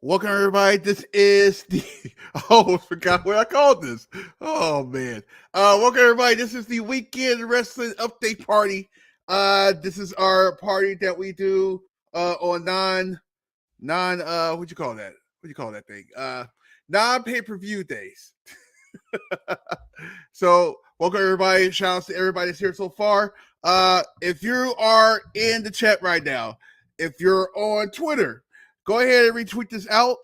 Welcome, everybody. This is the I forgot what I called this. Oh man. Welcome, everybody. This is the weekend wrestling update party. This is our party that we do on non what you call that? What do you call that thing? Non pay-per-view days. So welcome, everybody. Shout out to everybody that's here so far. If you are in the chat right now, if you're on Twitter, go ahead and retweet this out.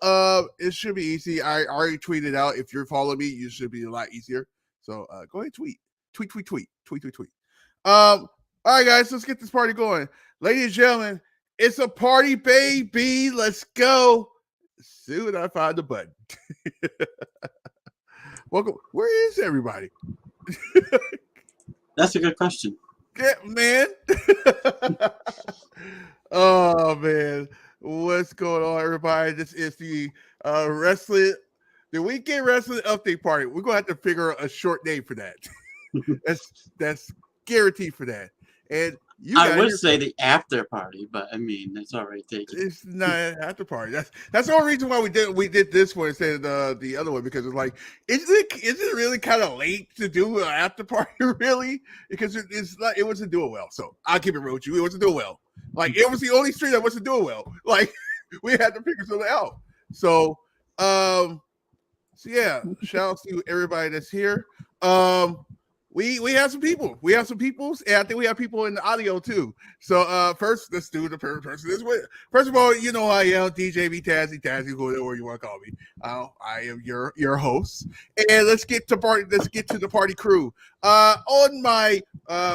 It should be easy. I already tweeted out. If you're following me, it should be a lot easier. So go ahead and tweet. All right, guys, let's get this party going. Ladies and gentlemen, it's a party, baby. Let's go. Soon I find the button. Welcome. Where is everybody? That's a good question. Yeah, man. Oh, man. What's going on, everybody? This is the weekend wrestling update party. We're gonna have to figure a short name for that. that's guaranteed for that. And I would say the after party, but I mean it's already taken. It's not an after party. That's the only reason why we did this one instead of the other one, because it's like, is it really kind of late to do an after party really? Because it's like, it wasn't doing well. So I'll keep it real with you. It wasn't doing well. Like, it was the only stream that wasn't doing well. Like, we had to figure something out. So yeah, shout out to everybody that's here. We have some people. We have some peoples, and I think we have people in the audio too. So first, let's do the person this way. First of all, you know who I am, DJ B-TAZZY, Tazzy, whatever you want to call me. I am your host, and let's get to the party crew. On my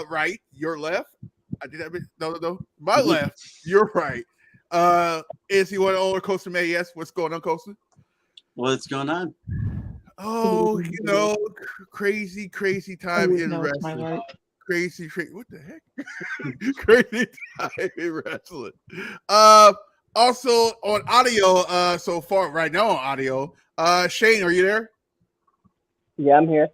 right, your left. I did that. No. My left, your right. Is he one older Coaster May? Yes. What's going on, Coaster? What's going on? Oh, crazy time in wrestling. Right. Crazy. What the heck? Crazy time in wrestling. Also on audio. So far right now on audio. Shane, are you there? Yeah, I'm here.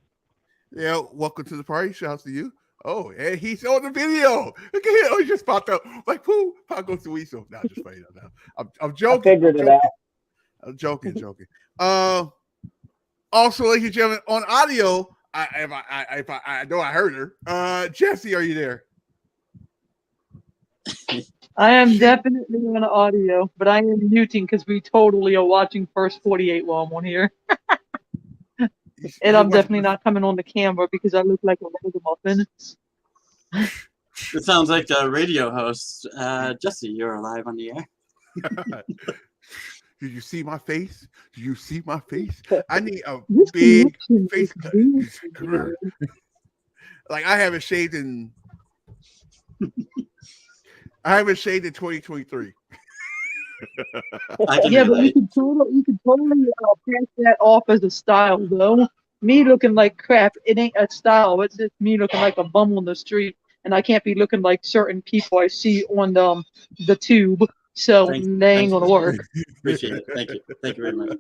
Yeah. Welcome to the party. Shouts to you. Oh, and he's on the video. Look at him. Oh, he just popped up. Like, whoo, pop goes to Weasel. Nah, just playing that now. I'm joking. I figured it out. I'm joking. Also, ladies and gentlemen, on audio, I know I heard her. Jesse, are you there? I am definitely on audio, but I am muting because we totally are watching First 48 while I'm on here. And I'm definitely not coming on the camera because I look like a ragamuffin. It sounds like the radio host. Jesse, you're alive on the air. Did you see my face? Do you see my face? I need a big face cut. Like, I haven't shaved in 2023. Yeah, but you could totally pass that off as a style, though. Me looking like crap, it ain't a style. It's just me looking like a bum on the street, and I can't be looking like certain people I see on the tube. So they ain't gonna work. Appreciate it. Thank you very much.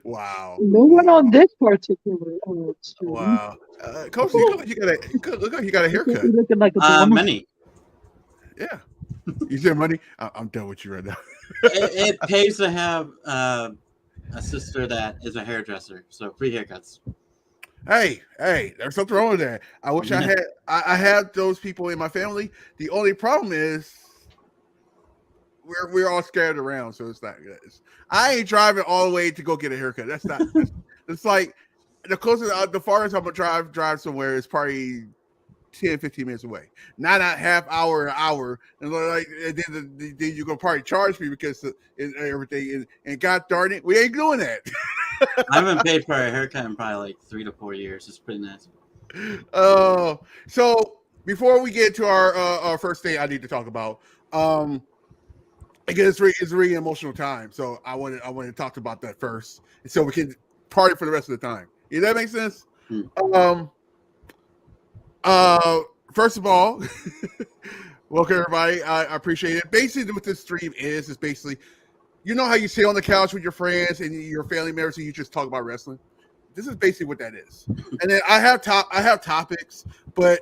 Wow. No one on this particular stream. Wow. Coach, you look like you got a haircut. Looking like a money. Yeah. You said money? I'm done with you right now. It pays to have a sister that is a hairdresser, so free haircuts. Hey, there's something wrong with that. I wish I had those people in my family. The only problem is we're all scattered around, so it's not good. I ain't driving all the way to go get a haircut. That's not. It's like the closest, the farthest I'm gonna drive somewhere is probably 10-15 minutes away. Not a half hour, an hour, and then you're gonna probably charge me because of everything. And God darn it, we ain't doing that. I haven't paid for a haircut in probably like 3 to 4 years. It's pretty nice. So before we get to our first thing, I need to talk about. Again, it's a really emotional time, so I want to talk about that first, so we can party for the rest of the time. Does that make sense? First of all, welcome everybody. I appreciate it. Basically, what this stream is basically, you know how you sit on the couch with your friends and your family members and you just talk about wrestling. This is basically what that is. And then I have topics, but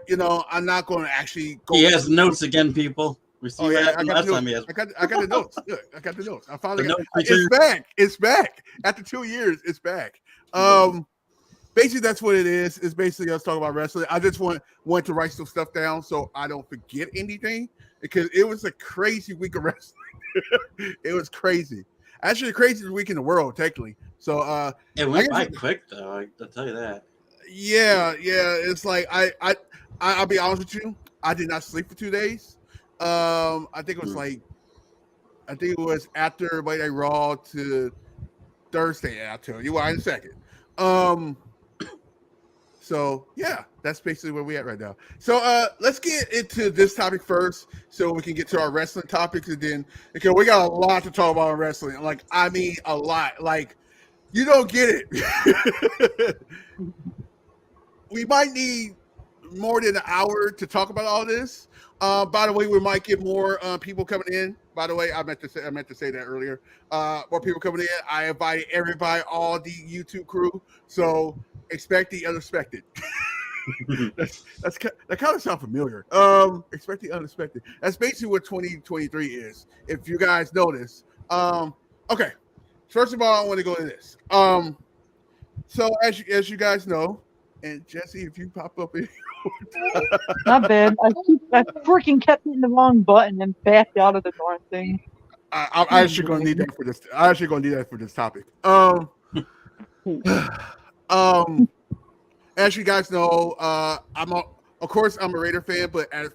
I'm not going to actually go. He has notes again, people. We see I got the notes. Good. I got the notes. I finally got it's back. It's back. After 2 years, it's back. Basically, that's what it is. It's basically us talking about wrestling. I just want to write some stuff down so I don't forget anything, because it was a crazy week of wrestling. It was crazy. Actually, the craziest week in the world, technically. So it went by quick, though. I'll tell you that. Yeah. It's like I'll be honest with you. I did not sleep for 2 days. I think it was after Monday Night Raw to Thursday. I'll tell you why in a second. So yeah, that's basically where we at right now. So let's get into this topic first, so we can get to our wrestling topics, and then because we got a lot to talk about in wrestling. Like, I mean, a lot. Like, you don't get it. We might need more than an hour to talk about all this. By the way, we might get more people coming in. By the way, I meant to say that earlier. More people coming in. I invited everybody, all the YouTube crew. So expect the unexpected. That kind of sounds familiar. Expecting unexpected. That's basically what 2023 is. If you guys notice. Okay. First of all, I want to go to this. So as you guys know, and Jesse, if you pop up in Not bad. I freaking kept hitting the wrong button and backed out of the darn thing. I'm actually going to need that for this. I'm actually going to need that for this topic. As you guys know, of course I'm a Raider fan, but at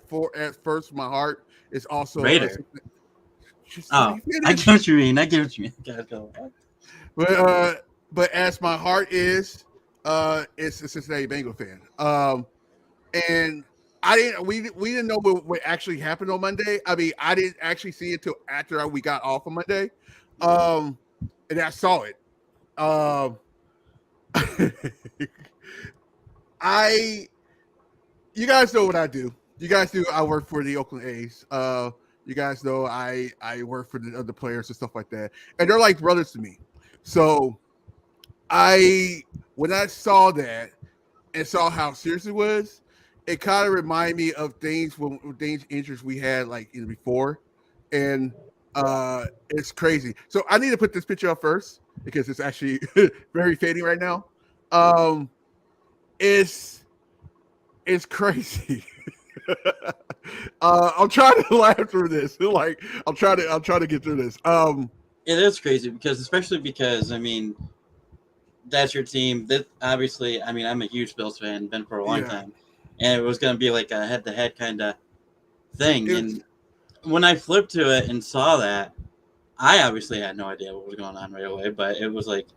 first my heart is also Raider. I get what you mean. But as my heart is, it's a Cincinnati Bengal fan. And we didn't know what actually happened on Monday. I mean, I didn't actually see it till after we got off on Monday. And I saw it. You guys know what I do. You guys do. I work for the Oakland A's. You guys know I work for the other players and stuff like that, and they're like brothers to me. So when I saw that and saw how serious it was, it kind of reminded me of things injuries we had like in before, and it's crazy. So I need to put this picture up first because it's actually very fading right now. It's crazy. I'm trying to laugh through this. Like I'm trying to get through this. It is crazy especially because I mean, that's your team. That obviously, I mean, I'm a huge Bills fan, been for a long time, and it was going to be like a head-to-head kind of thing. And when I flipped to it and saw that, I obviously had no idea what was going on right away. But it was like,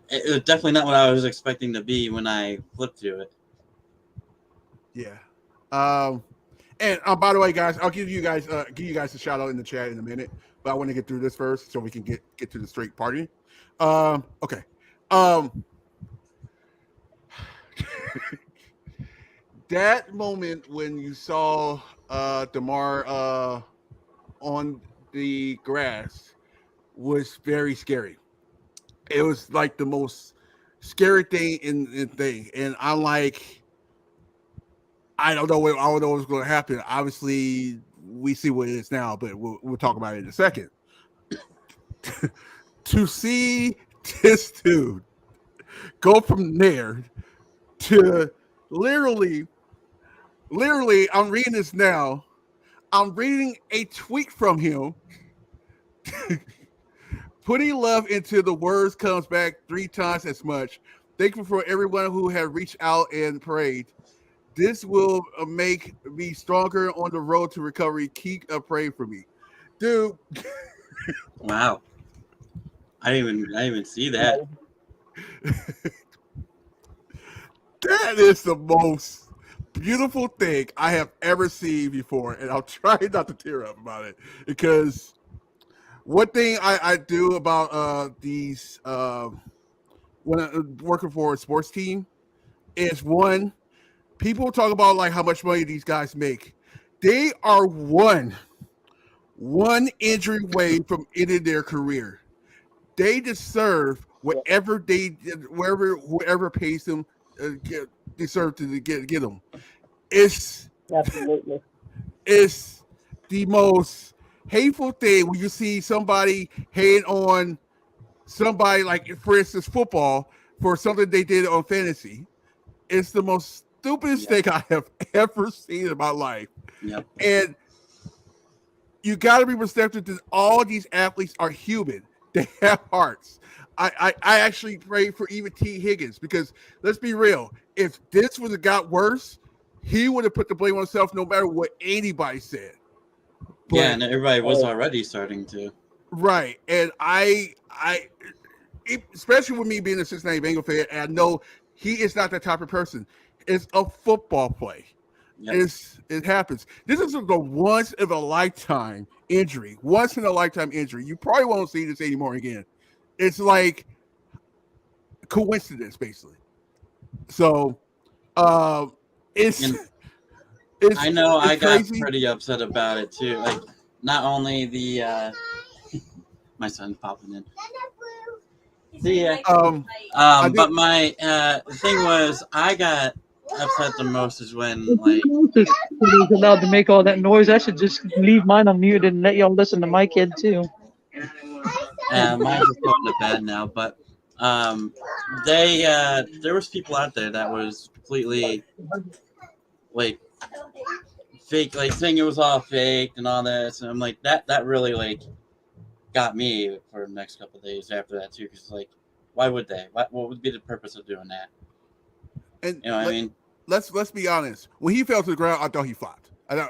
it was definitely not what I was expecting to be when I flipped to it. Yeah. And by the way, guys, I'll give you guys a shout out in the chat in a minute, but I want to get through this first so we can get to the straight party. Okay. That moment when you saw DeMar on the grass was very scary. It was like the most scary thing in thing, and I'm like, I don't know what's going to happen. Obviously, we see what it is now, but we'll talk about it in a second. To see this dude go from there to literally, I'm reading this now. I'm reading a tweet from him. Putting love into the words comes back 3 times as much. Thankful for everyone who had reached out and prayed. This will make me stronger on the road to recovery. Keep praying for me, dude. Wow, I didn't even see that. That is the most beautiful thing I have ever seen before, and I'll try not to tear up about it because one thing I do about these when I'm working for a sports team is one. People talk about like how much money these guys make. They are one injury away from ending their career. They deserve whatever whoever pays them deserve to get them. It's Absolutely. It's the most hateful thing when you see somebody hating on somebody, like for instance football, for something they did on fantasy. It's the most stupidest thing I have ever seen in my life. Yep. And you got to be receptive that all these athletes are human. They have hearts. I actually pray for even T. Higgins because let's be real. If this would have got worse, he would have put the blame on himself no matter what anybody said. But, yeah, and everybody was already starting to. Right. And especially with me being a Cincinnati Bengal fan, and I know he is not that type of person. It's a football play. Yep. It happens. This is the once in a lifetime injury. Once in a lifetime injury. You probably won't see this anymore again. It's like coincidence, basically. So, it's. I know I got crazy. pretty upset about it too. Like, not only the my son's popping in. But my thing was I got upset the most is when like Who's allowed to make all that noise? I should just leave mine unmuted and let y'all listen to my kid too. mine's just going to bed now, but they there was people out there that was completely like fake, like saying it was all fake and all this, and I'm like that really like got me for the next couple of days after that too, because like why would they? What would be the purpose of doing that? And You know what I mean? Let's be honest. When he fell to the ground, I thought he flopped. I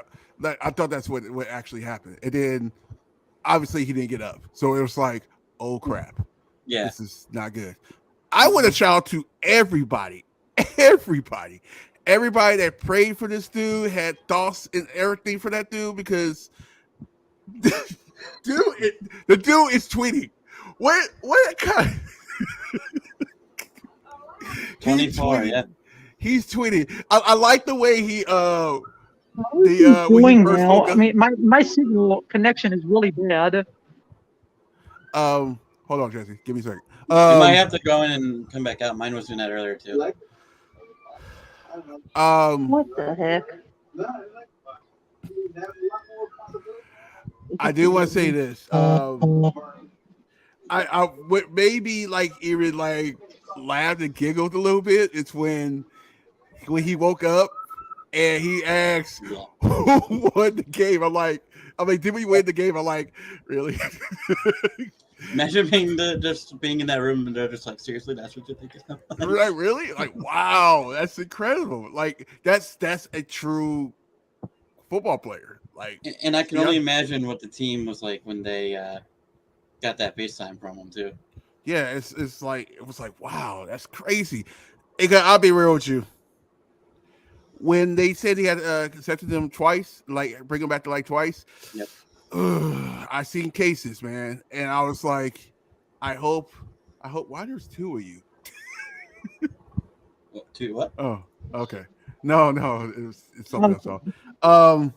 thought that's what actually happened. And then obviously he didn't get up. So it was like, oh crap. Yeah. This is not good. I want to shout out to everybody that prayed for this dude, had thoughts and everything for that dude, because the dude is tweeting. What kind of 24, yeah. He's tweeting. I like the way he What when he doing first now? woke I up. mean, my signal connection is really bad. Hold on, Jesse. Give me a second. You might have to go in and come back out. Mine was doing that earlier too. What the heck? I do want to say this. I would maybe like even like laughed and giggled a little bit. It's when he woke up and he asked who won the game. I'm like, did we win the game? I'm like, really? Imagine just being in that room and they're just like, seriously, that's what you think is going on? Right, really? Like, wow, that's incredible. Like, that's a true football player. Like, and I can only imagine what the team was like when they got that FaceTime from him too. Yeah, it's like it was like, wow, that's crazy. I'll be real with you. When they said he had accepted them twice, like bring him back to like twice. Yep. I seen cases, man, and I was like, I hope. Why there's two of you? Two what? Oh, okay. No, it's something else. I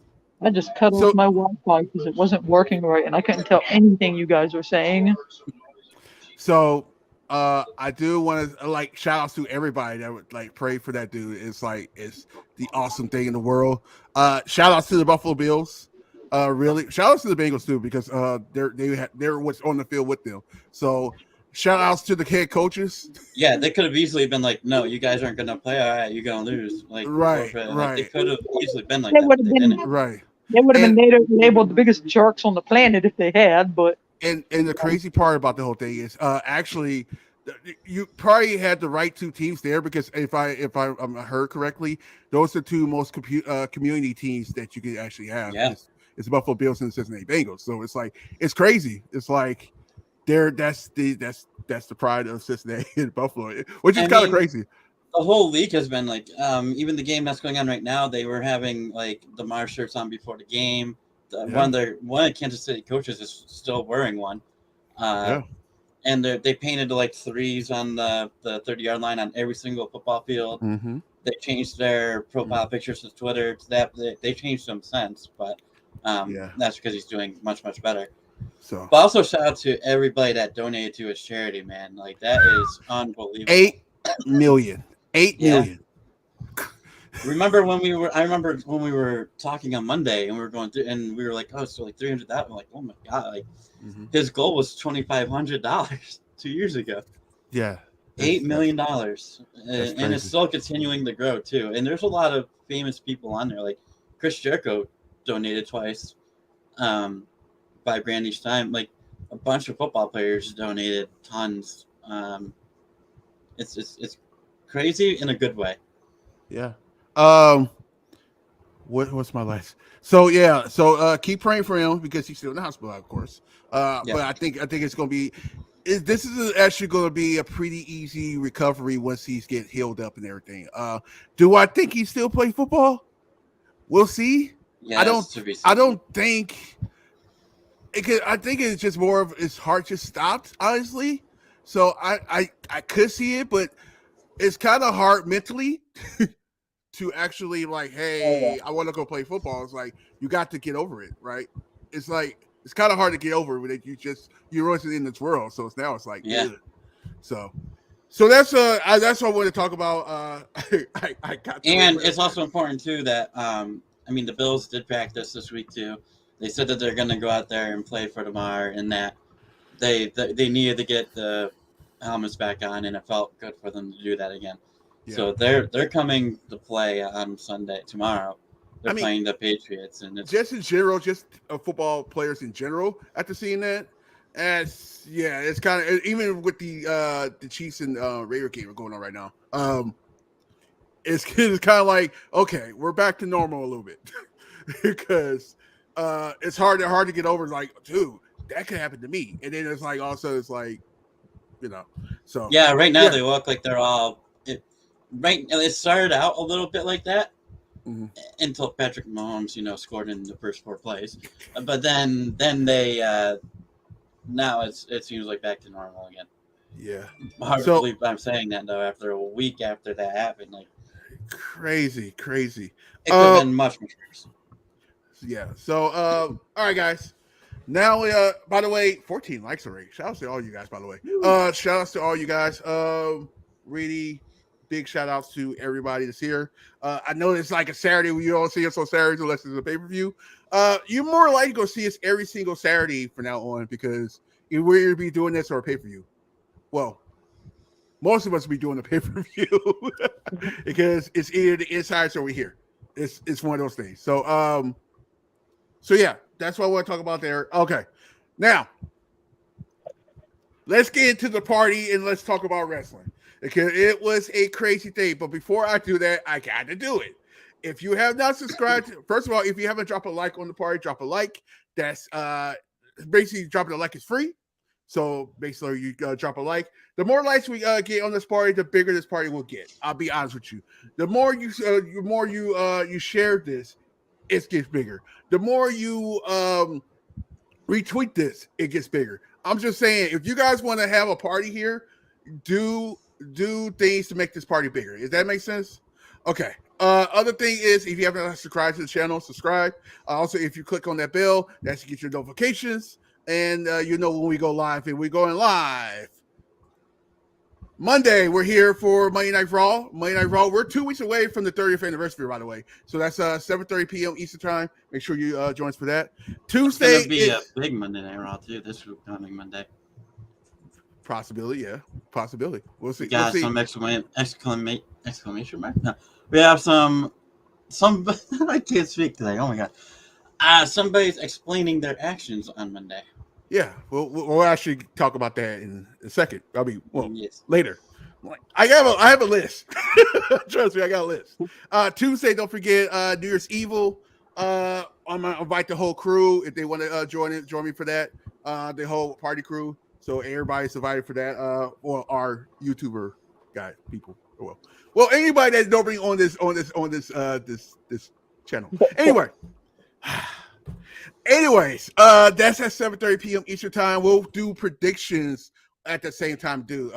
just cut off my Wi-Fi because it wasn't working right, and I couldn't tell anything you guys were saying. So, I do want to like shout outs to everybody that would like pray for that dude. It's the awesome thing in the world. Shout outs to the Buffalo Bills. Really, shout outs to the Bengals too, because they're what's on the field with them. So, shout outs to the head coaches. Yeah, they could have easily been like, "No, you guys aren't going to play. All right, you're going to lose." Like, right. Like, they could have easily been like They that. would have been right. They would have been labeled the biggest jerks on the planet if they had. But and the crazy part about the whole thing is actually. You probably had the right two teams there, because if I heard correctly, those are two most community teams that you can actually have. Yeah. It's the Buffalo Bills and the Cincinnati Bengals. So it's like it's crazy. It's like that's the pride of Cincinnati and Buffalo, which is kind of crazy. The whole league has been like, even the game that's going on right now, they were having like the Mars shirts on before the game. One of Kansas City coaches is still wearing one. And they painted like threes on the 30-yard line on every single football field. Mm-hmm. They changed their profile pictures to Twitter. They changed them since, but that's because he's doing much, much better. So, but also shout out to everybody that donated to his charity, man. Like that is unbelievable. 8 million. 8 million. I remember when we were talking on Monday and we were going through and we were like, oh, so like 300,000. Like, oh my god, like his goal was $2,500 2 years ago. Yeah, $8 million, and it's still continuing to grow too. And there's a lot of famous people on there, like Chris Jericho donated twice, $5,000 each time. Like a bunch of football players donated tons. It's crazy in a good way. Yeah. What's my last? So keep praying for him because he's still in the hospital, of course. But I think it's gonna be. This is actually going to be a pretty easy recovery once he's get healed up and everything. Do I think he still play football? We'll see. Yeah, I don't think. I think it's just more of his heart just stopped, honestly. So I could see it, but it's kind of hard mentally to actually like, hey, I want to go play football. It's like you got to get over it, right? It's like it's kind of hard to get over when you're always in this world. So it's like, ugh. So So that's what I wanted to talk about. I got to And it. it's also important too that the Bills did practice this week too. They said that they're going to go out there and play for tomorrow, and that they needed to get the helmets back on, and it felt good for them to do that again. Yeah. So they're coming to play on Sunday tomorrow. They're I mean, playing the Patriots, and it's just in general, just football players in general. After seeing that, it's kind of even with the Chiefs and Raider game going on right now. It's kind of like, okay, we're back to normal a little bit because it's hard to get over. Like, dude, that could happen to me, and then it's like also it's like, so yeah. Right now they look like they're all right. It started out a little bit like that. Mm-hmm. Until Patrick Mahomes, scored in the first 4 plays, but then they now it seems like back to normal again. Yeah, Hard to believe I'm saying that though. After a week after that happened, like crazy. It could have been much worse. Yeah. So all right, guys. Now by the way, 14 likes already. Shout out to all you guys, by the way. Shout outs to all you guys. Really big shout outs to everybody that's here. I know it's like a Saturday when you don't see us on Saturdays unless it's a pay-per-view. You're more likely to see us every single Saturday from now on because we're going to be doing this or a pay-per-view. Well, most of us will be doing a pay-per-view because it's either the insides or we're here. It's one of those things. So yeah, that's what I want to talk about there. Okay. Now, let's get into the party and let's talk about wrestling. Because it was a crazy thing. But before I do that, I got to do it. If you have not subscribed, first of all, if you haven't dropped a like on the party, drop a like. That's basically dropping a like is free. So basically, you drop a like. The more likes we get on this party, the bigger this party will get. I'll be honest with you. The more you share this, it gets bigger. The more you retweet this, it gets bigger. I'm just saying, if you guys want to have a party here, do things to make this party bigger. Does that make sense? Okay. Other thing is, if you haven't subscribed to the channel, subscribe. Also, if you click on that bell, that should get your notifications, and when we go live. And we're going live Monday. We're here for Monday Night Raw. Monday Night Raw. We're 2 weeks away from the 30th anniversary, by the way. So that's 7:30 p.m. Eastern time. Make sure you join us for that. Tuesday it's gonna be a big Monday Night Raw too. This coming Monday. Possibility, yeah. Possibility. We'll see. Got some exclamation mark? No. We have some I can't speak today. Oh my god. Somebody's explaining their actions on Monday. Yeah, we'll actually talk about that in a second. Yes. Later. I have a list. Trust me, I got a list. Tuesday, don't forget New Year's Evil. I'm gonna invite the whole crew if they want to join me for that. The whole party crew. So everybody's invited for that. Or our YouTuber guy people. Well, anybody that's nobody on this channel. Anyway. Anyways, that's at 7:30 p.m. Eastern time. We'll do predictions at the same time too.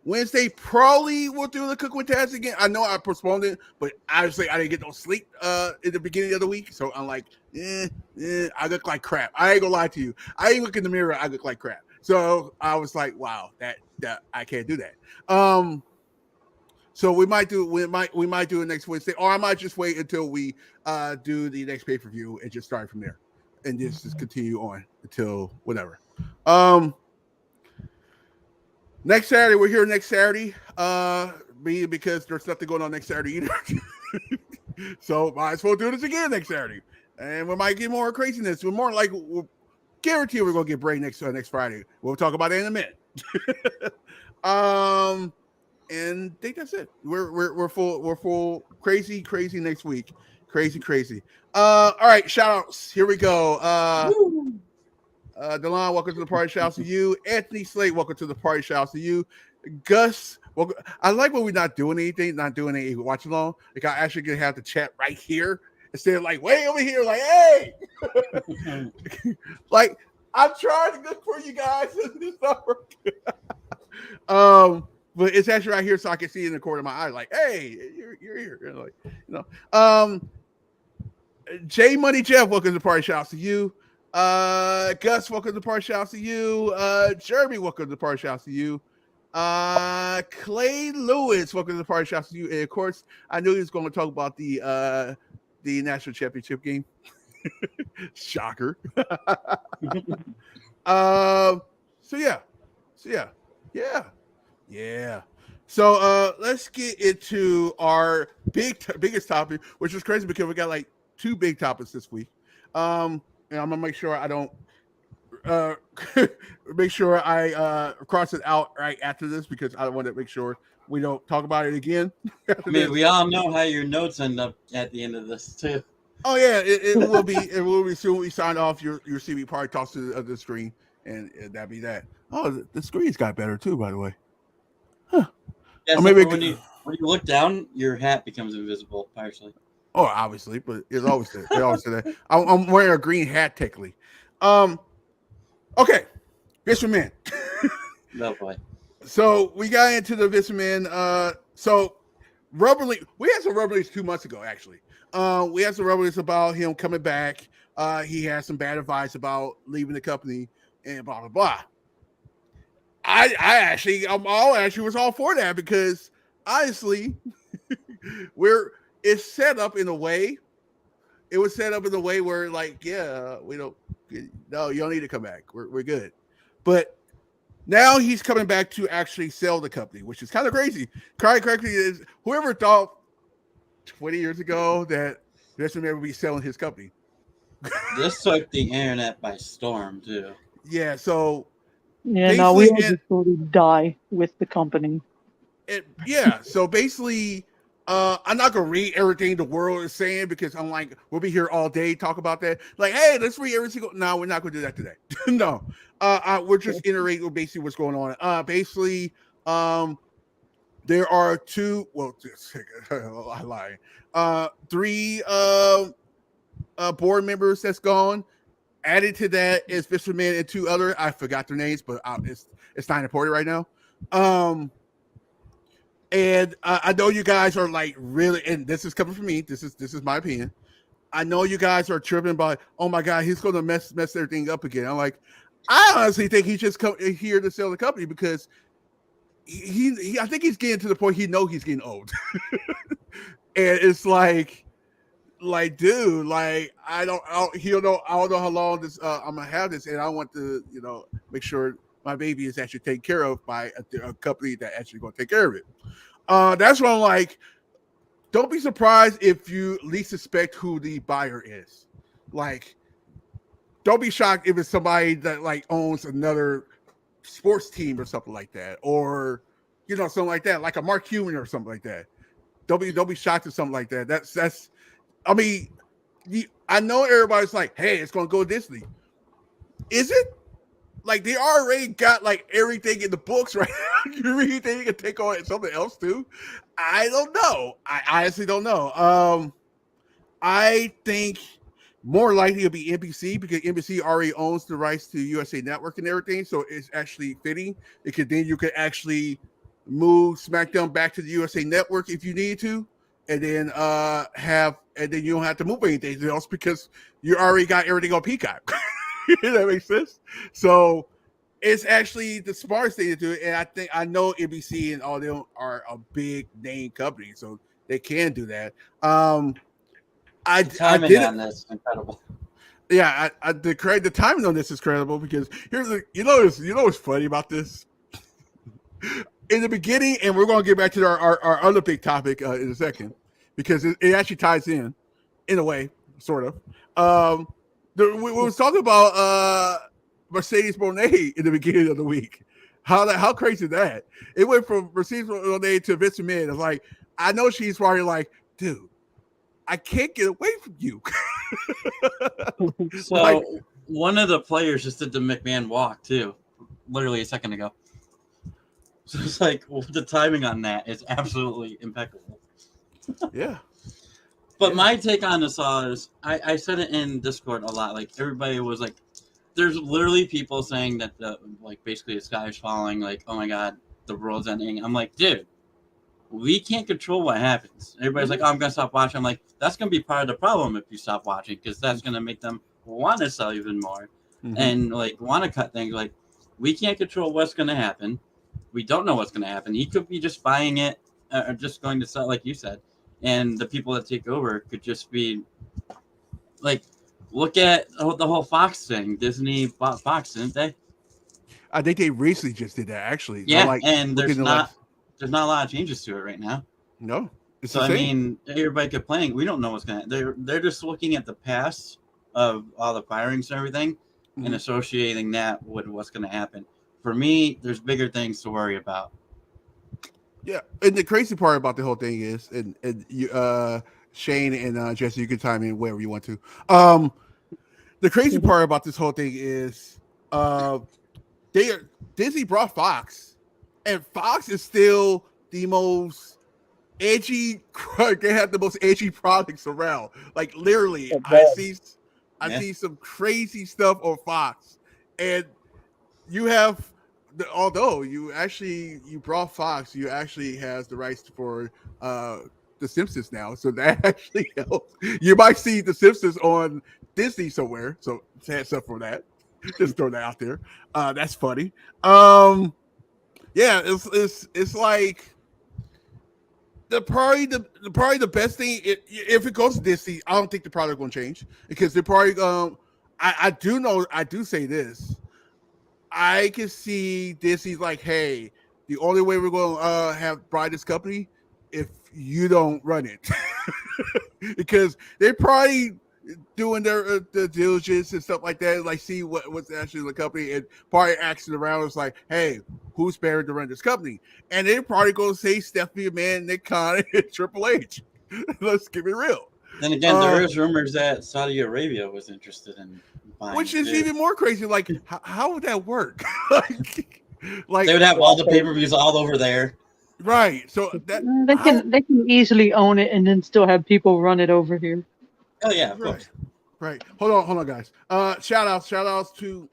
Wednesday probably we'll do the Cook with Taz again. I know I postponed it, but obviously I didn't get no sleep in the beginning of the week, so I'm like, I look like crap. I ain't gonna lie to you. I ain't look in the mirror. I look like crap. So I was like, wow, that I can't do that. So we might do it next Wednesday, or I might just wait until we do the next pay-per-view and just start from there, and just continue on until whatever. Next Saturday, we're here next Saturday. Because there's nothing going on next Saturday either. So might as well do this again next Saturday, and we might get more craziness. We'll guarantee we're gonna get Bray next Friday. We'll talk about it in a minute. And I think that's it. We're full crazy next week. Crazy. All right, shout outs. Here we go. Delon, welcome to the party. Shout out to you. Anthony Slate, welcome to the party. Shout out to you. Gus, welcome. I like when we're not doing anything, watch along. Like I actually gonna have the chat right here instead of like way over here, like, hey. Like I'm trying to look for you guys. It's not working. But it's actually right here so I can see it in the corner of my eye, like, hey, you're here. You're like, J Money Jeff, welcome to the party. Shout out to you. Gus, welcome to the party. Shouts to you. Jeremy, welcome to the party. Shouts to you. Clay Lewis, welcome to the party. Shouts to you. And of course, I knew he was going to talk about the national championship game. Shocker. So yeah. So let's get into our biggest topic, which is crazy because we got like 2 big topics this week. And I'm gonna make sure I don't make sure I cross it out right after this because I want to make sure we don't talk about it again. I mean, we all know how your notes end up at the end of this too. Oh yeah, it will be. It will be soon. We sign off. Your CB party talks to the screen, and that'd be that. Oh, the screen's got better too, by the way. Huh? Yeah, so maybe when you look down, your hat becomes invisible partially. Oh, obviously, but it's always there. It always there. I'm wearing a green hat, technically. Okay, Vince McMahon. No boy. So we got into the Vince McMahon. So rubber league. We had some rubber leagues 2 months ago, actually. We had some rubber leagues about him coming back. He had some bad advice about leaving the company and blah blah blah. I actually was all for that because honestly, it's set up in a way. It was set up in a way where, like, yeah, you don't need to come back. We're good. But now he's coming back to actually sell the company, which is kind of crazy. Correctly, is whoever thought 20 years ago that Vince McMahon would be selling his company. This took the internet by storm too. Yeah. So. Yeah, no, we all just sort of die with the company. So basically, I'm not gonna read everything the world is saying because I'm like, we'll be here all day talk about that. Like, hey, let's read every single. No, we're not gonna do that today. No, we're just iterating basically what's going on. There are 2. Well, I lie. 3 board members that's gone. Added to that is Vince McMahon and 2 other. I forgot their names, but it's not important right now. And I know you guys are like really, and this is coming from me. This is my opinion. I know you guys are tripping about, oh my God, he's going to mess everything up again. I'm like, I honestly think he's just come here to sell the company because I think he's getting to the point he knows he's getting old, and it's like, dude, like I don't know how long this I'm gonna have this, and I want to make sure my baby is actually taken care of by a company that actually going to take care of it. That's why I'm like, don't be surprised if you at least suspect who the buyer is. Like, don't be shocked if it's somebody that like owns another sports team or something like that, or something like that, like a Mark Cuban or something like that. Don't be shocked at something like that. That's. I mean, I know everybody's like, hey, it's going to go Disney. Is it? Like, they already got, like, everything in the books right now. You really think you can take on something else, too? I don't know. I honestly don't know. I think more likely it'll be NBC because NBC already owns the rights to USA Network and everything, so it's actually fitting. Then you could actually move SmackDown back to the USA Network if you need to. And then and then you don't have to move anything else because you already got everything on Peacock. That makes sense. So it's actually the smartest thing to do. And I know NBC and all them are a big name company, so they can do that. The timing on this is incredible. Yeah, the timing on this is credible because what's funny about this? In the beginning, and we're going to get back to our other big topic in a second, because it actually ties in a way, sort of. We was talking about Mercedes Moné in the beginning of the week. How crazy is that? It went from Mercedes Moné to Vince McMahon. It's like, I know she's probably like, dude, I can't get away from you. So one of the players just did the McMahon walk too, literally a second ago. So it's like, the timing on that is absolutely impeccable. Yeah. But my take on this all is, I said it in Discord a lot. Like, everybody was like, there's literally people saying that basically the sky is falling. Like, oh my God, the world's ending. I'm like, dude, we can't control what happens. Everybody's like, oh, I'm gonna stop watching. I'm like, that's gonna be part of the problem if you stop watching, because that's gonna make them want to sell even more Mhm. and like want to cut things. Like we can't control what's going to happen. We don't know what's going to happen. He could be just buying it or just going to sell, like you said, and the people that take over could just be like, look at the whole Fox thing. Disney bought Fox, didn't they? I think they recently just did that. Actually, Yeah, like and there's within the not a lot of changes to it right now. no. It's So the I same. mean, everybody complaining. We don't know what's going to. They're just looking at the past of all the firings and everything, and Mhm. associating that with what's going to happen. For me, there's bigger things to worry about. Yeah, and the crazy part about the whole thing is, and you, Shane and Jesse, you can chime in wherever you want to. The crazy part about this whole thing is, Disney brought Fox, and Fox is still the most edgy. They have the most edgy products around. Like literally, I see some crazy stuff on Fox, and you have. Although you brought Fox, you actually has the rights for the Simpsons now, so that actually helps. You might see the Simpsons on Disney somewhere, so hands up for that. Just throw that out there. That's funny. Yeah, it's like the best thing. If it goes to Disney, I don't think the product will change because they're probably I do say this. I can see Disney's like, hey, the only way we're going to have buy this company if you don't run it, because they're probably doing their the diligence and stuff like that, like see what's actually in the company, and probably asking around. It's like, hey, who's better to run this company? And they're probably going to say Stephanie McMahon, Nick Khan, and Triple H. Let's get it real. Then again, there is rumors that Saudi Arabia was interested in buying, which is even more crazy. Like, how would that work? like they would have all the pay-per-views all over there, right? So that they can easily own it and then still have people run it over here. Oh yeah, of course. Right. Hold on, guys. Shout outs to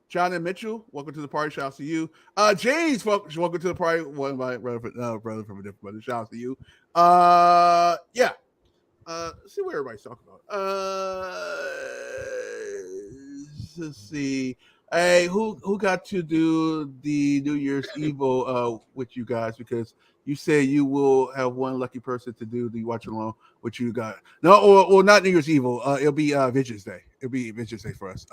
John and Mitchell. Welcome to the party. Shout out to you. James, welcome to the party. One of my brother from a different brother. Shout out to you. Yeah. Let's see what everybody's talking about. Let's see. Hey, who got to do the New Year's Evil with you guys? Because you say you will have one lucky person to do the watch along with you guys. No, or not New Year's Evil. It'll be Vengeance Day. It'll be Vengeance Day for us.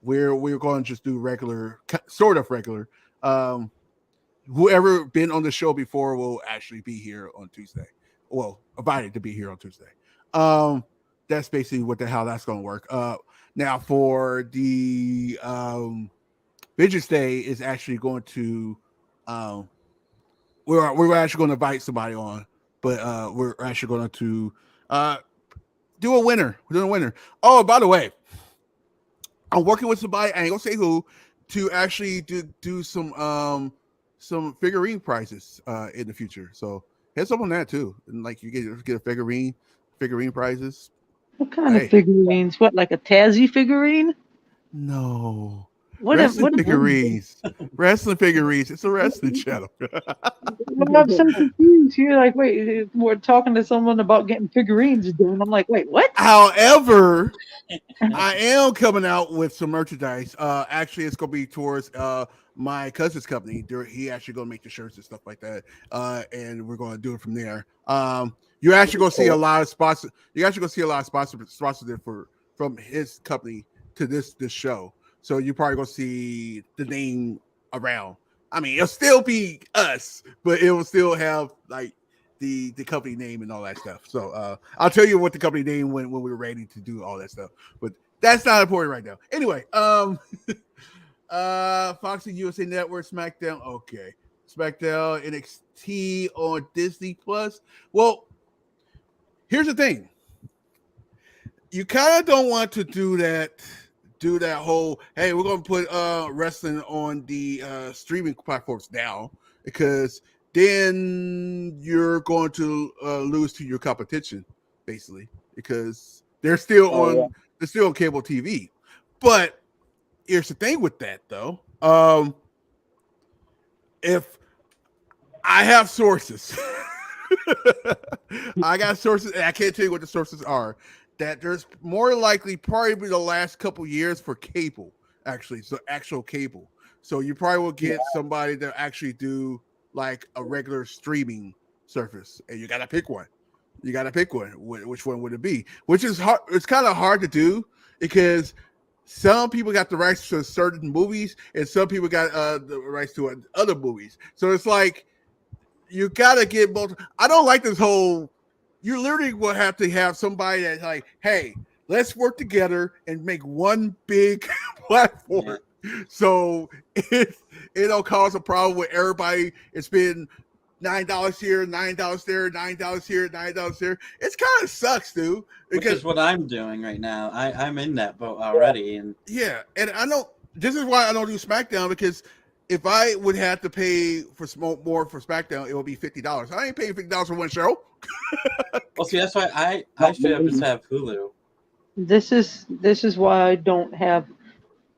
We're going to just do regular, sort of regular. Whoever been on the show before will actually be here on Tuesday. Well, invited to be here on Tuesday. That's basically how that's going to work. Now for the Vengeance Day is actually going to we're actually going to invite somebody on, but we're actually going to do a winner. We're doing a winner. Oh, by the way, I'm working with somebody. I ain't gonna say who to actually do some figurine prizes in the future. So heads up on that too. And like you get a figurine prizes. What kind of figurines? What, like a TAZZY figurine? No. Wrestling figurines. Wrestling figurines. It's a wrestling channel. I'm so confused. You're like, wait, we're talking to someone about getting figurines done. I'm like, wait, what? However, I am coming out with some merchandise. Actually, it's gonna be towards my cousin's company. He actually gonna make the shirts and stuff like that. And we're gonna do it from there. You're actually gonna see a lot of spots. You're actually gonna see a lot of sponsors from his company to this show. So you're probably gonna see the name around. I mean, it'll still be us, but it will still have like the company name and all that stuff. So I'll tell you what the company name when we're ready to do all that stuff. But that's not important right now. Anyway, Fox and USA Network, SmackDown. Okay, SmackDown, NXT on Disney Plus. Well, here's the thing. You kind of don't want to do that whole, hey, we're going to put wrestling on the streaming platforms now, because then you're going to lose to your competition, basically, because they're still on cable TV. But here's the thing with that, though. If I have sources, I got sources, and I can't tell you what the sources are. that there's more likely probably the last couple years for cable, actually, so actual cable. So you probably will get somebody to actually do like a regular streaming service, and you gotta pick one. You gotta pick one. Which one would it be? Which is hard. It's kind of hard to do because some people got the rights to certain movies, and some people got the rights to other movies. So it's like you gotta get both. I don't like this whole. You literally will have to have somebody that's like, hey, let's work together and make one big platform. Yeah. So it'll cause a problem with everybody. It's been $9 here, $9 there, $9 here, $9 there. It's kind of sucks, dude. Because, which is what I'm doing right now. I'm in that boat already, and and I know this is why I don't do SmackDown, because if I would have to pay for more for SmackDown, it would be $50. I ain't paying $50 for one show. Well, see, that's why I should just have Hulu. This is why I don't have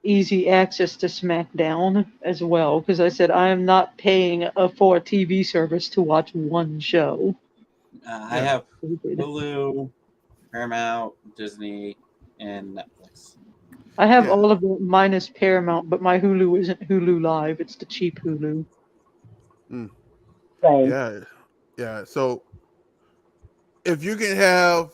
easy access to SmackDown as well, because I said I am not paying for a TV service to watch one show. I have Hulu, Paramount, Disney, and Netflix. I have all of it minus Paramount, but my Hulu isn't Hulu Live. It's the cheap Hulu. Same. Yeah. So if you can have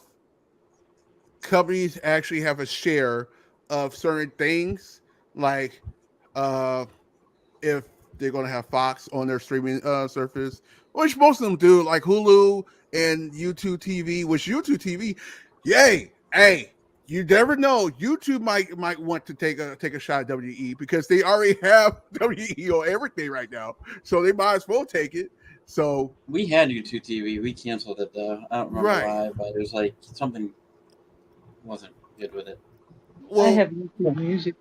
companies actually have a share of certain things, like if they're going to have Fox on their streaming service, which most of them do, like Hulu and YouTube TV, which YouTube TV, hey, you never know. YouTube might want to take a shot at WE because they already have WE on everything right now, so they might as well take it. So we had YouTube TV. We canceled it though. I don't remember why, but there's like something wasn't good with it. Well, I have YouTube Music.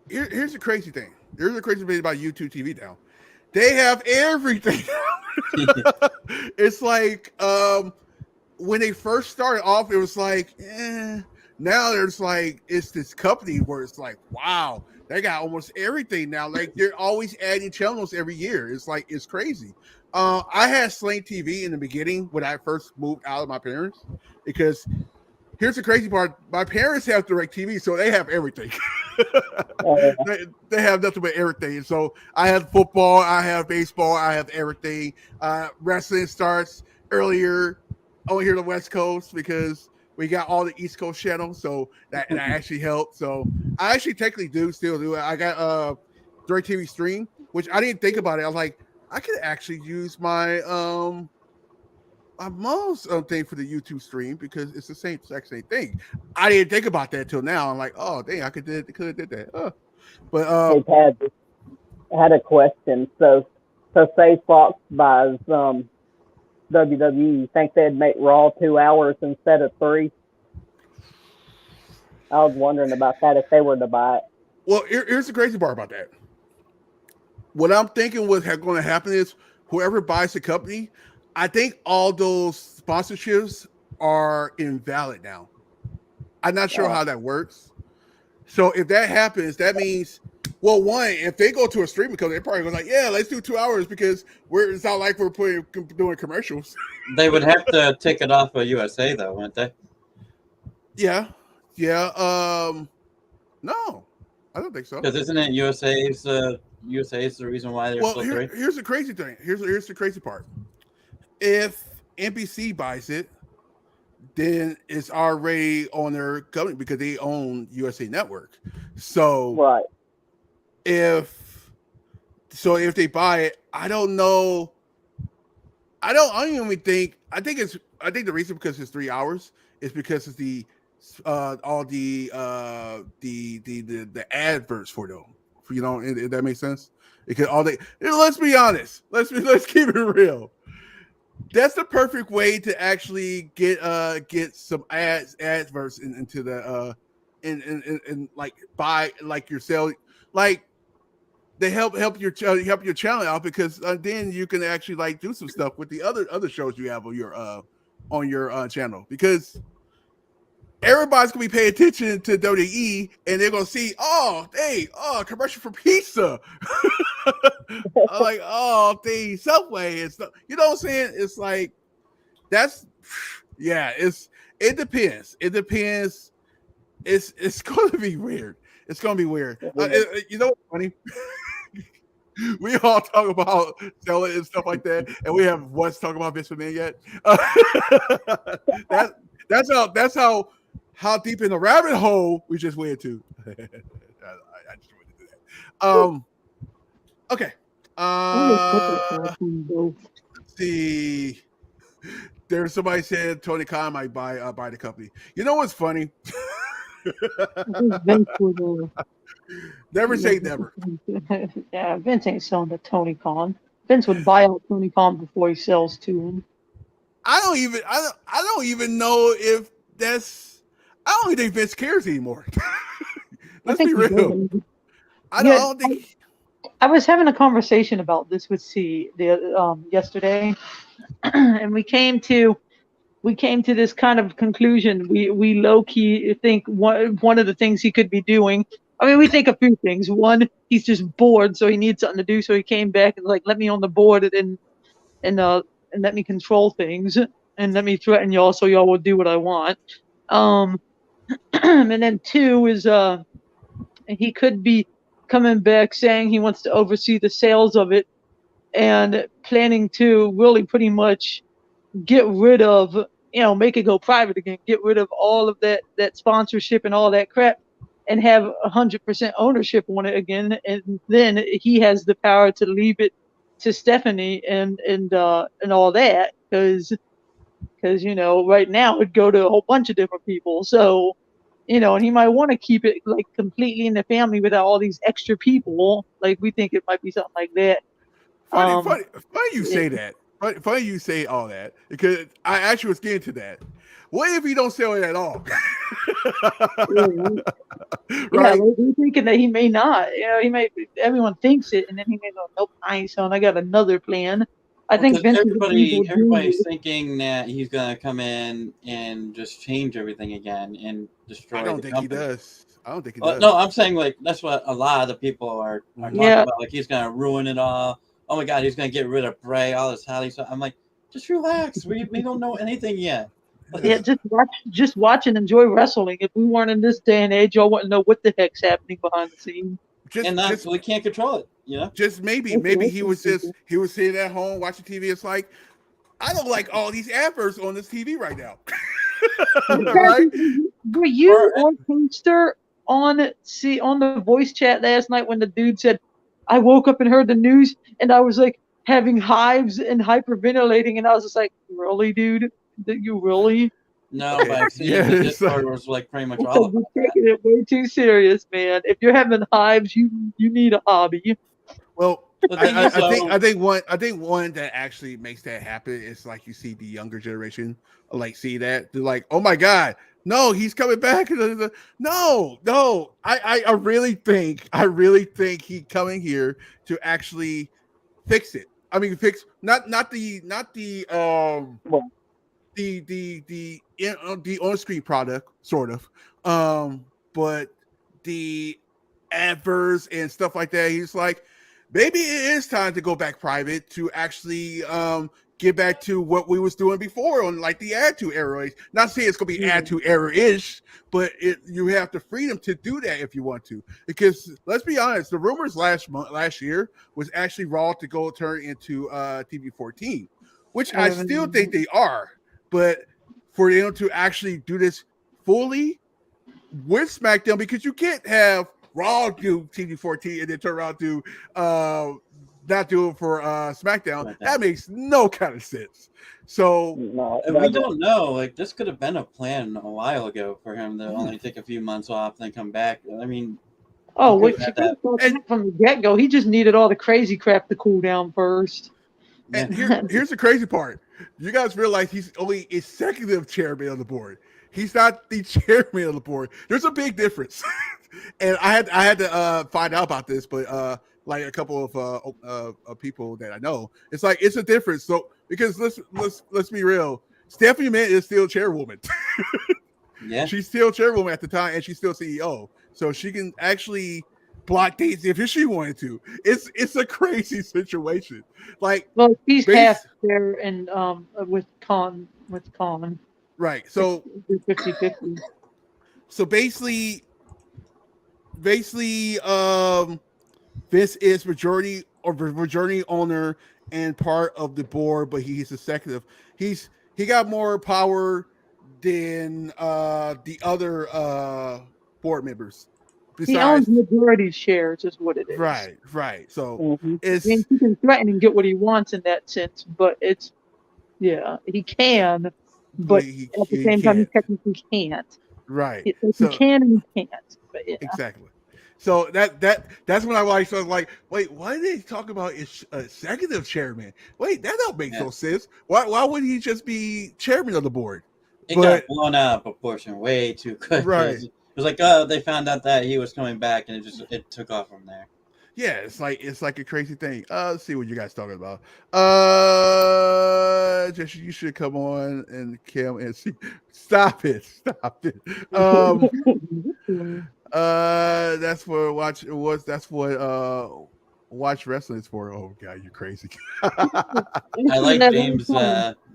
Here's the crazy thing. Here's the crazy thing about YouTube TV now. They have everything. It's like when they first started off, it was like, now there's like, it's this company where it's like, wow, they got almost everything now. Like they're always adding channels every year. It's like, it's crazy. I had Sling TV in the beginning when I first moved out of my parents, because here's the crazy part. My parents have DirecTV, so they have everything. They have nothing but everything. So I have football, I have baseball, I have everything. Wrestling starts earlier over here on the West Coast because we got all the East Coast channels, so that actually helped. So I actually technically still do it. I got DirecTV Stream, which I didn't think about it. I was like, I could actually use my my mom's thing for the YouTube stream because it's the exact same thing. I didn't think about that till now. I'm like, oh dang, I could have did that. But had a question. So say Fox buys WWE, you think they'd make Raw 2 hours instead of 3? I was wondering about that if they were to buy it. Well, here's the crazy part about that. What I'm thinking what's going to happen is whoever buys the company, I think all those sponsorships are invalid now. I'm not sure how that works. So if that happens, that means, well, one, if they go to a streaming company, they're probably going like, yeah, let's do 2 hours because it's not like we're doing commercials. They would have to take it off of USA though, wouldn't they? Yeah. No, I don't think so. Because isn't it USA's the reason why they're still free? Here's the crazy thing. Here's the crazy part. If NBC buys it, then it's already on their company because they own USA Network. So if they buy it, I don't know. I think the reason because it's 3 hours is because it's the all the adverts for them. You know, if that makes sense. Because let's be honest. Let's keep it real. That's the perfect way to actually get some adverts into the and like buy like your sale, like they help your channel out because then you can actually like do some stuff with the other shows you have on your channel, because everybody's gonna be paying attention to WWE and they're gonna see, commercial for pizza. I'm like, the Subway and stuff. You know what I'm saying? It's like It depends. It depends. It's going to be weird. It's going to be weird. You know what's funny? We all talk about selling and stuff like that, and we have once talked about Vince McMahon yet. That's how deep in the rabbit hole we just went to. I just wanted to do that. Okay. Let's see. There's somebody said Tony Khan might buy the company. You know what's funny? Never say never. Yeah, Vince ain't selling to Tony Khan. Vince would buy out Tony Khan before he sells to him. I don't even know if that's. I don't think Vince cares anymore. Let's be real. I don't think. I was having a conversation about this with C yesterday, and we came to this kind of conclusion. We low key think one of the things he could be doing. I mean, we think a few things. One, he's just bored, so he needs something to do. So he came back and like, let me on the board and let me control things and let me threaten y'all, so y'all will do what I want. And then two is he could be coming back saying he wants to oversee the sales of it and planning to really pretty much get rid of, make it go private again, get rid of all of that sponsorship and all that crap, and have 100% ownership on it again. And then he has the power to leave it to Stephanie and all that, because right now it'd go to a whole bunch of different people. So, and he might want to keep it like completely in the family without all these extra people. Like, we think it might be something like that. Funny you say that. Funny you say all that, because I actually was getting to that. What if he don't sell it at all? Right? Yeah, we're thinking that he may not. He may. Everyone thinks it, and then he may go, "Nope, I ain't selling. I got another plan." I think Vince everybody's thinking that he's gonna come in and just change everything again and destroy. I don't think he does. No, I'm saying like that's what a lot of the people are talking about. Like, he's gonna ruin it all. Oh my God, he's gonna get rid of Bray, all this Holly stuff. I'm like, just relax. We don't know anything yet. Yeah, just watch and enjoy wrestling. If we weren't in this day and age, y'all wouldn't know what the heck's happening behind the scenes. We can't control it. Just maybe he was sitting at home watching TV. It's like, I don't like all these adverts on this TV right now. Right? Were you on Poster on the voice chat last night when the dude said, I woke up and heard the news and I was like having hives and hyperventilating, and I was just like, really, dude? Did you really? No, but I've seen this part was like pretty much all of it. You're taking it way too serious, man. If you're having hives, you need a hobby. Well, I think one that actually makes that happen is like, you see the younger generation like see that, they're like, oh my God, no, he's coming back. No, I really think he's coming here to actually fix it. I mean, fix not the on-screen product, sort of, but the adverts and stuff like that. He's like, maybe it is time to go back private to actually get back to what we was doing before on like the Attitude Era. Not saying it's gonna be Attitude Era-ish, but you have the freedom to do that if you want to. Because let's be honest, the rumors last year was actually Raw to go turn into TV 14, which I still think they are. But for them to actually do this fully with SmackDown, because you can't have Raw do TV 14 and then turn around to not do it for SmackDown. That makes no kind of sense. So we don't know. Like, this could have been a plan a while ago for him to only take a few months off, then come back. I mean, from the get-go, he just needed all the crazy crap to cool down first. And here's the crazy part. You guys realize he's only executive chairman of the board. He's not the chairman of the board. There's a big difference. And I had to find out about this, but like a couple of people that I know, it's like, it's a difference. So because let's be real, Stephanie McMahon is still chairwoman. Yeah, she's still chairwoman at the time, and she's still CEO, so she can actually block dates if she wanted to. It's a crazy situation. Like, well, she's half there and with Con. Right. So 50-50. So basically, Vince is majority owner and part of the board, but he's executive. He got more power than the other board members. He owns Besides, majority shares, is what it is. right. So Mm-hmm. I mean, it's he can threaten and get what he wants in that sense, but it's he can, but he at the same time, he can't. technically can't. Right. He can and he can't. But yeah. Exactly. So that's when I was like, wait, why did they talk about executive chairman? Wait, that don't make no sense. Why would he just be chairman of the board? It got blown out of proportion way too quick. Right. It was like, oh, they found out that he was coming back, and it took off from there. Yeah, it's like a crazy thing. Let's see what you guys talking about. Just you should come on and Kim and see. Stop it. That's what watch wrestling is for. Oh god, you're crazy. I like James.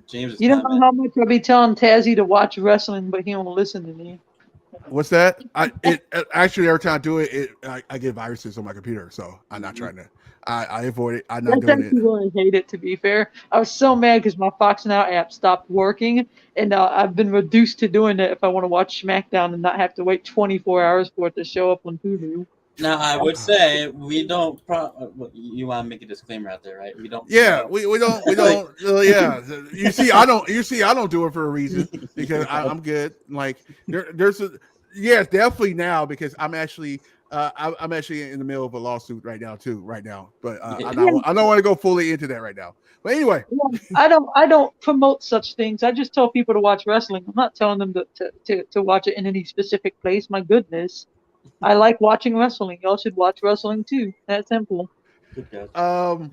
James. You don't know how much I'll be telling Tazzy to watch wrestling, but he won't listen to me. What's that? Actually every time I do it, I get viruses on my computer, so I'm not trying to. I avoid it. I'm not doing it. I hate it, to be fair. I was so mad because my Fox Now app stopped working, and I've been reduced to doing it if I want to watch SmackDown and not have to wait 24 hours for it to show up on Hulu. Now, I would say we don't. You want to make a disclaimer out there, right? We don't. Yeah, we don't. Yeah, you see, I don't do it for a reason because I'm good. Like there's definitely now because I'm actually in the middle of a lawsuit right now, but I don't want to go fully into that right now. But anyway, I don't promote such things. I just tell people to watch wrestling. I'm not telling them to watch it in any specific place. My goodness, I like watching wrestling. Y'all should watch wrestling too. That simple. God.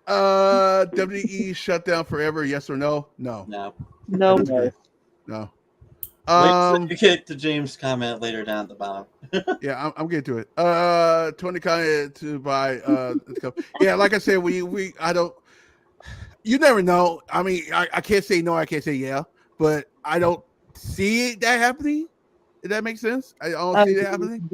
WWE shut down forever? Yes or no? No. You get to James' comment later down at the bottom. Yeah, I'm getting to it. Tony commented to buy yeah, like I said, I don't. You never know. I mean, I can't say no. I can't say yeah, but I don't see that happening. If that makes sense, I don't see that happening.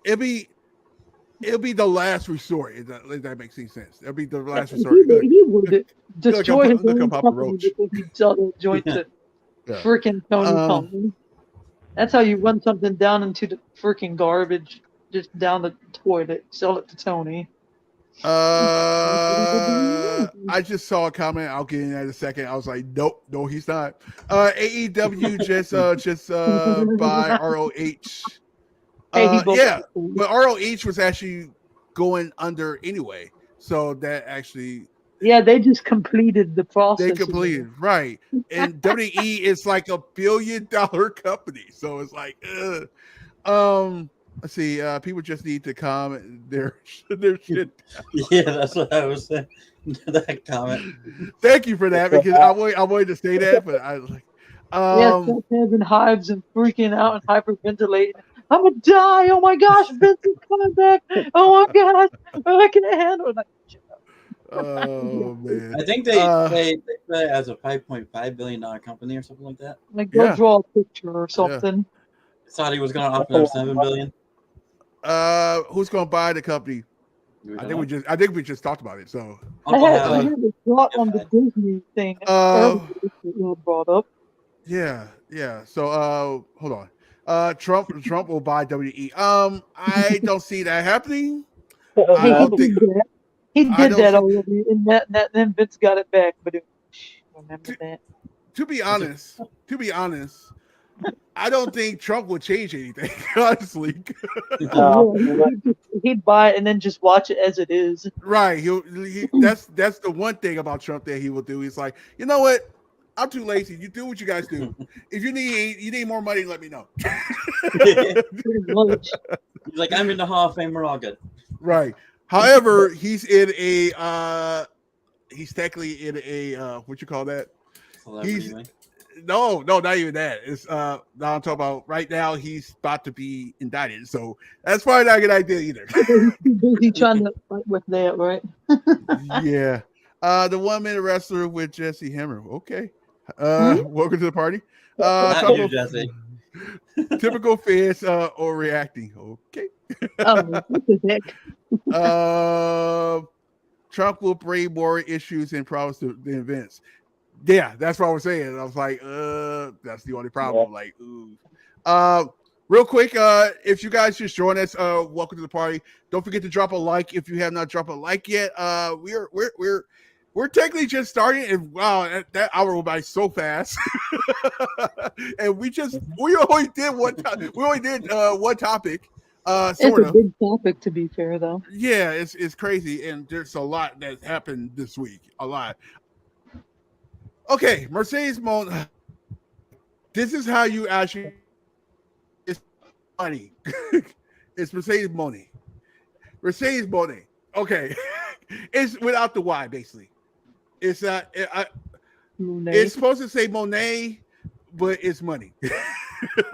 It'll be the last resort. If that makes any sense, it'll be the last resort. He would destroy his own company before he sell the joint to freaking Tony Khan. That's how you run something down into the freaking garbage, just down the toilet. Sell it to Tony. I just saw a comment. I'll get in that in a second. I was like, nope, no, he's not. AEW just by ROH. Yeah, but ROH was actually going under anyway, so that actually. Yeah, they just completed the process. They completed, right. And WWE is like $1 billion company, so it's like, let's see. People just need to comment their shit. Yeah, that's what I was saying. That comment. Thank you for that because I wanted to say that, but I was like, having hives and freaking out and hyperventilating. I'm gonna die! Oh my gosh, Vince is coming back! Oh my gosh, I can't handle it. Oh man! I think they play as a $5.5 billion company or something like that. Like go draw a picture or something. Yeah. Thought he was going to offer them $7 billion. Who's going to buy the company? I think we just talked about it. So I had a thought on the Disney thing. Brought up. Yeah. So hold on. Trump will buy WWE. I don't see that happening. I don't think. He did that already, and then Vince got it back. But remember that. To be honest, I don't think Trump would change anything. Honestly, he'd buy it and then just watch it as it is. Right. That's the one thing about Trump that he will do. He's like, you know what? I'm too lazy. You do what you guys do. If you need more money, let me know. He's like, I'm in the Hall of Fame. We're all good. Right. However, he's technically in a what you call that? No, not even that. It's now I'm talking about right now. He's about to be indicted, so that's probably not a good idea either. He's trying to fight with that, right? Yeah. The 1 minute wrestler with Jesse Hammer. Okay. Hmm? Welcome to the party. Not Couple you, of Jesse. typical fans overreacting. Okay. Oh, what the heck? Trump will bring more issues and problems to the events. Yeah, that's what I was saying. I was like, that's the only problem. Like, ooh. Real quick, if you guys just join us, welcome to the party. Don't forget to drop a like if you have not dropped a like yet. We're technically just starting, and wow, that hour went by so fast. And we only did one time. We only did one topic. It's Sort a of. big topic, to be fair, though. Yeah, it's crazy, and there's a lot that happened this week. A lot. Okay, Mercedes Moné. This is how you actually. It's funny. It's Mercedes Moné. Mercedes Moné. Okay, it's without the Y basically. It's Monet. it's supposed to say Monet, but it's money.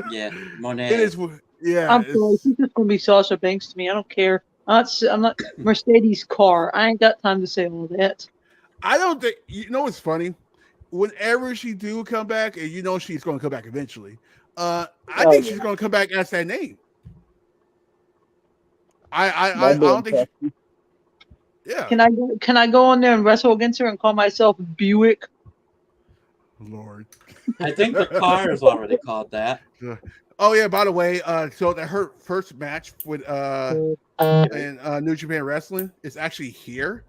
Yeah, Monet. It is. Yeah. I'm sorry. She's just gonna be Sasha Banks to me. I don't care. I'm not Mercedes carr. I ain't got time to say all that. I don't think you know what's funny. Whenever she do come back, and you know she's going to come back eventually, I think she's going to come back as that name. I don't think. Yeah. Can I go on there and wrestle against her and call myself Buick? Lord. I think the car is already called that. Oh yeah. By the way, so that her first match with in New Japan Wrestling is actually here,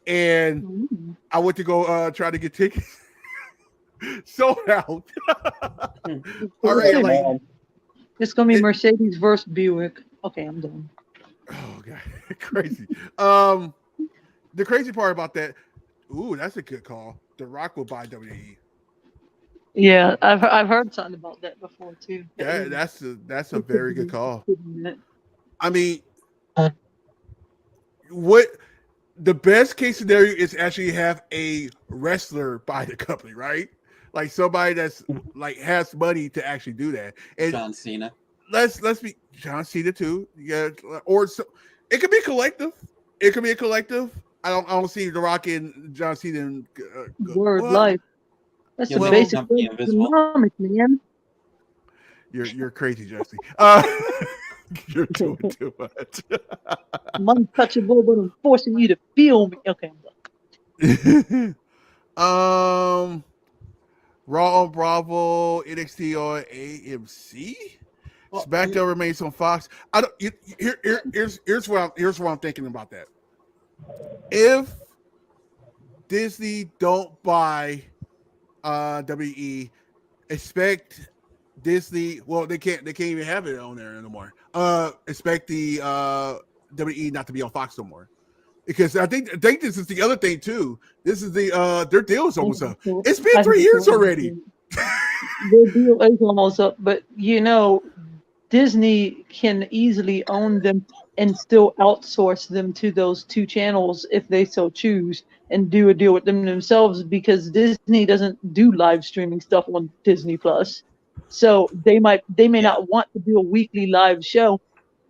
and I went to go try to get tickets. Sold out. All right, like, it's gonna be Mercedes versus Buick. Okay, I'm done. Oh god, crazy. The crazy part about that, ooh, that's a good call. The Rock will buy WWE. Yeah, I've heard something about that before too. That's a very good call. I mean, what the best case scenario is actually have a wrestler buy the company, right? Like somebody that's like has money to actually do that. And John Cena. Let's be John Cena too. Yeah, or so it could be collective. It could be a collective. I don't see The Rock and John Cena. And, Word life. That's the basic economic, man. You're crazy, Jesse. You're doing too much. I'm untouchable, but I'm forcing you to feel me. Okay, I'm done. Raw on Bravo, NXT on AMC. Smackdown remains on Fox. I don't. Here's what I'm thinking about that. If Disney don't buy WE, expect Disney. Well, they can't even have it on there anymore. Expect the WE not to be on Fox no more. Because I think this is the other thing too. This is the their deal is almost up. It's been 3 years already. Their deal is almost up, but you know, Disney can easily own them and still outsource them to those two channels if they so choose, and do a deal with them themselves, because Disney doesn't do live streaming stuff on Disney Plus. So they may not want to do a weekly live show.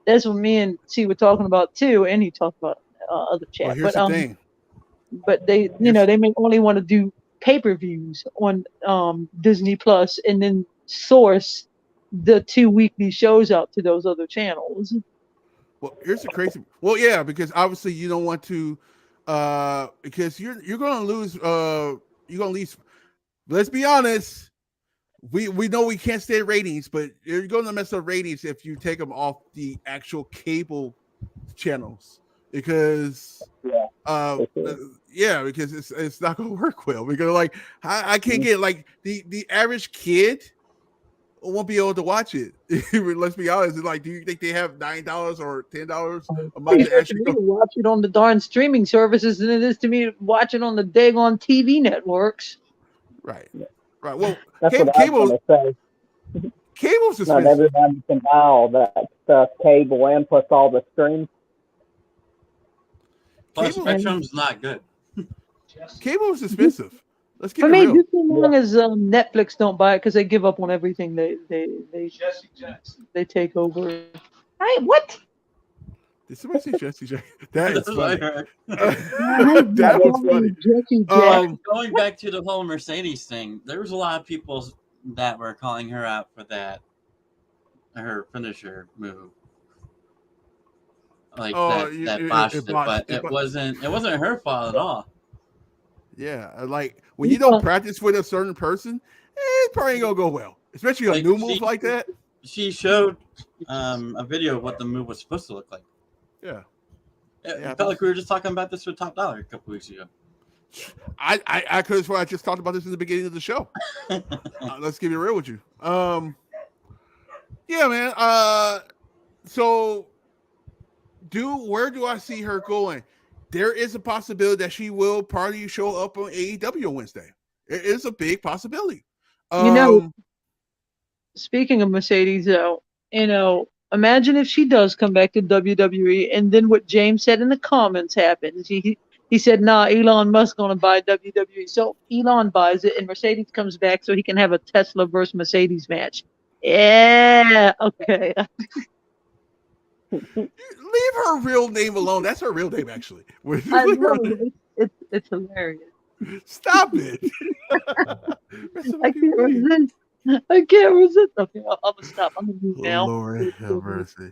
That's what me and C were talking about too, and he talked about other chat. Well, here's the thing. But they, they may only want to do pay-per-views on Disney Plus, and then source the 2 weekly shows out to those other channels. Well, here's the crazy. Well, yeah, because obviously you don't want to, because you're going to lose. You're going to lose. Let's be honest. We know we can't stay ratings, but you're going to mess up ratings if you take them off the actual cable channels. Because because it's not gonna work well. Because like I can't get like the average kid won't be able to watch it. Let's be honest. It's like, do you think they have $9 or $10 a month to actually watch it on the darn streaming services than it is to me watch it on the daggone TV networks? Right. Well, that's cable's expensive. Not everybody can buy all that stuff, cable and plus all the streams. Plus, Spectrum's not good. Cable is expensive. Let's get for me, real. just as long as Netflix don't buy it, because they give up on everything they take over. What? Did somebody say Jesse Jack? That is That's what I funny. heard. That was funny. Jesse Going back to the whole Mercedes thing, there was a lot of people that were calling her out for that, her finisher move, like that botched it, but it wasn't her fault at all. Yeah, like when you don't practice with a certain person, it probably ain't gonna go well, especially a new move like that. She showed a video of what the move was supposed to look like. Yeah. It felt like we were just talking about this with Top Dollar a couple weeks ago. I could have sworn I just talked about this in the beginning of the show. Let's keep it real with you. Yeah, man. So where do I see her going? There is a possibility that she will probably show up on AEW on Wednesday. It is a big possibility. Speaking of Mercedes, though, imagine if she does come back to WWE, and then what James said in the comments happens. He said, "Nah, Elon Musk gonna buy WWE." So Elon buys it, and Mercedes comes back, so he can have a Tesla versus Mercedes match. Yeah, okay. Leave her real name alone. That's her real name, actually. I know, it's hilarious. Stop it. I can't resist. Okay, I'm gonna stop. I'm gonna move now. Lord have mercy.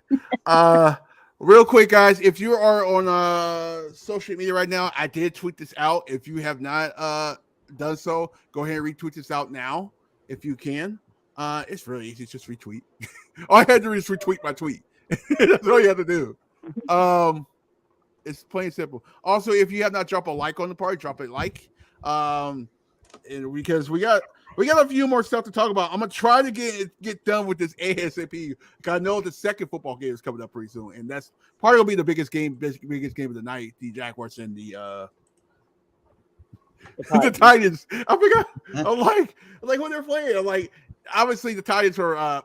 Real quick, guys, if you are on social media right now, I did tweet this out. If you have not done so, go ahead and retweet this out now if you can. It's really easy. Just retweet. All I had to do is retweet my tweet. That's all you have to do. It's plain simple. Also, if you have not dropped a like on the party, drop a like. And because we got a few more stuff to talk about. I'm gonna try to get done with this ASAP. I know the second football game is coming up pretty soon, and that's probably gonna be the biggest game of the night. The Jaguars and the Titans. I forgot. I'm like when they're playing. I'm like, obviously the Titans are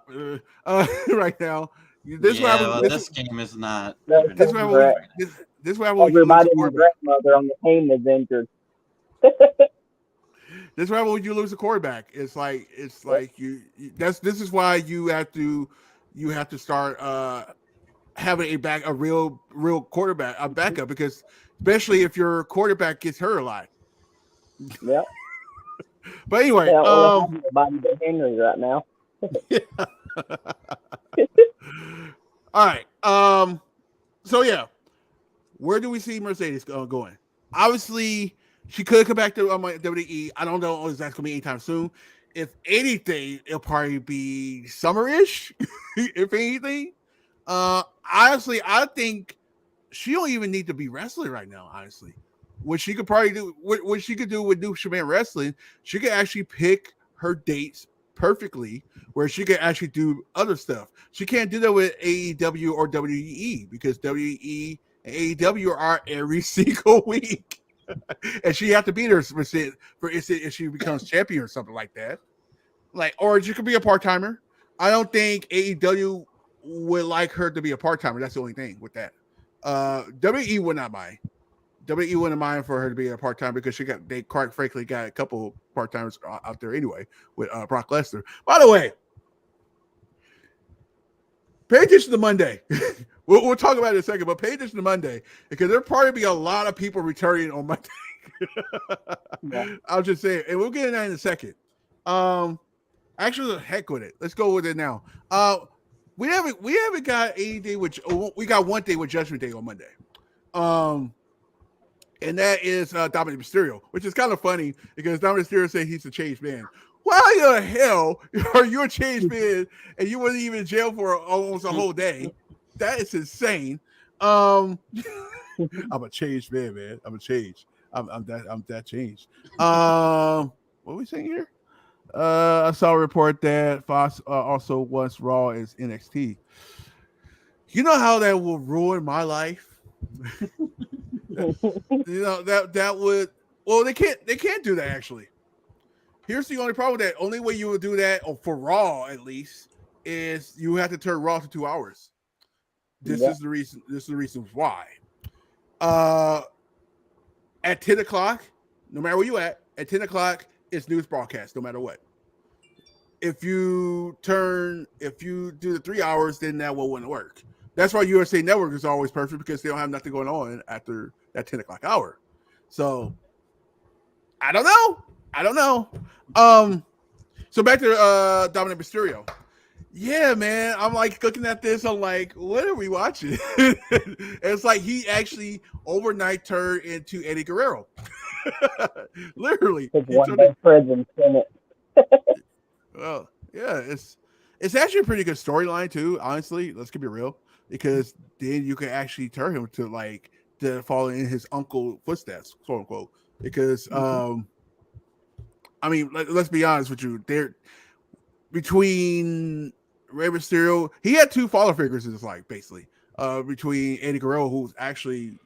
right now. This game is not. This is what everybody and their grandmother on the team is injured. This is why when you lose a quarterback, it's like this is why you have to start having a real quarterback, a backup, because especially if your quarterback gets hurt a lot. Yep. But anyway, Henry right now. Yeah. All right. So yeah, where do we see Mercedes going? Obviously, she could come back to WWE. I don't know if that's gonna be anytime soon. If anything, it'll probably be summer-ish. If anything, honestly, I think she don't even need to be wrestling right now. Honestly, what she could probably do, what she could do with New Japan Wrestling, she could actually pick her dates perfectly, where she could actually do other stuff. She can't do that with AEW or WE because WE and AEW are every single week, and she have to be there for if she becomes champion or something like that. Like, or she could be a part timer. I don't think AEW would like her to be a part timer. That's the only thing with that. WE would not mind. WE wouldn't mind for her to be a part time because they quite frankly got a couple part timers out there anyway with Brock Lesnar. By the way, pay attention to Monday. we'll talk about it in a second, but pay attention to Monday because there'll probably be a lot of people returning on Monday. Yeah. I'll just say it, and we'll get into that in a second. Actually, heck with it. Let's go with it now. We haven't got any day we got one day with Judgment Day on Monday. And that is Dominic Mysterio, which is kind of funny because Dominic Mysterio said he's a changed man. Why the hell are you a changed man and you wasn't even in jail for almost a whole day? That is insane. I'm a changed man. I'm a changed. I'm that changed. What are we saying here? I saw a report that Fox also wants Raw as NXT. You know how that will ruin my life? that would, well, they can't do that actually. Here's the only problem with that. Only way you would do that, or for Raw at least, is you have to turn Raw to 2 hours. This is the reason. This is the reason why. At 10 o'clock, no matter where you at 10 o'clock, it's news broadcast, no matter what. If you do the 3 hours, then that wouldn't work. That's why USA Network is always perfect because they don't have nothing going on after that 10 o'clock hour. So I don't know. So back to Dominic Mysterio. Yeah, man. I'm like looking at this. I'm like, what are we watching? It's like he actually overnight turned into Eddie Guerrero. Literally. His one best friend in Senate. Well, yeah, it's actually a pretty good storyline too. Honestly, let's keep it real, because then you can actually turn him to follow in his uncle footsteps, quote unquote. Because I mean, let's be honest with you. There between Rey Mysterio, he had two father figures in his life, basically. Between Eddie Guerrero, who's actually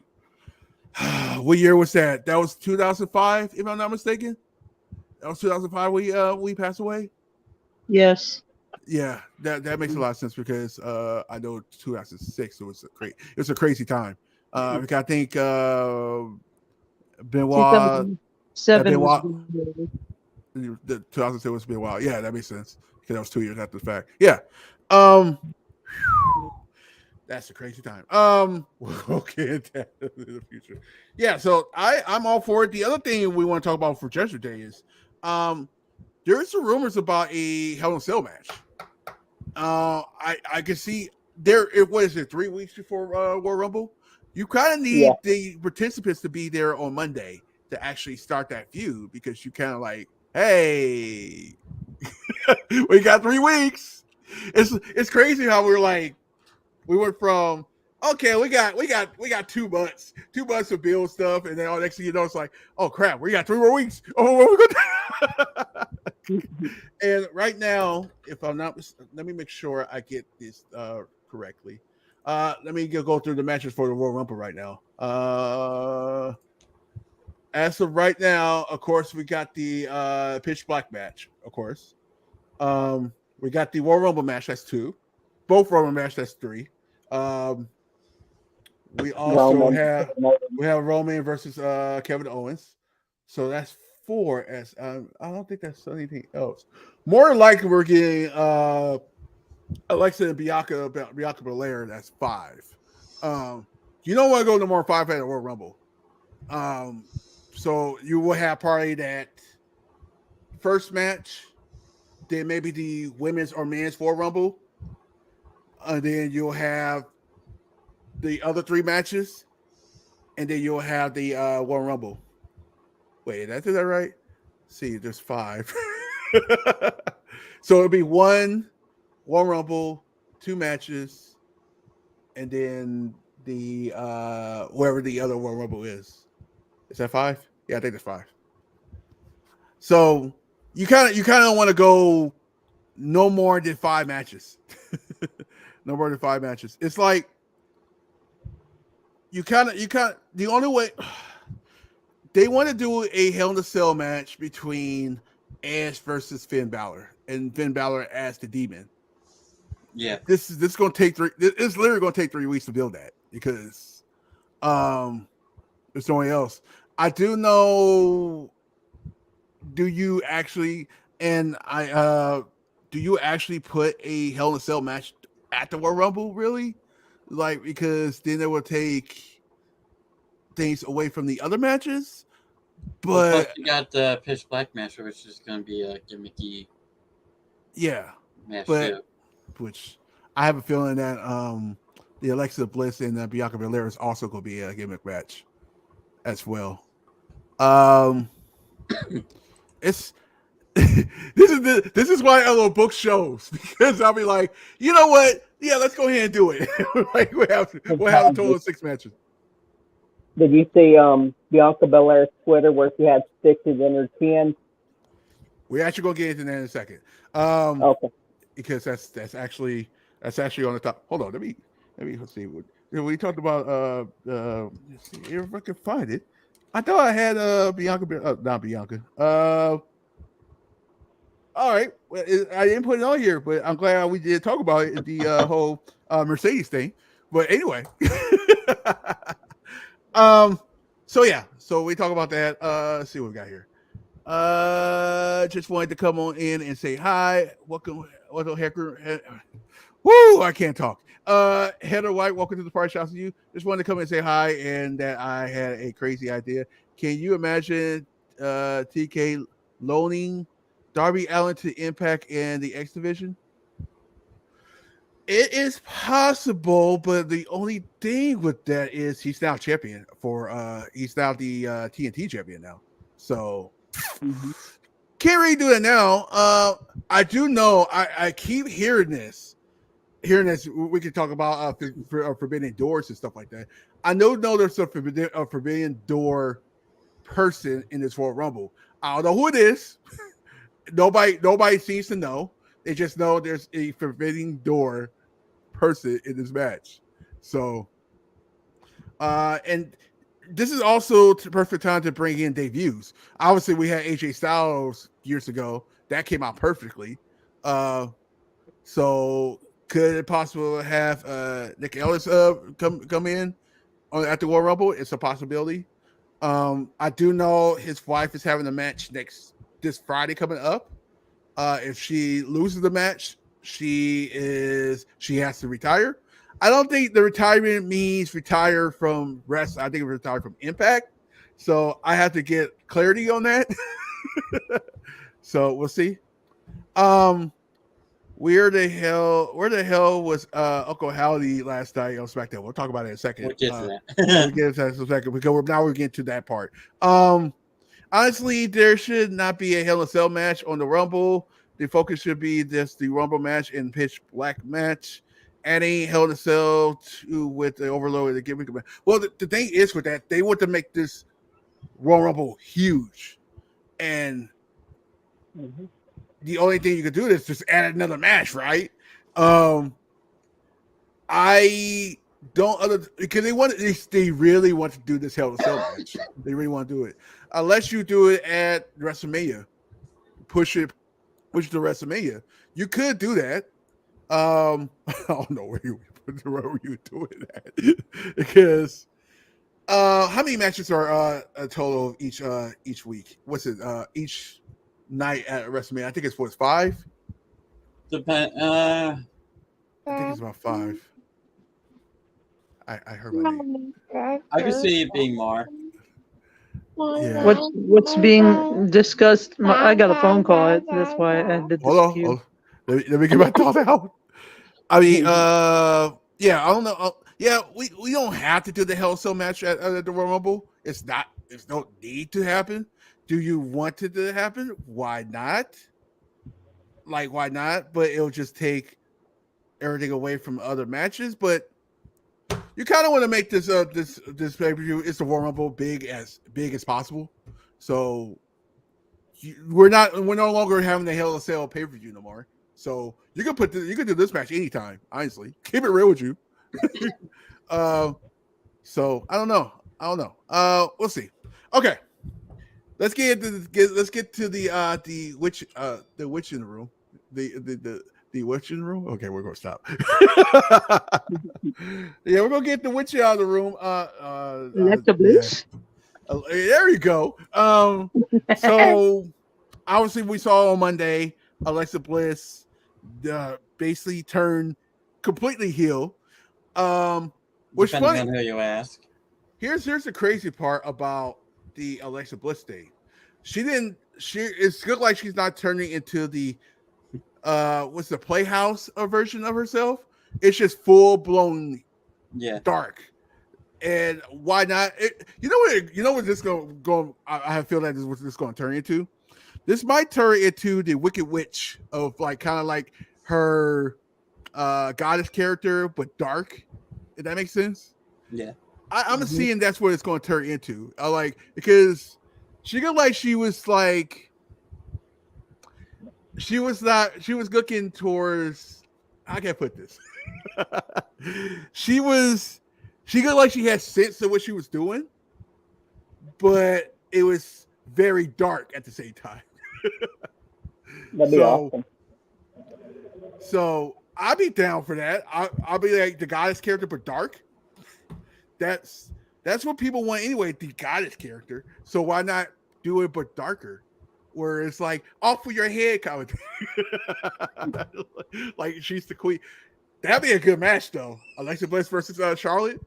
what year was that? That was 2005, if I'm not mistaken. That was 2005 we passed away. Yes. Yeah, that makes a lot of sense because I know 2006 it was a crazy time. I think Benoit. 2007. The 2006 was Benoit. Yeah, that makes sense because that was 2 years after the fact. Yeah, that's a crazy time. We'll get into that in the future. Yeah, so I'm all for it. The other thing we want to talk about for Judgment Day is there's some rumors about a Hell in a Cell match. I can see there. What is it? 3 weeks before Royal Rumble. You kind of need the participants to be there on Monday to actually start that feud because you kind of like, hey, we got 3 weeks. It's crazy how we went from okay, we got 2 months to build stuff, and then all next thing you know, it's like, oh crap, we got 3 more weeks. Oh, what we gonna do? And right now, if I'm not, let me make sure I get this correctly. Let me go through the matches for the Royal Rumble right now. As of right now, of course, we got the Pitch Black match. Of course, we got the Royal Rumble match. That's 2. Both Roman match. That's 3. We also have Roman versus Kevin Owens. So that's 4. As I don't think that's anything else. More than likely, we're getting Alexa and Bianca Belair. That's 5. You don't want to go to more than 5 at a Royal Rumble. So you will have probably that first match, then maybe the women's or men's Royal Rumble, and then you'll have the other 3 matches, and then you'll have the Royal Rumble. Wait, is that right? See, there's 5. So it'll be 1 Royal Rumble, 2 matches, and then the wherever the other Royal Rumble is. Is that 5? Yeah, I think that's 5. So you kind of want to go no more than 5 matches. No more than 5 matches. It's like you kind of the only way they want to do a Hell in a Cell match between Edge versus Finn Balor, and Finn Balor as the Demon. Yeah, this is going to take 3. It's literally going to take 3 weeks to build that because there's no one else. I do know. Do you actually put a Hell in a Cell match at the Royal Rumble? Really? Like, because then it will take things away from the other matches. But plus you got the Pitch Black match, which is going to be a gimmicky. Yeah, match but too. Which I have a feeling that the Alexa Bliss and Bianca Belair is also going to be a gimmick match as well. It's this is why I love book shows, because I'll be like, you know what? Yeah, let's go ahead and do it. Like we'll have a total of 6 matches. Did you see Bianca Belair's Twitter where she had stitches in her chin? We're actually gonna get into that in a second. Okay. Because that's actually on the top. Hold on, let me let's see. We talked about let's see if I can find it. I thought I had Bianca, not Bianca. All right, well, I didn't put it on here, but I'm glad we did talk about it. The whole Mercedes thing. But anyway, so yeah, so we talk about that. Let's see what we got here. Just wanted to come on in and say hi. Welcome, Woo! I can't talk. Heather White, welcome to the party. Shouts to you. Just wanted to come and say hi, and that I had a crazy idea. Can you imagine TK loaning Darby Allin to Impact and the X Division? It is possible, but the only thing with that is he's now champion he's now the TNT champion now. So can't really do that now. I do know I keep hearing this. We can talk about forbidden doors and stuff like that. I know there's a forbidden door person in this Royal Rumble. I don't know who it is. Nobody seems to know. They just know there's a forbidden door person in this match. So, and this is also the perfect time to bring in debuts. Obviously, we had AJ Styles years ago. That came out perfectly. So could it possibly have Nick Ellis come in at the Royal Rumble? It's a possibility. I do know his wife is having a match this Friday coming up. If she loses the match, she has to retire. I don't think the retirement means retire from wrestling. I think it's retire from Impact. So I have to get clarity on that. So we'll see. Where the hell was Uncle Howdy last night on SmackDown? We'll talk about it in a second. We'll get to that. We'll get to that in a second because we're getting to that part. Honestly, there should not be a Hell in a Cell match on the Rumble. The focus should be just the Rumble match and Pitch Black match. Adding Hell in a Cell with the Overload and the gimmick. Well, the thing is with that, they want to make this Royal Rumble huge. And the only thing you could do is just add another match, right? I don't because they really want to do this Hell in a Cell match. They really want to do it. Unless you do it at WrestleMania. Push it to WrestleMania. You could do that. I don't know where you doing that. Because how many matches are a total of each week? What's it? Each night at WrestleMania? I think it's 5. I think it's about 5. I heard my name. I could see it being more. Yeah. What's being discussed? I got a phone call. That's why I did this. Hold on. Let me get my thoughts out. I mean, yeah, I don't know. Yeah, we don't have to do the Hell in a Cell match at the Royal Rumble. It's no need to happen. Do you want it to happen? Why not? Why not? But it'll just take everything away from other matches. But you kind of want to make this this pay-per-view, it's the Royal Rumble, big as possible. So we're no longer having the Hell in a Cell pay-per-view no more. So you can do this match anytime. Honestly, keep it real with you. So I don't know. We'll see. Okay, let's get to the witch in the room. The witch in the room. Okay, we're gonna stop. Yeah, we're gonna get the witch out of the room. Alexa Bliss. Yeah. There you go. So obviously we saw on Monday Alexa Bliss basically turned completely heel. Which Depending on who you ask. Here's the crazy part about the Alexa Bliss thing. It's good like she's not turning into the what's the Playhouse version of herself. It's just full blown dark. And why not? You know what this going I feel like this is what this going to turn into. This might turn into the Wicked Witch of kind of like her goddess character, but dark. If that makes sense. Yeah. I'm seeing that's what it's going to turn into. Because she looked like she was looking towards, I can't put this. She looked like she had sense of what she was doing, but it was very dark at the same time. That'd be awesome. So I'll be down for that. I'll be like the goddess character, but dark. That's what people want anyway, the goddess character. So why not do it but darker? Where it's like off of your head kind of thing. Like she's the queen. That'd be a good match, though. Alexa Bliss versus Charlotte.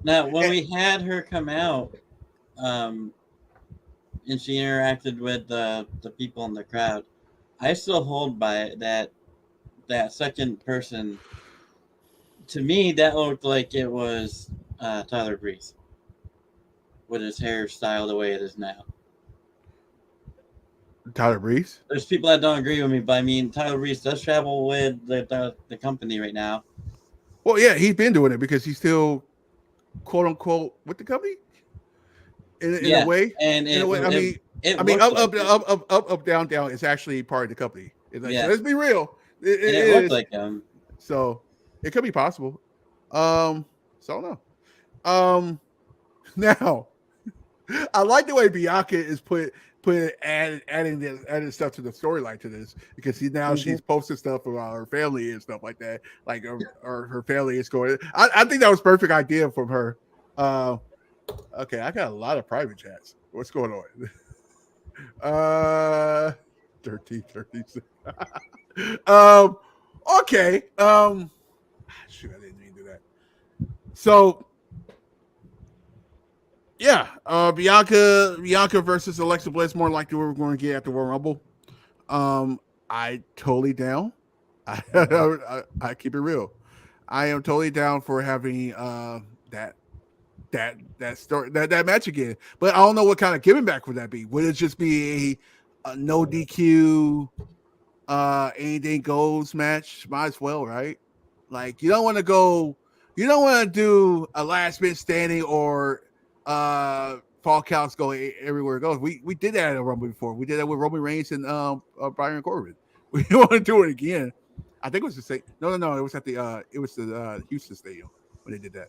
Now, when we had her come out, and she interacted with the people in the crowd, I still hold by it that second person. To me, that looked like it was Tyler Breeze with his hairstyle the way it is now. Tyler Breeze. There's people that don't agree with me, but I mean, Tyler Breeze does travel with the company right now. Well, yeah, he's been doing it because he's still, quote unquote, with the company. In a way, and in a way, I mean, up, down, down. It's actually part of the company. It's like, let's be real. It looked like him. So it could be possible. So I don't know. Now I like the way Bianca is adding stuff to the storyline to this because she's posted stuff about her family and stuff like that. Like her family is going. I think that was perfect idea from her. Okay, I got a lot of private chats. What's going on? 1336. Okay. Shoot, I didn't mean to do that. So yeah, Bianca versus Alexa Bliss, more likely we're going to get at the Royal Rumble. I totally down. I keep it real. I am totally down for having that story that match again. But I don't know what kind of giving back would that be. Would it just be a no DQ anything goes match? Might as well, right? Like you don't want to do a last minute standing or fall counts go everywhere it goes. We did that at a Rumble before. We did that with Roman Reigns and Baron Corbin. We don't want to do it again. I think it was the same. No. It was at the Houston Stadium when they did that.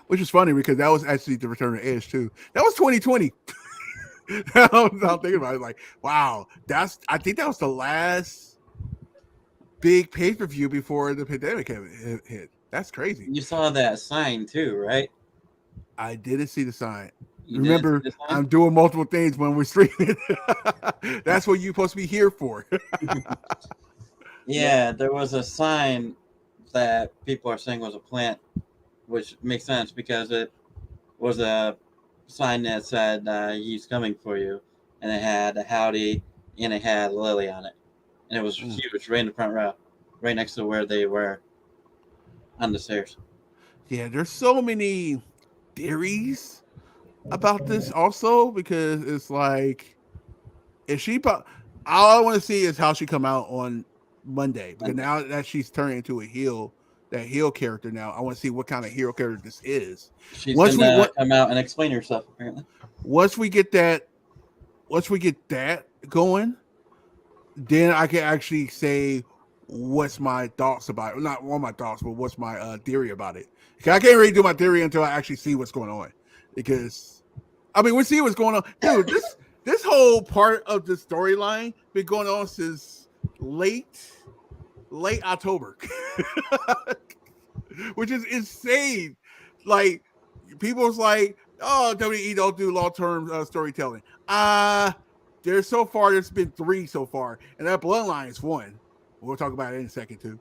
Which is funny because that was actually the return of Edge too. That was 2020. I'm thinking about it like, wow, I think that was the last big pay-per-view before the pandemic hit. That's crazy. You saw that sign too, right? I didn't see the sign. Remember, I'm doing multiple things when we're streaming. That's what you're supposed to be here for. Yeah, there was a sign that people are saying was a plant, which makes sense because it was a sign that said he's coming for you, and it had a howdy and it had Lily on it, and it was huge, right in the front row, right next to where they were on the stairs. Yeah, there's so many theories about this also because it's like if she all I want to see is how she come out on Monday because now that she's turned into that heel character now, I want to see what kind of hero character this is. She's gonna come out and explain herself apparently. Once we get that going, then I can actually say what's my thoughts about it. Not one of my thoughts, but what's my theory about it. Because I can't really do my theory until I actually see what's going on. Because I mean, we see what's going on, dude. This whole part of the storyline been going on since late October, which is insane. Like people's like, oh, WWE don't do long-term storytelling. There's been 3 so far, and that Bloodline is 1. We'll talk about it in a second too.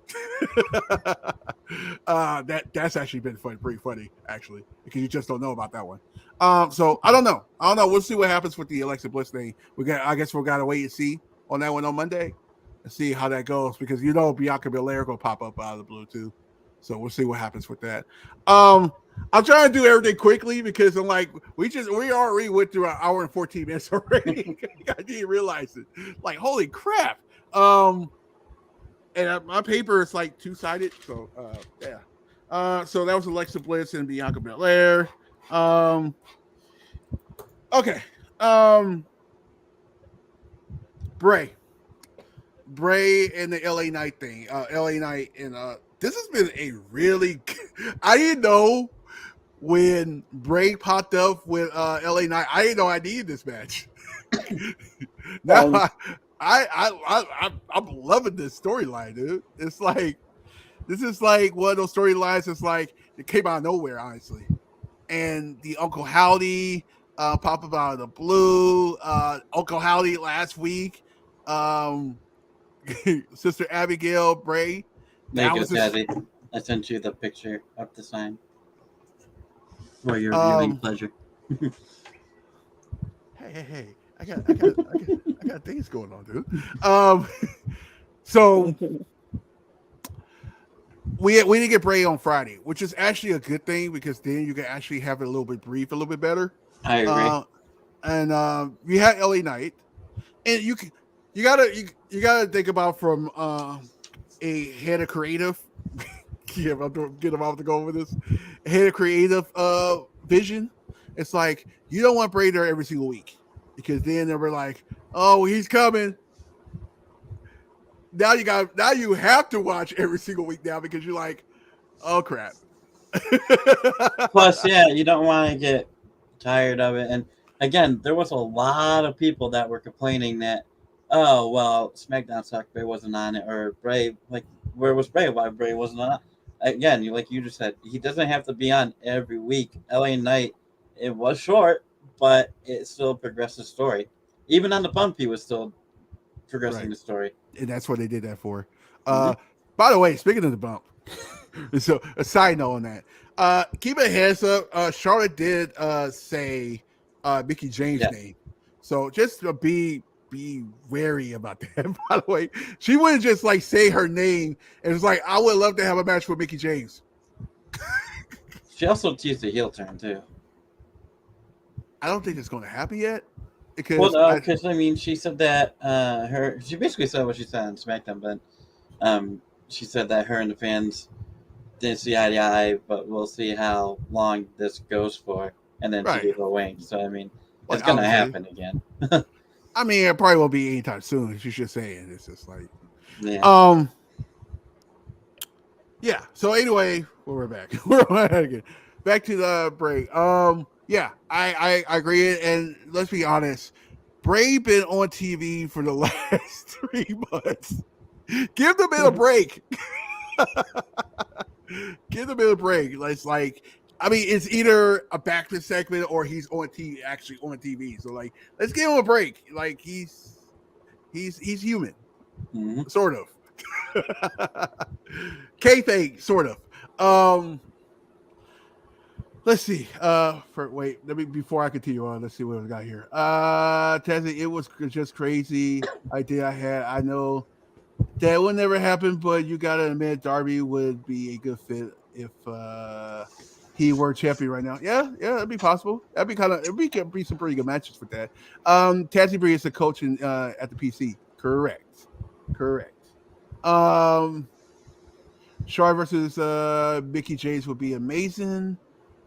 That's actually been pretty funny actually, because you just don't know about that one. So I don't know. We'll see what happens with the Alexa Bliss thing. I guess we're gotta wait and see on that one on Monday and see how that goes because Bianca Belair will pop up out of the blue too. So we'll see what happens with that. I'm trying to do everything quickly because I'm like, we already went through an hour and 14 minutes already. I didn't realize it. Like, holy crap. And my paper is like 2-sided. So yeah. So that was Alexa Bliss and Bianca Belair. Okay. Bray and the LA Knight thing. LA Knight and this has been a really I didn't know when Bray popped up with LA Knight. I didn't know I needed this match. Now I'm loving this storyline, dude. It's like this is like one of those storylines. It's like it came out of nowhere, honestly. And the Uncle Howdy pop up out of the blue. Uncle Howdy last week, Sister Abigail, Bray. There That you was go, a, Tazzy. I sent you the picture of the sign for your viewing um. pleasure. Hey! I got things going on, dude. Um. So we didn't get Bray on Friday, which is actually a good thing because then you can actually have it a little bit brief, a little bit better. I agree. And we had LA Knight, and you gotta think about from a head of creative. Yeah, get about to go over this. Head of creative vision. It's like you don't want Bray there every single week because then they were like, "Oh, he's coming." Now you have to watch every single week now because you're like, "Oh crap." Plus, yeah, you don't want to get tired of it. And again, there was a lot of people that were complaining that, oh well, SmackDown sucked. Bray wasn't on it, or Bray, like, where was Bray? Why Bray wasn't on? Again, you just said, he doesn't have to be on every week. LA Knight, it was short, but it still progressed the story. Even on the bump, he was still progressing Right. the story. And that's what they did that for. Mhm. By the way, speaking of the bump, so a side note on that. Keep a heads up. Charlotte did say Mickey James' Yeah. name. So just be wary about that. By the way, she wouldn't just like say her name and it's like, I would love to have a match with Mickey James. She also teased a heel turn too. I don't think it's going to happen yet. Because Well, no, because I mean, she said that she basically said what she said on SmackDown, but she said that her and the fans didn't see eye to eye, but we'll see how long this goes for, and then Right. she gave a wink. So I mean, Like, it's gonna obviously. happen again. I mean, it probably won't be anytime soon. She's just saying it's just like, Yeah. yeah. So anyway, we're back. We're back again. Back to the break. Yeah, I agree. And let's be honest, Bray been on TV for the last 3 months. Give the man a break. Give the man a break. It's like, I mean, it's either a backlit segment or he's on TV, actually on TV. So like, let's give him a break. Like he's human, sort of. Kayfabe, sort of. Let's see. Let me before I continue on. Let's see what we got here. Tazzy, it was just crazy idea I had. I know that would never happen, but you gotta admit Darby would be a good fit if he were champion right now. Yeah, that'd be possible. That'd be it'd be some pretty good matches with that. Tazzy Bree is a coach at the PC. Correct. Shar versus Mickey James would be amazing.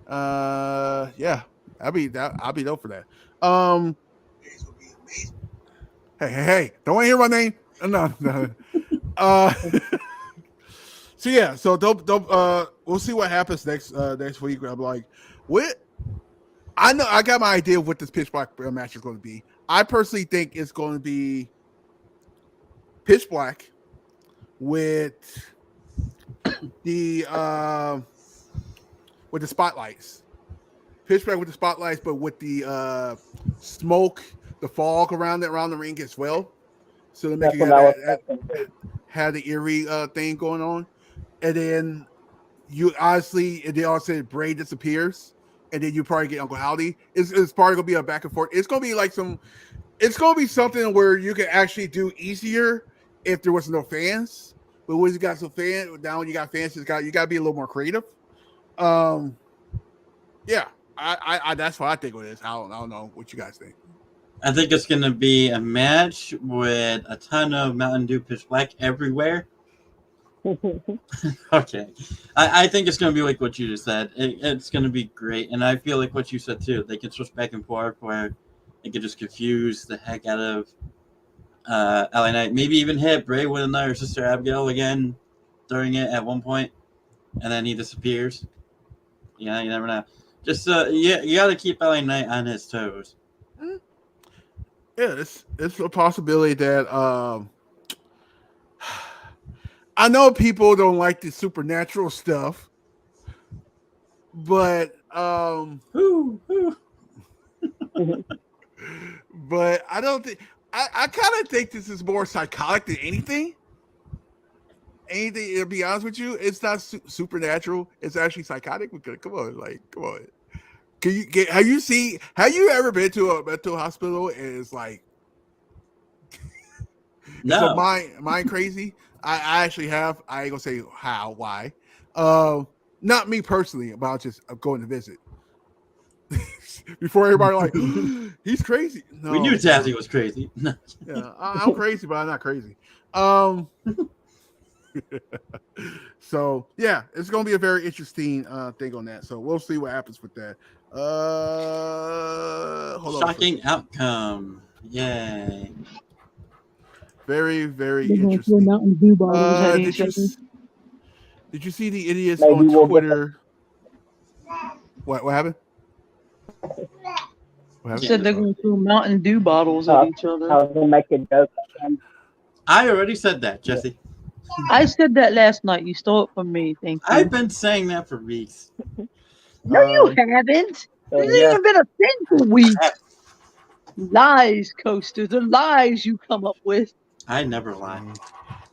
Yeah, I'll be dope for that. Hey, don't want to hear my name? No. So yeah, so don't we'll see what happens next week. I'm like, what? I know I got my idea of what this pitch black match is going to be. I personally think it's going to be pitch black with the spotlights. Pitch black with the spotlights, but with the smoke, the fog around the ring as well. So to make it had the eerie thing going on. And then you honestly, and they all said Bray disappears, and then you probably get Uncle Howdy. It's probably gonna be a back and forth. It's gonna be like it's gonna be something where you can actually do easier if there was no fans. But when you got some fans, now when you got fans, you got to be a little more creative. Yeah, I that's what I think it is. I don't know what you guys think. I think it's gonna be a match with a ton of Mountain Dew pitch black everywhere. Okay. I think it's going to be like what you just said. It's going to be great. And I feel like what you said too. They can switch back and forth where they could just confuse the heck out of LA Knight. Maybe even hit Bray with another Sister Abigail again during it at one point. And then he disappears. Yeah, you never know. Just, you got to keep LA Knight on his toes. Yeah, it's a possibility that I know people don't like the supernatural stuff, but but I don't think I kind of think this is more psychotic than anything. Anything, to be honest with you, it's not supernatural. It's actually psychotic. Because come on. Can you get? Have you ever been to a mental hospital and it's like, No. it's mind crazy? I actually have. I ain't gonna say how, why. Not me personally, about just going to visit. Before everybody like, he's crazy. No, We knew Tazzy was crazy. yeah, I'm crazy, but I'm not crazy. So yeah, it's gonna be a very interesting thing on that. So we'll see what happens with that. Hold Shocking outcome. Yay. Very, very They're gonna throw interesting. Mountain Dew bottles at each other. Did you see the idiots Maybe on we'll get Twitter? What happened? What happened? Said they're gonna throw Mountain Dew bottles at each I other. was gonna make a joke. I already said that, Jesse. I said that last night. You stole it from me. Thank you. I've been saying that for weeks. No, you haven't. So, It's yeah, even been a thing for weeks. Lies, Coaster. The lies you come up with. I never lie.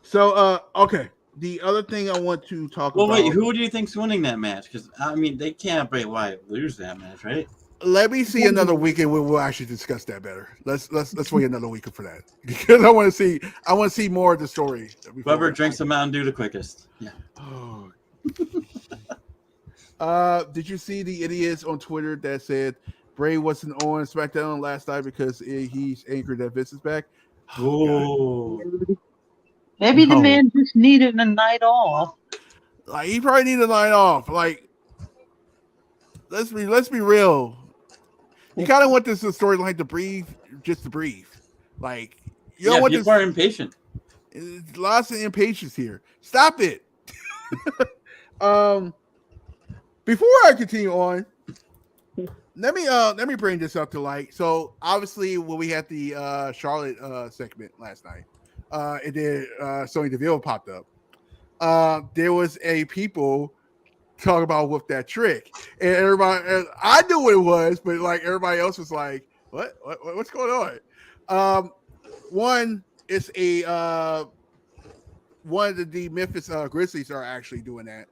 So okay. The other thing I want to talk Well, about. wait, who do you think's winning that match? Because I mean, they can't have Bray Wyatt lose that match, right? Let me see another weekend where we'll actually discuss that better. Let's wait another weekend for that because I want to see more of the story. Whoever drinks the Mountain Dew the quickest. Yeah. Oh. Did you see the idiots on Twitter that said Bray wasn't on SmackDown last night because he's anchored that Vince is back? Oh. Maybe the No. man just needed a night off. Like he probably needed a night off. Like let's be real. You kind of want this storyline to breathe, just to breathe. Like you don't want people are impatient. Lots of impatience here. Stop it. Before I continue on, let me bring this up to light. So obviously, when we had the Charlotte segment last night, and then Sonya Deville popped up. There was a people talk about with that trick, and everybody, I knew what it was, but like everybody else was like, what's going on? One is one of the Memphis Grizzlies are actually doing that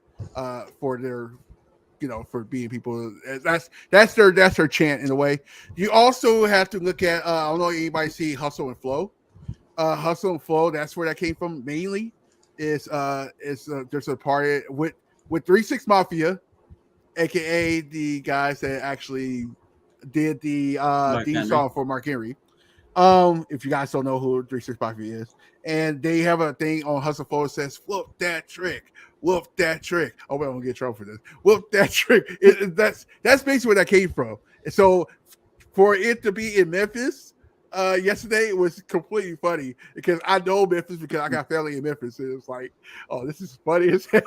for their, for being people. That's their chant in a way. You also have to look at I don't know if anybody see Hustle and Flow. Hustle and Flow, that's where that came from mainly. There's a party with 3-6 Mafia, aka the guys that actually did the theme song for Mark Henry. If you guys don't know who 3-6 Mafia is, and they have a thing on Hustle Flow that says "Whoop that trick, whoop that trick." Oh, well, I'm gonna get in trouble for this. Whoop that trick. That's basically where that came from. And so, for it to be in Memphis yesterday, it was completely funny because I know Memphis because I got family in Memphis. And it's like, oh, this is funny as hell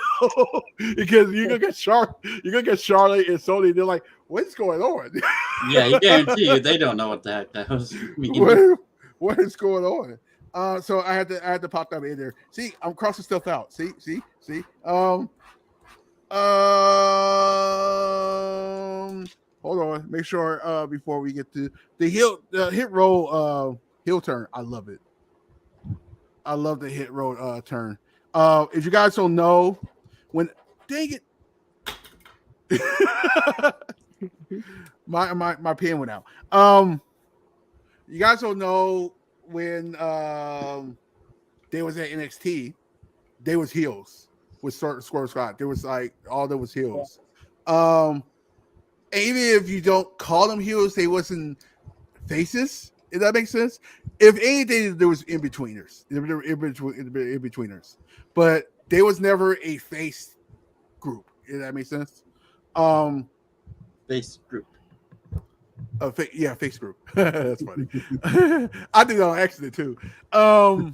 because you're gonna get Charlotte and Sony. They're like, what's going on? Yeah, you guarantee you they don't know what the heck that was. What is going on? So I had to pop that in there. See, I'm crossing stuff out. See. Hold on. Make sure before we get to the hit roll heel turn. I love it. I love the hit roll turn. If you guys don't know, dang it. my pen went out. You guys don't know when they was at NXT, they was heels with Swerve Scott. There was like all there was heels. Even if you don't call them heels, they wasn't faces. If that makes sense. If anything, there was in-betweeners. In-betweeners. But they was never a face group. If that makes sense. Face group. Face group. That's funny. I think on accident too. So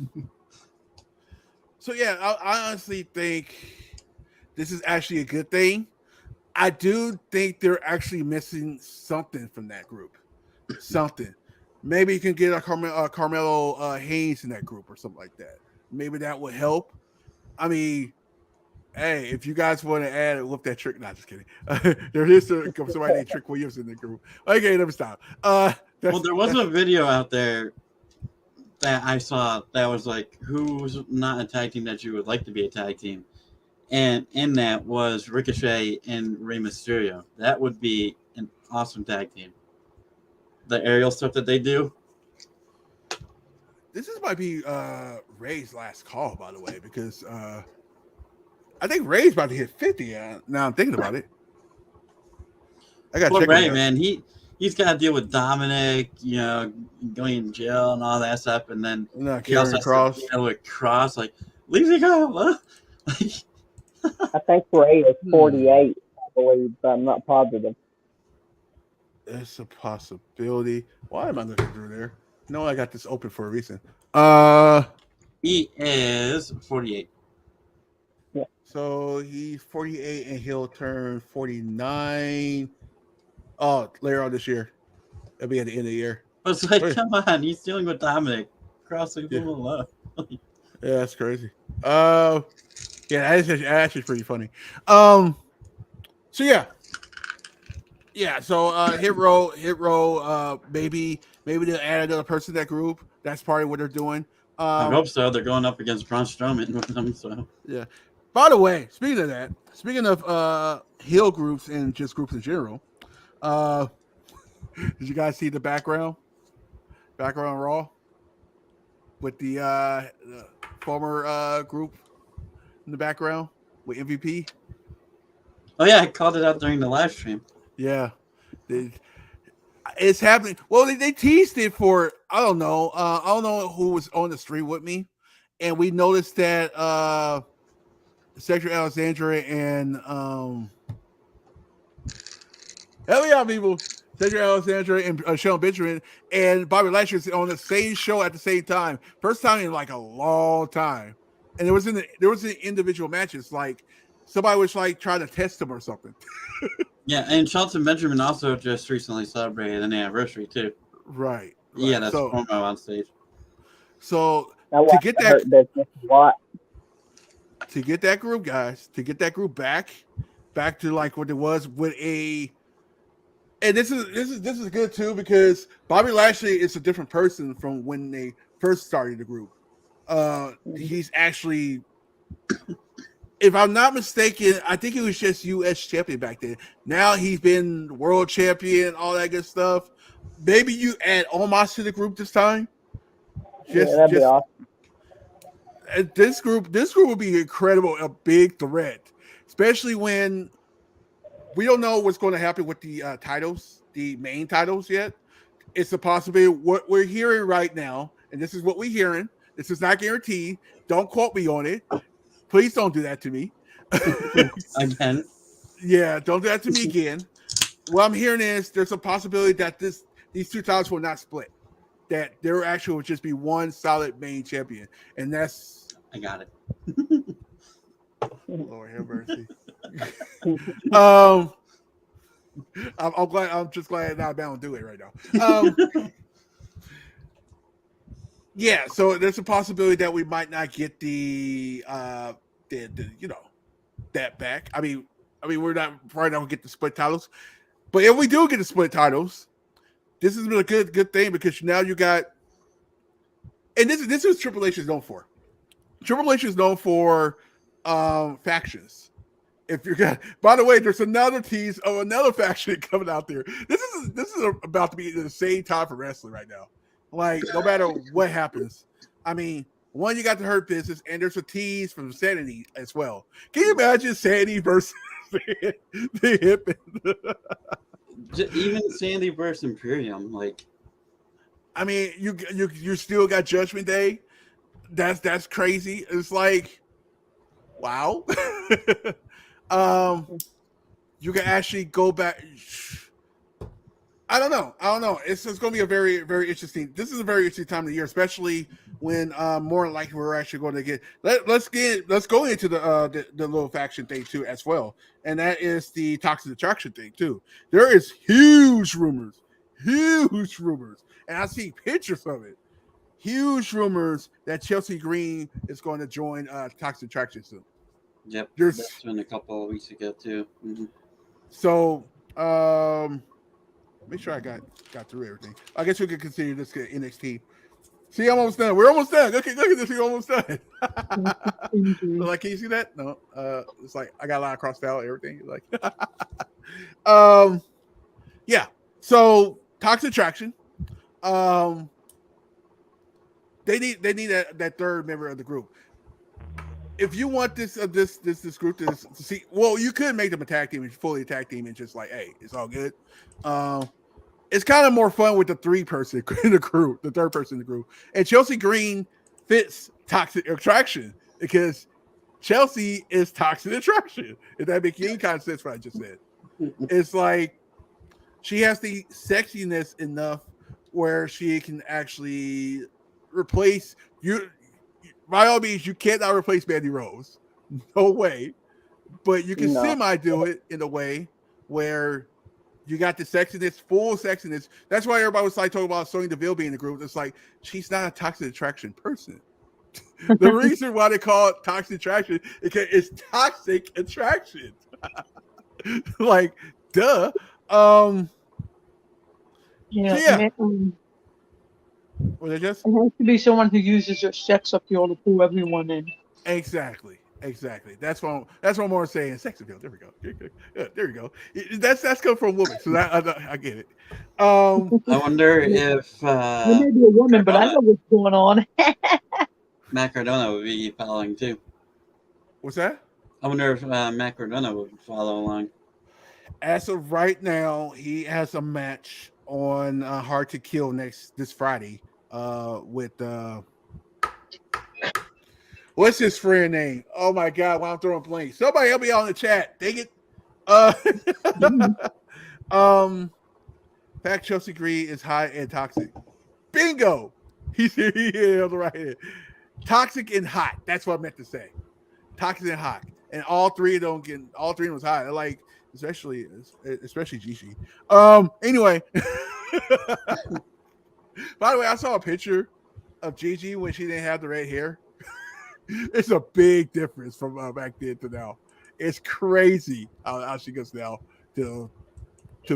yeah, I honestly think this is actually a good thing. I do think they're actually missing something from that group. Something. Maybe you can get a Carmelo Hayes in that group or something like that. Maybe that would help. I mean, hey, if you guys want to add whoop that trick, not just kidding. There is somebody named Trick Williams in the group. Okay, let me stop. Well, there was a video out there that I saw that was like, who's not a tag team that you would like to be a tag team? And in that was Ricochet and Rey Mysterio. That would be an awesome tag team. The aerial stuff that they do. This might be Ray's last call, by the way, because I think Ray's about to hit 50. Now I'm thinking about it. I got to check Ray, man. He's got to deal with Dominic, going in jail and all that stuff, and then he also has Cross. to deal with Cross. Like, leave me go. I think Ray is 48, I believe, but I'm not positive. It's a possibility. Why am I looking through there? No, I got this open for a reason. He is 48. Yeah. So he's 48 and he'll turn 49. Oh, later on this year. It'll be at the end of the year. But it's like, come on, he's dealing with Dominic. Cross leave him alone. Yeah, that's crazy. Yeah, that's actually pretty funny. So yeah. Yeah, so Hit Row, maybe they'll add another person to that group. That's part of what they're doing. I hope so. They're going up against Braun Strowman with them. So yeah. By the way, speaking of heel groups and just groups in general, did you guys see the background Raw with the former group in the background with MVP? Oh yeah, I called it out during the live stream. Yeah, it's happening. Well, they teased it for I don't know who was on the street with me, and we noticed that Cedric Alexander and help me out, people. Cedric Alexander and Shelton Benjamin and Bobby Lashley on the same show at the same time. First time in like a long time, and there was in individual matches. Like somebody was like trying to test him or something. Yeah, and Shelton Benjamin also just recently celebrated an anniversary too. Right. Yeah, that's promo on stage. So to get that group, guys, to get that group back to like what it was with a, and this is good too because Bobby Lashley is a different person from when they first started the group. He's actually, if I'm not mistaken, I think he was just U.S. champion back then. Now he's been world champion, all that good stuff. Maybe you add Omos to the group this time. That'd be awesome. This group will be incredible, a big threat, especially when we don't know what's going to happen with the titles, the main titles yet. It's a possibility. What we're hearing right now, and this is what we're hearing. This is not guaranteed. Don't quote me on it. Please don't do that to me. Again. Yeah, don't do that to me again. What I'm hearing is there's a possibility that these two titles will not split. That there actually will just be one solid main champion. And that's... I got it. Lord have mercy. I'm just glad that I don't do it right now. Yeah, so there's a possibility that we might not get the that back. I mean, we're probably not gonna get the split titles, but if we do get the split titles, this has been a good thing because now you got, and this is what Triple H is known for. Triple H is known for factions. If you're gonna, by the way, there's another tease of another faction coming out there. This is about to be the same time for wrestling right now. Like, no matter what happens. I mean, one, you got the Hurt Business, and there's a tease from Sanity as well. Can you imagine Sanity versus the Hip? Even Sandy versus Imperium, like. I mean, you still got Judgment Day. That's crazy. It's like, wow. You can actually go back. I don't know. It's going to be a very, very interesting. This is a very interesting time of the year, especially when more likely we're actually going to get. Let's go into the little faction thing too as well, and that is the Toxic Attraction thing too. There is huge rumors, and I see pictures of it. Huge rumors that Chelsea Green is going to join Toxic Attraction soon. Yep, that's been a couple of weeks ago too. Mm-hmm. So, make sure I got through everything. I guess we could consider this NXT. See, I'm almost done. We're almost done. Look at this. We're almost done. Injury. Like, can you see that? No. It's like I got a lot crossed out. Everything. Like, yeah. So Toxic Attraction. They need that third member of the group. If you want this group to see, well, you could make them a tag team, fully a tag team, and just like, hey, it's all good. It's kind of more fun with the third person in the group. And Chelsea Green fits Toxic Attraction because Chelsea is Toxic Attraction. If that makes any kind of sense, what I just said. It's like she has the sexiness enough where she can actually replace you. By all means, you cannot replace Mandy Rose. No way. But you can semi-do it in a way where you got the sexiness, full sexiness. That's why everybody was like talking about Sonya Deville being in the group. It's like, she's not a Toxic Attraction person. The reason why they call it Toxic Attraction is because it's Toxic Attraction. Like, duh. Yeah. So yeah. Was it just? It has to be someone who uses their sex appeal to pull everyone in. Exactly. That's what I'm more saying. Sex appeal. There we go. There we go. That's come from a woman, so I get it. I wonder if I may be a woman, but I know what's going on. Matt Cardona would be following too. What's that? I wonder if Matt Cardona would follow along. As of right now, he has a match on Hard to Kill this Friday with what's his friend name? Oh my god, why I'm throwing blank. Somebody help me out in the chat. Dang it. Fact Chelsea Green is hot and toxic. Bingo. He hit on the right hand. Toxic and hot. That's what I meant to say. Toxic and hot. And all three of them was hot. Like, especially Gigi. Anyway. By the way, I saw a picture of Gigi when she didn't have the red hair. It's a big difference from back then to now. It's crazy how she goes now to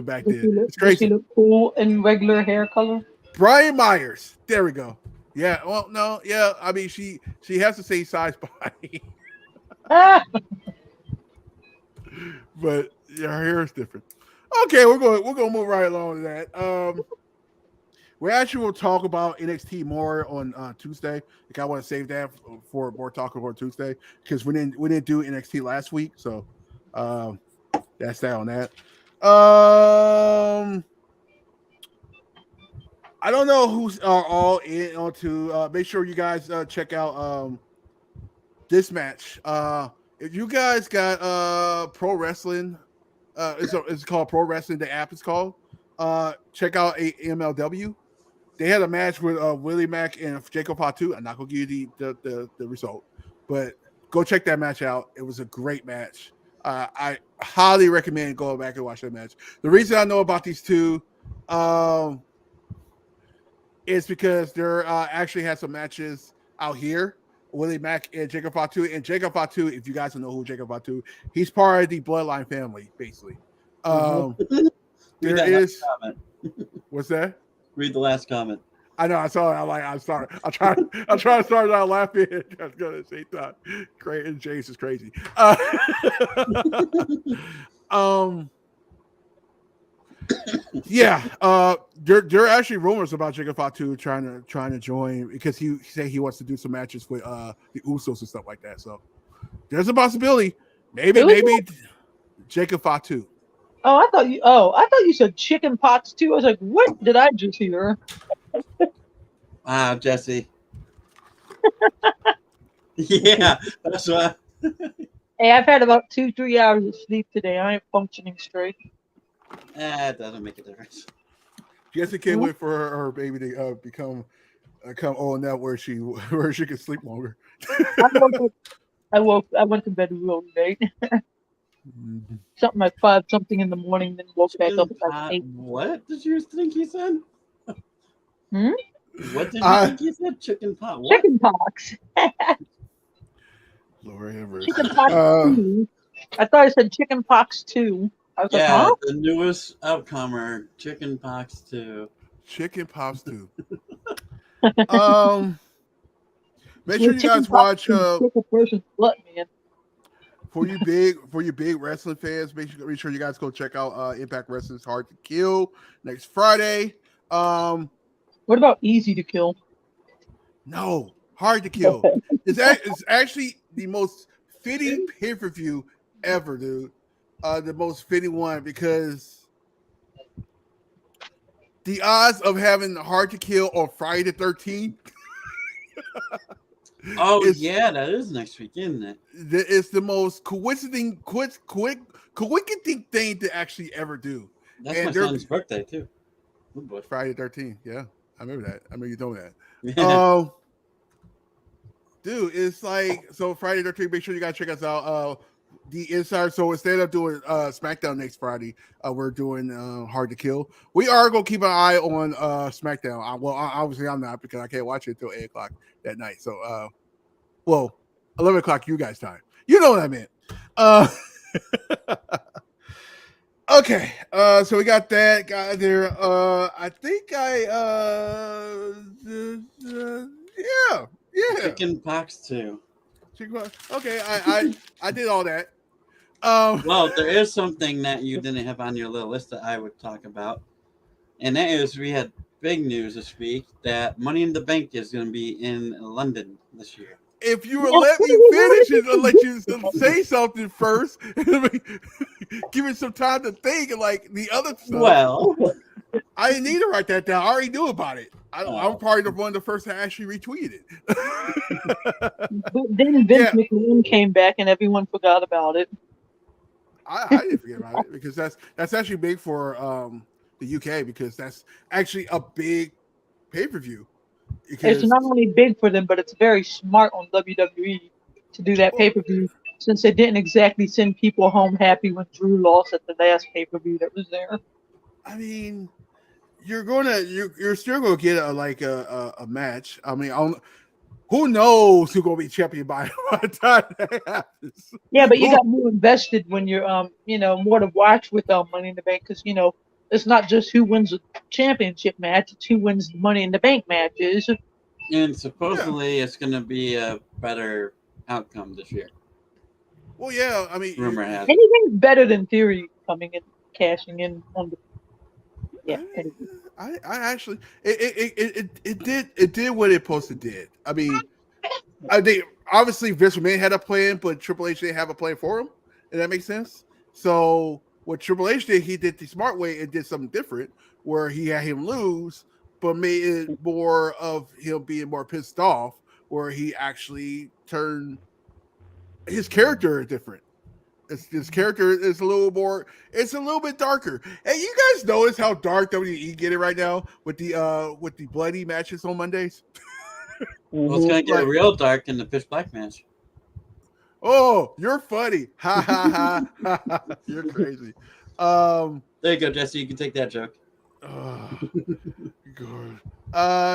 back then. It's crazy. Does she look cool in regular hair color? Brian Myers. There we go. Yeah. Well, no. Yeah. I mean, she has the same size body, but yeah, her hair is different. Okay, we're going to move right along to that. We actually will talk about NXT more on Tuesday. Like, I want to save that for more talk about Tuesday because we didn't do NXT last week, so that's that on that. I don't know who's all in on to. Make sure you guys check out this match. If you guys got Pro Wrestling, it's called Pro Wrestling. The app is called. Check out MLW. They had a match with Willie Mack and Jacob Fatu. I'm not gonna give you the result, but go check that match out. It was a great match. I highly recommend going back and watch that match. The reason I know about these two is because they're actually had some matches out here. Willie Mack and Jacob Fatu. And Jacob Fatu, if you guys don't know who Jacob Fatu, he's part of the Bloodline family, basically. There is. What's that? Read the last comment. I know. I saw it. I'm sorry. I'm trying to start out laughing. I was gonna say that. Crazy. Jace is crazy. Yeah. There are actually rumors about Jacob Fatu trying to join because he said he wants to do some matches with the Usos and stuff like that. So there's a possibility. Maybe Jacob Fatu. I thought you said chicken pox too. I was like, what did I just hear? Wow, Jesse. Yeah, that's what. Hey, I've had about 2-3 hours of sleep today. I ain't functioning straight. It doesn't make a difference. Jesse can't wait for her baby to come old enough where she can sleep longer. I went to bed real late. Something like 5 something in the morning, then woke back up at like 8. What did you think he said? Hmm? What did you think he said? Chicken pot. What? Chicken pox. Lord have mercy. Chicken pox 2. I thought I said chicken pox 2. I was like, huh? The newest outcomer, chicken pox 2. Chicken pops too. Make sure you Chicken guys pox watch can stick a person's butt, man. for you big wrestling fans. Make sure you guys go check out Impact Wrestling's Hard to Kill next Friday. What about Easy to Kill? No, Hard to Kill. It's actually the most fitting pay-per-view ever, dude. The most fitting one because the odds of having Hard to Kill on Friday the 13th. Oh yeah, that is next week, isn't it? It's the most coinciding thing to actually ever do. That's And my son's birthday too. Oh, boy. Friday the 13th. Yeah, I remember that. I remember you doing that. Yeah. Dude, it's like so Friday the 13th. Make sure you guys check us out. The Insider. So instead of doing Smackdown next Friday, we're doing Hard to Kill. We are gonna keep an eye on Smackdown. Obviously I'm not because I can't watch it until 8:00 that night. So 11 o'clock you guys time. You know what I meant. Okay, so we got that guy there. I think yeah. Chicken pox too. Okay, I did all that. Well, there is something that you didn't have on your little list that I would talk about, and that is we had big news this week that Money in the Bank is going to be in London this year. If you would let me finish it, I'll let you say something first. Give it some time to think. Like the other stuff. Well, I didn't need to write that down. I already knew about it. I'm probably the one of the first to actually retweeted it. But then Vince McMahon came back and everyone forgot about it. I didn't forget about it because that's actually big for the UK because that's actually a big pay-per-view. It's not only big for them, but it's very smart on WWE to do that pay-per-view since they didn't exactly send people home happy when Drew lost at the last pay-per-view that was there. I mean, you're still gonna get a match. I mean, who knows who's gonna be champion by the time that happens? Yeah, but you got more invested when you're more to watch with Money in the Bank because it's not just who wins the championship match; it's who wins the Money in the Bank matches. And supposedly it's going to be a better outcome this year. Well, yeah, I mean, rumor has it. Anything's better than Theory coming in, cashing in on the. Yeah, I actually it did what it supposed to did. I mean, I think obviously Vince McMahon had a plan, but Triple H didn't have a plan for him, and that makes sense. So what Triple H did, he did the smart way and did something different, where he had him lose, but made it more of him being more pissed off, where he actually turned his character different. His character is a little more. It's a little bit darker. And you guys notice how dark WWE get it right now with the bloody matches on Mondays. Well, it's gonna get real dark in the Pitch Black match. Oh, you're funny. Ha ha ha. You're crazy. There you go, Jesse. You can take that joke. Good.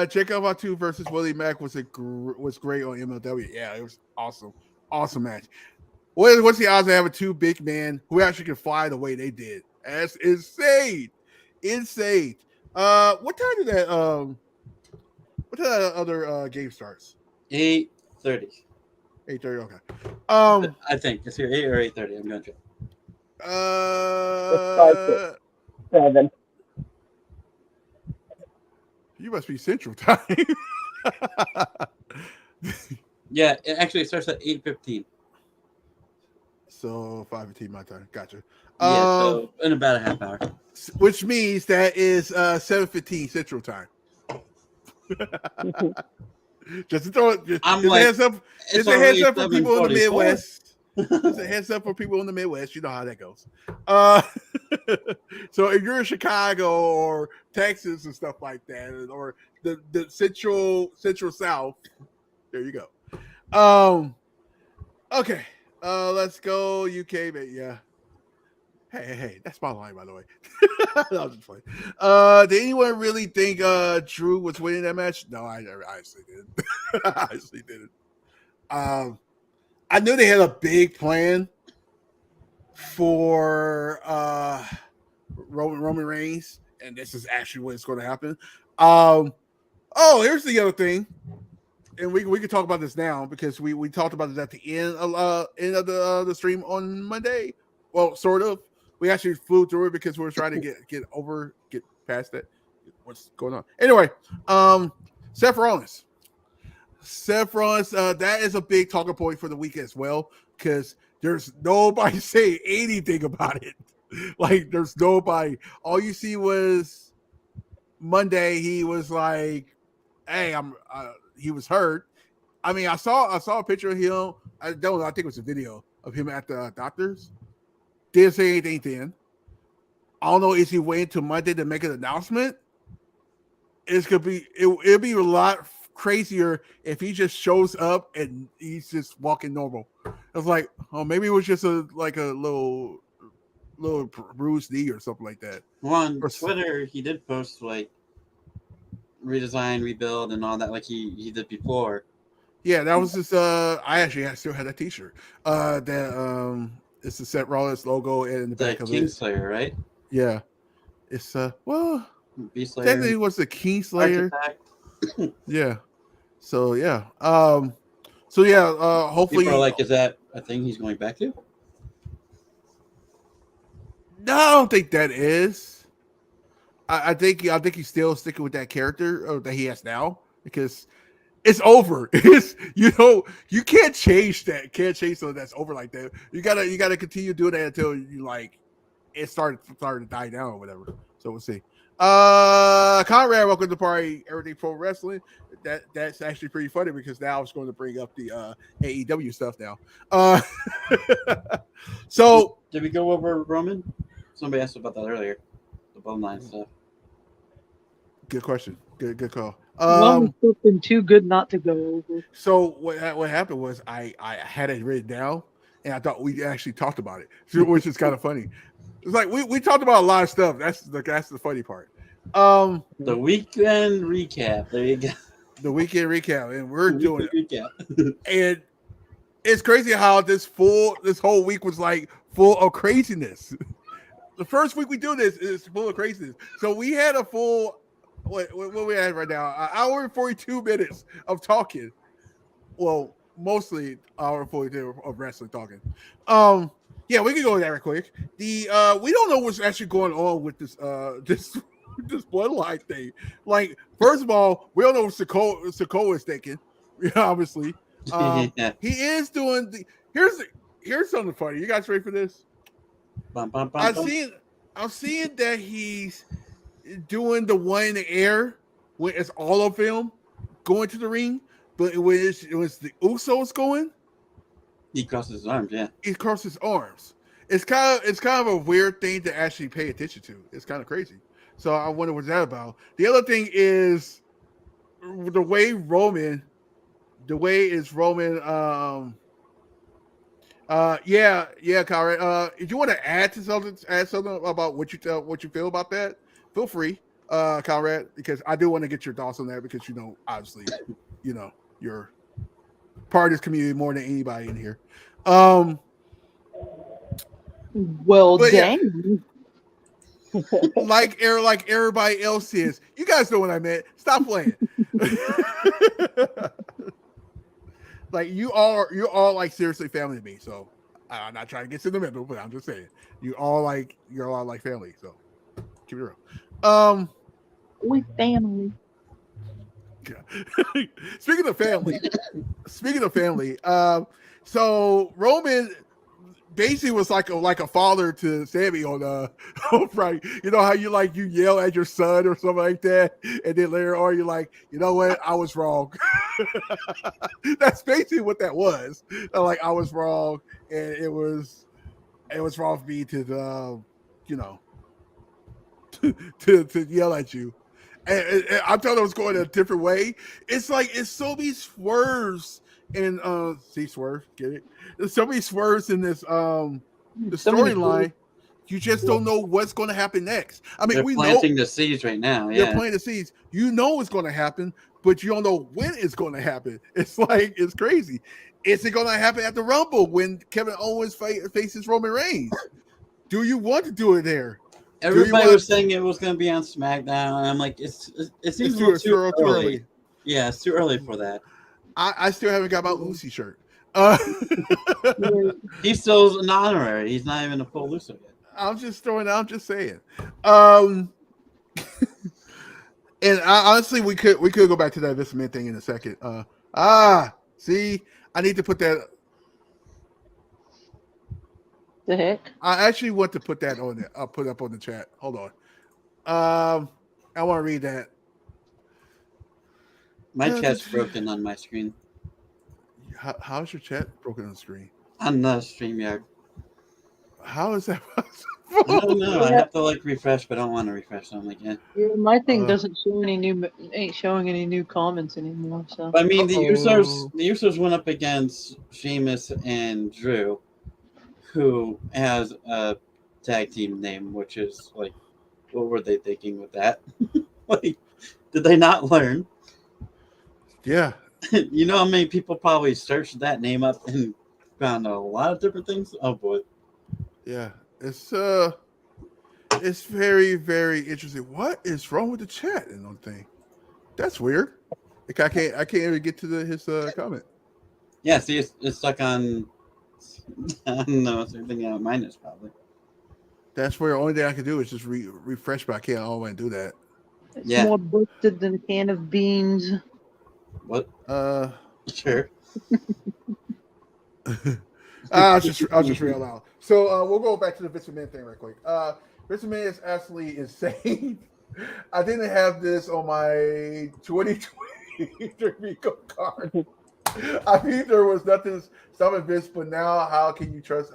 Jacob Fatu versus Willie Mack was great on MLW. Yeah, it was awesome match. What's the odds of having two big men who actually can fly the way they did? That's insane. What time did that other game starts? 8:30. 8:30. Okay. I think it's here 8 or 8:30. I'm going to. It starts at 7. You must be Central Time. Yeah, it starts at 8:15. So 5:15 my time. Gotcha. Yeah, so in about a half hour. Which means that is 7:15 Central Time. Just to throw it. Just a heads up. Just a heads up for people in the Midwest. Just a heads up for people in the Midwest. You know how that goes. So if you're in Chicago or Texas and stuff like that, or the Central South, there you go. Okay. Let's go UK, but yeah. Hey, that's my line, by the way. I was just playing. Did anyone really think Drew was winning that match? No, I honestly didn't. I honestly didn't. I knew they had a big plan for Roman Reigns, and this is actually what's going to happen. Oh, here's the other thing, and we can talk about this now because we talked about it at the end of the stream on Monday. Well, sort of. We actually flew through it because we were trying to get past that. What's going on? Anyway, Seth Rollins. That is a big talking point for the week as well because there's nobody saying anything about it. Like, there's nobody. All you see was Monday. He was like, "Hey, he was hurt." I mean, I saw a picture of him. I don't know. I think it was a video of him at the doctor's. Didn't say anything then. I don't know. Is he waiting till Monday to make an announcement? It'll be a lot crazier if he just shows up and he's just walking normal. It's like, oh, maybe it was just a little bruised knee or something like that. Well, on Twitter, he did post like redesign, rebuild, and all that, like he did before. Yeah, that was just. I still had that T-shirt. It's the Seth Rollins logo and the back of it. Kingslayer, right? Yeah, it's well. Beastlayer. Technically, it was the Kingslayer. Yeah. So yeah. Hopefully, people are like, is that a thing he's going back to? No, I don't think that is. I think he's still sticking with that character that he has now because it's over. It's you can't change that. Can't change something that's over like that. You gotta continue doing that until you like it started to die down or whatever. So we'll see. Conrad, welcome to the party. Everything Pro Wrestling. That's actually pretty funny because now I was going to bring up the AEW stuff now. So did we go over Roman? Somebody asked about that earlier. The bloodline stuff. Good question. Good call. Something too good not to go over. So what happened was I had it written down and I thought we actually talked about it, which is kind of funny. It's like we talked about a lot of stuff. That's the funny part. The weekend recap. There you go. The weekend recap, and we're doing it. Recap. And it's crazy how this whole week was like full of craziness. The first week we do this is full of craziness. So we had a full what we have right now, an hour and 42 minutes of talking. Well, mostly an hour and 42 of wrestling talking. Yeah, we can go with that real quick. We don't know what's actually going on with this this bloodline thing. Like, first of all, we don't know what Sikoa is thinking. Obviously, he is doing the. Here's something funny. You guys ready for this? I'm seeing that he's doing the one in the air when it's all of him going to the ring, but when it was the Usos going. He crosses his arms, yeah. He crosses his arms. It's kind of a weird thing to actually pay attention to. It's kind of crazy. So I wonder what's that about. The other thing is the way Roman. Conrad. If you want to add something about what you feel about that, feel free, Conrad, because I do want to get your thoughts on that because obviously, you're part of this community more than anybody in here. Well, dang. Yeah, like everybody else is. You guys know what I meant. Stop playing. Like you're all like seriously family to me. So I'm not trying to get to the middle, but I'm just saying you're all like family. So keep it real. We family. Speaking of family, so Roman basically was like a father to Sammy on Friday. You know how you yell at your son or something like that, and then later on you're like, you know what, I was wrong. That's basically what that was. Like, I was wrong, and it was wrong for me to to yell at you. And I thought it was going a different way. It's like it's so many swerves and swerve, get it? There's so many swerves in this the storyline. You just don't know what's going to happen next. I mean, they're planting the seeds right now. Yeah, they're planting the seeds. You know what's going to happen, but you don't know when it's going to happen. It's like it's crazy. Is it going to happen at the Rumble when Kevin Owens faces Roman Reigns? Do you want to do it there? Everybody was saying it was going to be on SmackDown, and I'm like, it seems a little too early. Yeah, it's too early for that. I still haven't got my Lucy shirt. He's still an honorary. He's not even a full Luso yet. I'm just saying. And honestly, we could go back to that Vince McMahon thing in a second. See, I need to put that. The heck? I actually want to put that on there. I'll put it up on the chat. Hold on. I want to read that. My chat's broken on my screen. How's your chat broken on the screen? On the StreamYard. How is that possible? I don't know. I have to refresh, but I don't want to refresh. So I'm like, yeah. My thing doesn't show ain't showing any new comments anymore. So I mean, the Usos went up against Sheamus and Drew, who has a tag team name, which is what were they thinking with that? Did they not learn? Yeah. You know how many people probably searched that name up and found a lot of different things? Oh boy. Yeah. It's very, very interesting. What is wrong with the chat and on thing? That's weird. I can't even get to his comment. Yeah, see, it's stuck on. I don't know. It's everything out. Mine is probably. That's where the only thing I can do is just refresh, but I can't always do that. It's more busted than a can of beans. What? Sure. I'll just read aloud. So we'll go back to the Vince McMahon thing right quick. Vince McMahon is absolutely insane. I didn't have this on my 2020 Rico card. I mean, there was nothing stopping Vince, but now how can you trust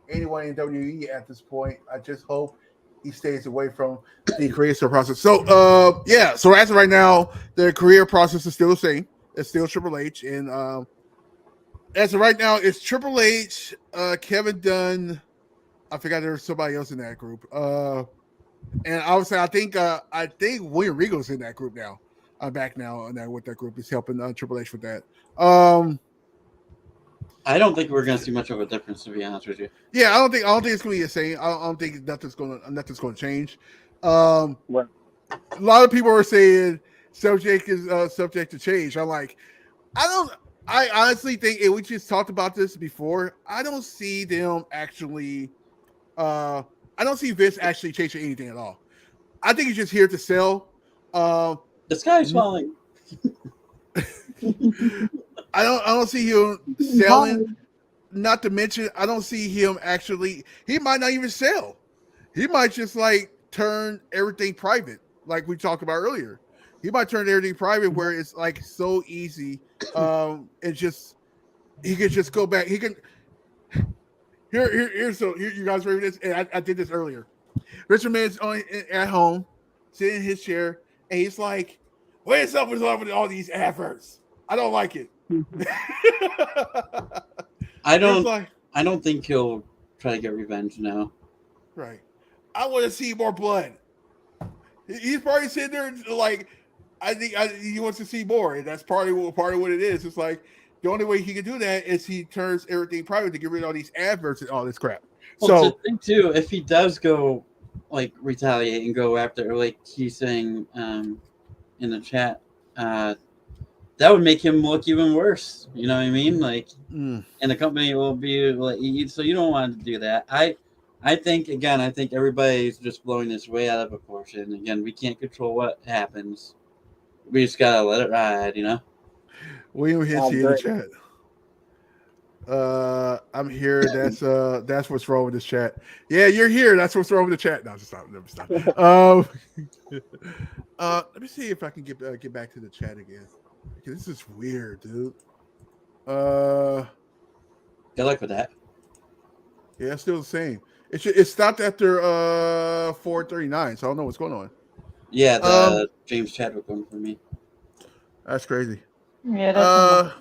anyone in WWE at this point? I just hope he stays away from the creative process. So so as of right now, the career process is still the same. It's still Triple H, and as of right now, it's Triple H, Kevin Dunn. I forgot there was somebody else in that group. And obviously, I think William Regal's in that group now. I'm back now on that with that group. He's helping Triple H with that. I don't think we're going to see much of a difference, to be honest with you. Yeah, I don't think it's going to be the same. I don't think nothing's going to change. A lot of people are saying subject is subject to change. I'm like, I honestly think, and we just talked about this before, I don't see them actually. I don't see Vince actually changing anything at all. I think he's just here to sell. The sky's falling. I don't see him selling. Not to mention, I don't see him actually. He might not even sell. He might just turn everything private, like we talked about earlier. He might turn everything private where it's so easy. And just he could just go back. He can. Here. You guys ready for this? And I did this earlier. Richard Mann's at home, sitting in his chair, and he's like, "What is up with all these adverts? I don't like it." I don't think he'll try to get revenge now. Right. I want to see more blood. He's probably sitting there I think he wants to see more, and that's part of what it is. It's the only way he can do that is he turns everything private to get rid of all these adverts and all this crap. Well, so think too, if he does go retaliate and go after, he's saying in the chat, that would make him look even worse. You know what I mean? And the company will be so you don't want to do that. I think everybody's just blowing this way out of proportion. Again, we can't control what happens. We just gotta let it ride, you know. William hits you in the chat. I'm here. That's what's wrong with this chat. Yeah, you're here. That's what's wrong with the chat. No, just stop. Never stop. Let me see if I can get back to the chat again. This is weird, dude. Good luck with that. Yeah, it's still the same. It stopped after 4:39, so I don't know what's going on. Yeah, the James Chadwick one for me. That's crazy. Yeah, that's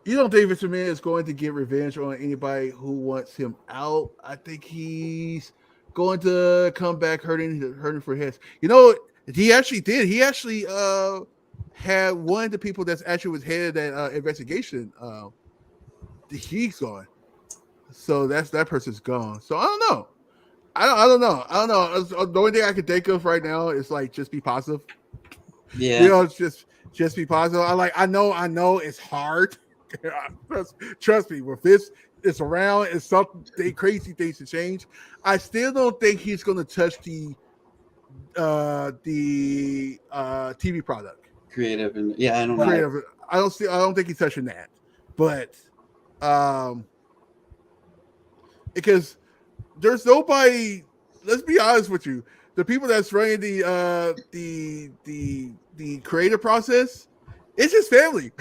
you don't think Vince McMahon is going to get revenge on anybody who wants him out? I think he's going to come back hurting for heads. You know, he actually did. He actually had one of the people that's actually was head of that investigation. He's gone. So that person's gone. So I don't know. I don't know. I don't know. The only thing I can think of right now is like just be positive. Yeah. You know, it's just be positive. I know it's hard. Trust me, with this it's around and something crazy things to change. I still don't think he's gonna touch the TV product. Creative and yeah, I don't know. Creative. I don't think he's touching that. But because there's nobody. Let's be honest with you. The people that's running the creative process, it's his family.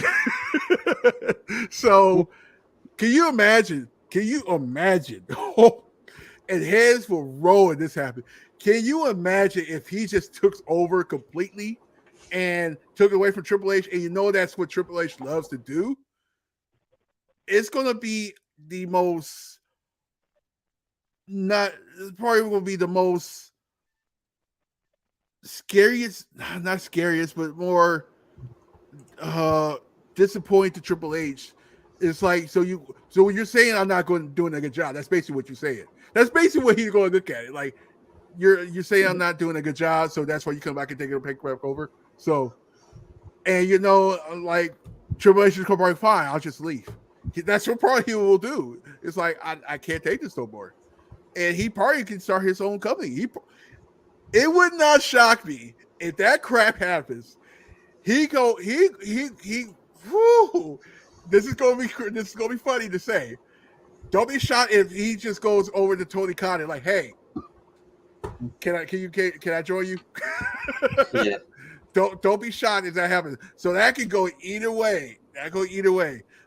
So, can you imagine? And heads will roll when this happened. Can you imagine if he just took over completely and took it away from Triple H? And you know that's what Triple H loves to do. It's gonna be the most. Not probably will be the most scariest, not scariest, but more disappointing to Triple H. It's like so when you're saying I'm not doing a good job, that's basically what you're saying. That's basically what he's going to look at it. Like you're saying I'm not doing a good job, so that's why you come back and take it back over. So, and you know, like Triple H is probably fine. I'll just leave. That's what probably he will do. It's like I can't take this no more. And he probably can start his own company. It would not shock me if that crap happens. Whew, this is gonna be funny to say. Don't be shocked if he just goes over to Tony Khan and like, hey, can I join you? Yeah. Don't be shocked if that happens. So that could go either way.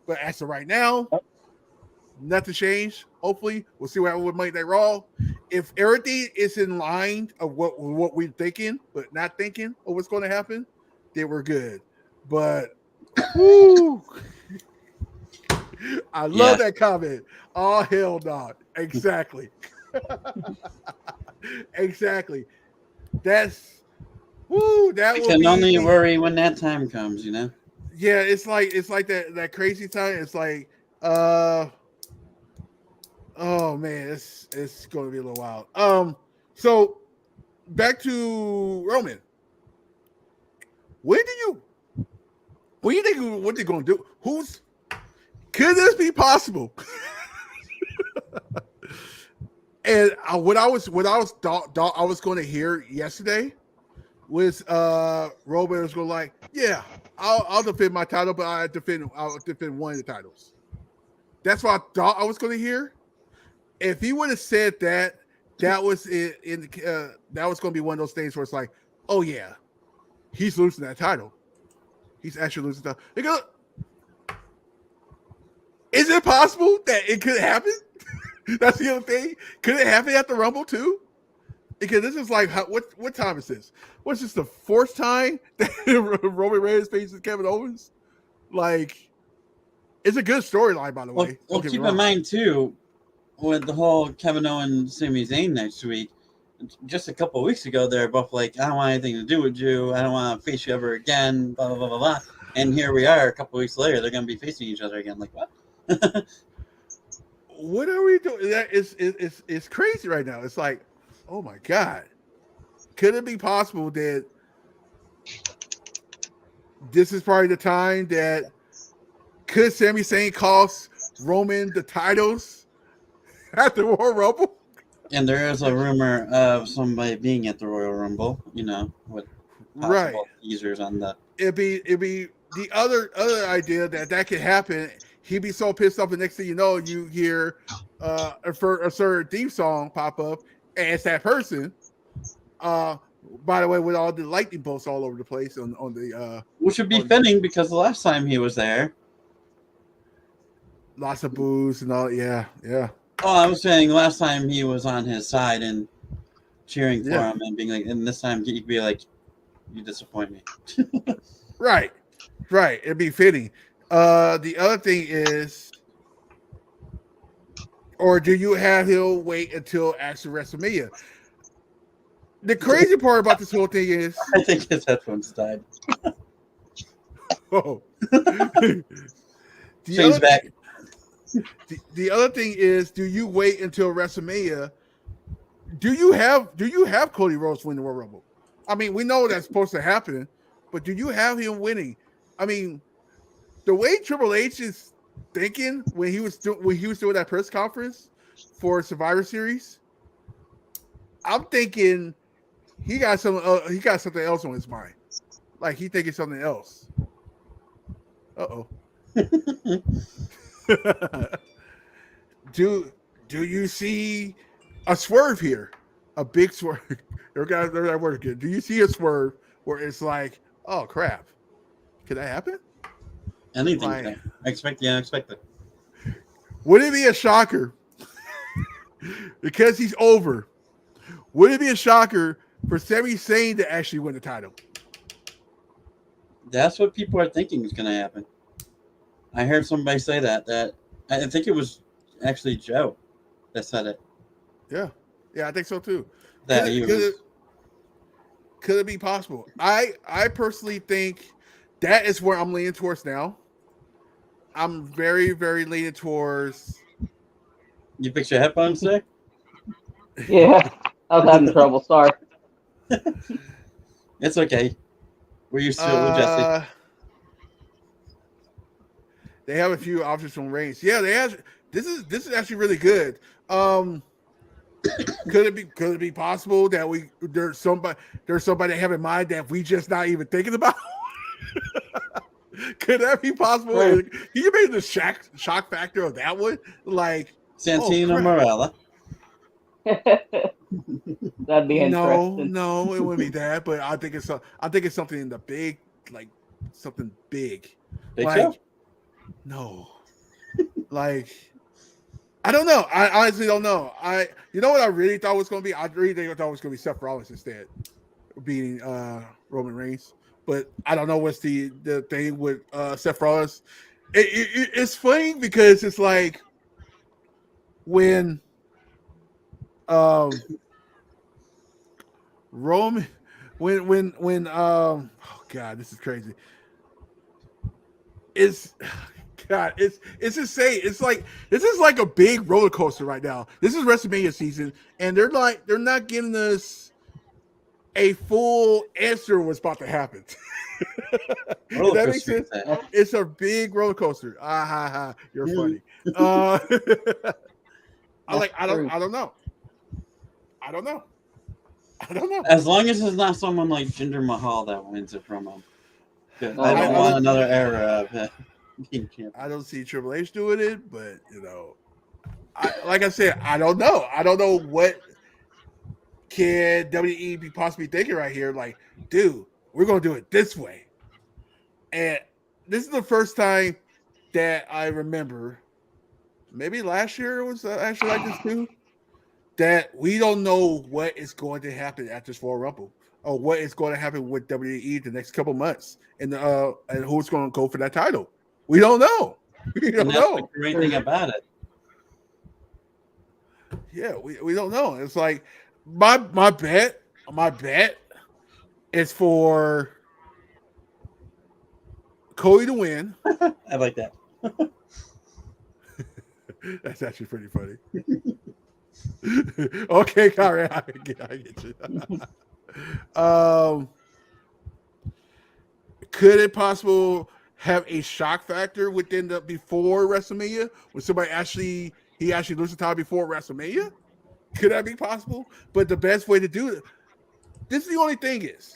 But as of right now, nothing changed. Hopefully, we'll see what happens with Monday Night Raw. If everything is in line of what we're thinking, but not thinking of what's going to happen, then we're good. But whoo, I love that comment. Oh hell no! Exactly, exactly. That's whoo. That I can only worry when that time comes. You know. Yeah, it's like that crazy time. It's like oh man, it's going to be a little wild. So back to Roman. What do you think? What they're going to do? Could this be possible? And what I was going to hear yesterday was Roman was going like, yeah, I'll defend my title, but I'll defend one of the titles. That's what I thought I was going to hear. If he would have said that, that was that was going to be one of those things where it's like, oh yeah, he's losing that title. He's actually losing the title. Because, is it possible that it could happen? That's the other thing. Could it happen at the Rumble too? Because this is like, what time is this? What's this, the fourth time that Roman Reigns faces Kevin Owens? Like, it's a good storyline, by the way. Well, keep in mind too, with the whole Kevin Owens Sami Zayn next week, just a couple of weeks ago, they're both like, I don't want anything to do with you. I don't want to face you ever again. Blah blah blah blah blah. And here we are, a couple of weeks later, they're going to be facing each other again. Like what? What are we doing? It's crazy right now. It's like, oh my God. Could it be possible that this is probably the time that could Sami Zayn cost Roman the titles at the Royal Rumble? And there is a rumor of somebody being at the Royal Rumble, you know, with possible teasers on the. It'd be the other idea that could happen. He'd be so pissed off, the next thing you know, you hear a certain theme song pop up, and it's that person. By the way, with all the lightning bolts all over the place on the which would be fitting because the last time he was there, lots of boos and all. Yeah. Oh, I was saying last time he was on his side and cheering for him and being like, and this time he'd be like, "You disappoint me." Right. It'd be fitting. The other thing is, or do you have him wait until after WrestleMania? The crazy part about this whole thing is, I think his headphones died. Oh, Shane's back. The other thing is, do you wait until WrestleMania do you have Cody Rhodes win the Royal Rumble? I mean, we know that's supposed to happen, but do you have him winning? I mean, the way Triple H is thinking when he was doing that press conference for Survivor Series, I'm thinking he got something else on his mind. Like he thinking something else. Uh-oh. Do you see a swerve here? A big swerve. Do you see a swerve where it's like, oh crap? Could that happen? Anything. Like, I expect the unexpected. Would it be a shocker? Because he's over. Would it be a shocker for Sami Zayn to actually win the title? That's what people are thinking is going to happen. I heard somebody say that I think it was actually Joe that said it. Yeah, I think so too. That could it be possible? I personally think that is where I'm leaning towards now. I'm very, very leaning towards. You fix your headphones there? Yeah, I was having trouble. Sorry. It's okay. We're used to it with Jesse. They have a few options from Reigns. Yeah, they have. This is actually really good. Could it be possible that there's somebody they have in mind that we just not even thinking about? Could that be possible? Can you imagine the shock factor of that one? Like Santino Marella. That'd be interesting. No, it wouldn't be that. But I think it's something in the big, like something big. Big like, Show? No, like I don't know. I honestly don't know. You know what I really thought was going to be? I really thought it was going to be Seth Rollins instead, beating Roman Reigns. But I don't know what's the thing with Seth Rollins. It's funny because it's like when Roman when oh god, this is crazy. It's insane. It's like this is like a big roller coaster right now. This is WrestleMania season, and they're not giving us a full answer what's about to happen. Does that make sense? It's a big roller coaster. You're funny. I don't know. As long as it's not someone like Jinder Mahal that wins it from him. I don't want another era of being champion. I don't see Triple H doing it, but like I said, I don't know. I don't know what can WWE be possibly thinking right here. Like, dude, we're gonna do it this way. And this is the first time that I remember. Maybe last year it was actually like this too. That we don't know what is going to happen at this Royal Rumble, or what is going to happen with WWE the next couple months, and who's going to go for that title. We don't know. We don't know. That's the great thing about it. Yeah, we don't know. It's like my bet is for Cody to win. I like that. That's actually pretty funny. Okay, Kyrie, I get you. Could it possible have a shock factor before WrestleMania when somebody actually loses the title before WrestleMania? Could that be possible? But the best way to do it, this is the only thing is,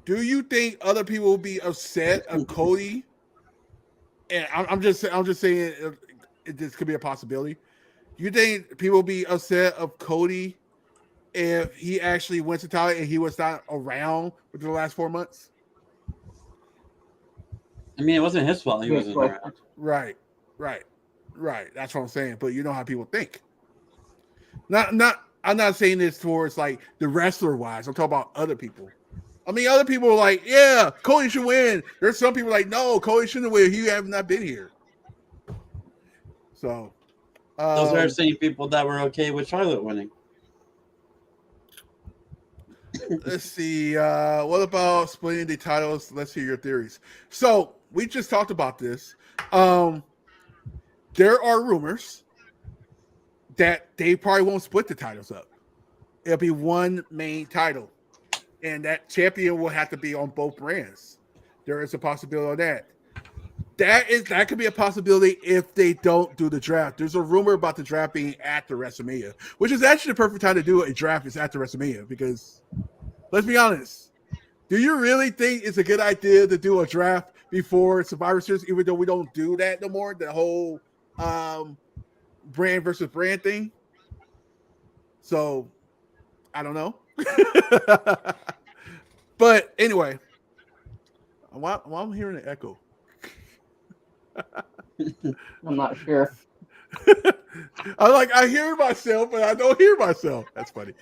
do you think other people will be upset of Cody? And I'm just saying this could be a possibility. Do you think people will be upset of Cody if he actually wins the title and he was not around within the last 4 months? I mean, it wasn't his fault. He wasn't around. Right. That's what I'm saying. But you know how people think. I'm not saying this towards like the wrestler wise. I'm talking about other people. I mean, other people are like, yeah, Cody should win. There's some people like, no, Cody shouldn't win. He have not been here. So those are the same people that were okay with Charlotte winning. Let's see. What about splitting the titles? Let's hear your theories. So we just talked about this. There are rumors that they probably won't split the titles up. It'll be one main title, and that champion will have to be on both brands. There is a possibility of that. That could be a possibility if they don't do the draft. There's a rumor about the draft being after WrestleMania, which is actually the perfect time to do a draft is after WrestleMania because let's be honest. Do you really think it's a good idea to do a draft before Survivor Series, even though we don't do that no more? The whole brand versus brand thing. So I don't know. But anyway, why I'm hearing an echo. I'm not sure. I hear myself, but I don't hear myself. That's funny.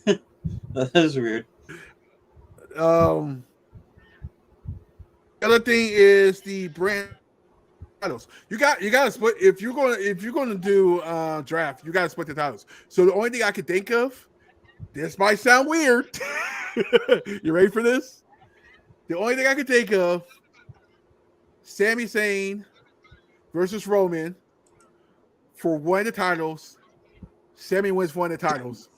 That is weird. The other thing is the brand titles. You got to split if you're going to do draft. You got to split the titles. So the only thing I could think of, this might sound weird. You ready for this? The only thing I could think of, Sami Zayn versus Roman for one of the titles. Sami wins one of the titles.